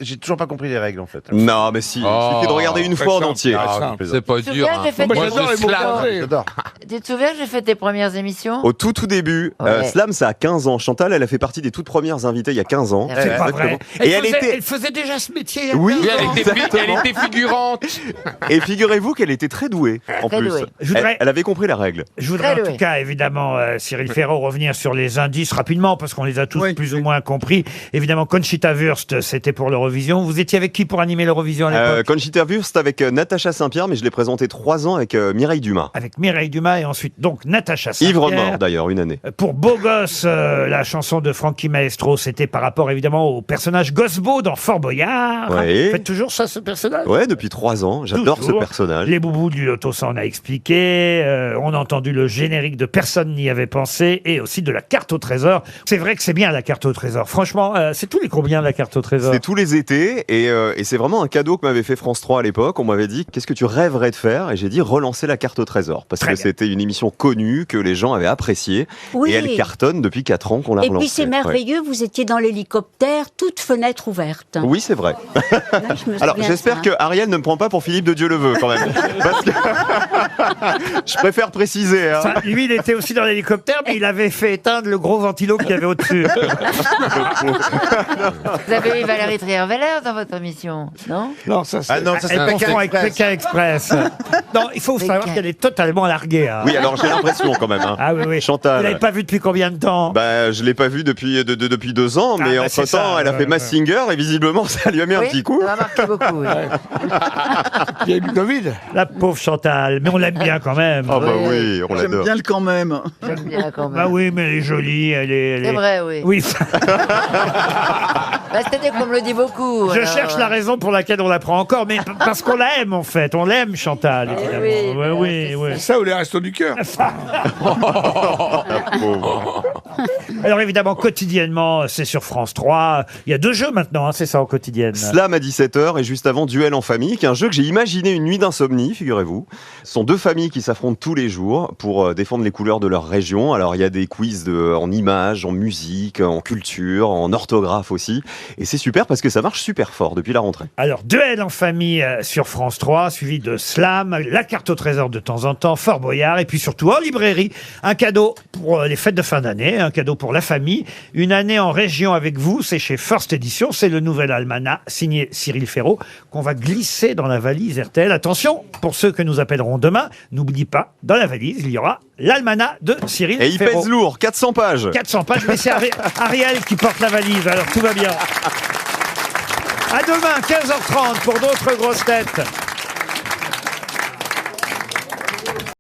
J'ai toujours pas compris les règles, en fait. Non, mais si. Il suffit de regarder une fois en entier. C'est pas Tu te dur. souviens, j'ai fait Moi, des- j'adore les mots croisés. J'adore. Tu te souviens que j'ai fait tes premières émissions? Au tout début, Ouais. Slam, ça a 15 ans. Chantal, elle a fait partie des toutes premières invitées il y a 15 ans. C'est pas vrai. Et elle était... Elle faisait déjà ce métier. Oui, Oui, elle exactement. était figurante. Et figurez-vous qu'elle était très douée, en Très plus. douée. Je voudrais- Elle avait compris la règle. Je voudrais Très en tout doué. cas, évidemment, Cyril Ferraud, revenir sur les indices rapidement, parce qu'on les a tous Oui. plus ou moins compris. Évidemment, Conchita Wurst, c'était pour l'Eurovision. Vous étiez avec qui pour animer l'Eurovision à l'époque? Conchita Wurst avec Natacha Saint-Pierre, mais je l'ai présenté 3 ans avec Mireille Dumas. Avec Mireille Dumas et ensuite donc Natacha Saint-Pierre. Ivre mort d'ailleurs, une année. Pour Beau Gosse, la chanson de Frankie Maestro, c'était par rapport évidemment au personnage Gosbo dans Fort Boyard. Ouais. Vous faites toujours ça, ce personnage? Ouais, depuis 3 ans, j'adore ce Toujours. personnage. Les boubous du loto, ça on a expliqué. On a entendu le générique de Personne n'y avait pensé et aussi de la carte au trésor. C'est vrai que c'est bien la carte au trésor. Franchement, c'est tous les combien la carte au trésor? C'est tous les étés et c'est vraiment un cadeau que m'avait fait France 3 à l'époque. On m'avait dit qu'est-ce que tu rêverais de faire et j'ai dit relancer la carte au trésor parce Très que bien. c'était une émission connue que les gens avaient appréciée Oui. et elle cartonne depuis 4 ans qu'on l'a Et relancée. puis c'est merveilleux, vous étiez dans l'hélicoptère, toute fenêtre ouverte. Ouais. Oui, c'est vrai. Je me Alors souviens j'espère de que ça. Ariel ne me prend pas pour Philippe de Dieuleveux quand même. Parce que je préfère préciser. Hein. Enfin, lui, il était aussi dans l'hélicoptère, mais il avait fait éteindre le gros ventilo qu'il y avait au-dessus. Vous avez eu Valérie Trierweiler dans votre émission, non? Non, ça c'est... Ah non, ça c'est Elle confond Pékin avec Express. Pékin Express. Non, il faut savoir qu'elle est totalement larguée. Hein. Oui, alors j'ai l'impression quand même. Hein. Ah oui, oui. Chantal. Vous l'avez pas vu depuis combien de temps? Bah, je l'ai pas vu depuis depuis 2 ans, mais bah, c'est entre-temps, ça, elle a ouais, fait ouais. Mass Singer et visiblement, ça lui a mis un Oui, petit coup. ça m'a marqué beaucoup. Oui. Il y a eu le Covid. La pauvre Chantal, mais on l'aime bien quand même. Ah bah oui, on J'aime l'adore. bien le quand même. J'aime bien quand même. Bah oui, mais elle est jolie, elle est... C'est vrai, oui. Oui, Bah, c'est-à-dire qu'on me le dit beaucoup. je alors, che la raison pour laquelle on la prend encore, mais parce qu'on la aime en fait. On l'aime, Chantal, Eh évidemment. oui, Ouais, oui, c'est oui. C'est ça ou les restos du cœur? La pauvre. Alors évidemment, quotidiennement, c'est sur France 3. Il y a 2 jeux maintenant, hein, c'est ça, en quotidienne. Slam à 17h et juste avant Duel en famille, qui est un jeu que j'ai imaginé une nuit d'insomnie, figurez-vous. Ce sont 2 familles qui s'affrontent tous les jours pour défendre les couleurs de leur région. Alors il y a des quiz en images, en musique, en culture, en orthographe aussi. Et c'est super parce que ça marche super fort depuis la rentrée. Alors, Duel en famille sur France 3, suivi de Slam, la carte au trésor de temps en temps, Fort Boyard, et puis surtout en librairie, un cadeau pour les fêtes de fin d'année, un cadeau pour la famille. Une année en région avec vous, c'est chez First Edition, c'est le nouvel almanach signé Cyril Ferraud qu'on va glisser dans la valise RTL. Attention, pour ceux que nous appellerons demain, n'oublie pas, dans la valise, il y aura l'almanach de Cyril Et il Ferraud. pèse lourd, 400 pages. 400 pages, mais c'est Ariel qui porte la valise, alors tout va bien. À demain, 15h30 pour d'autres grosses têtes.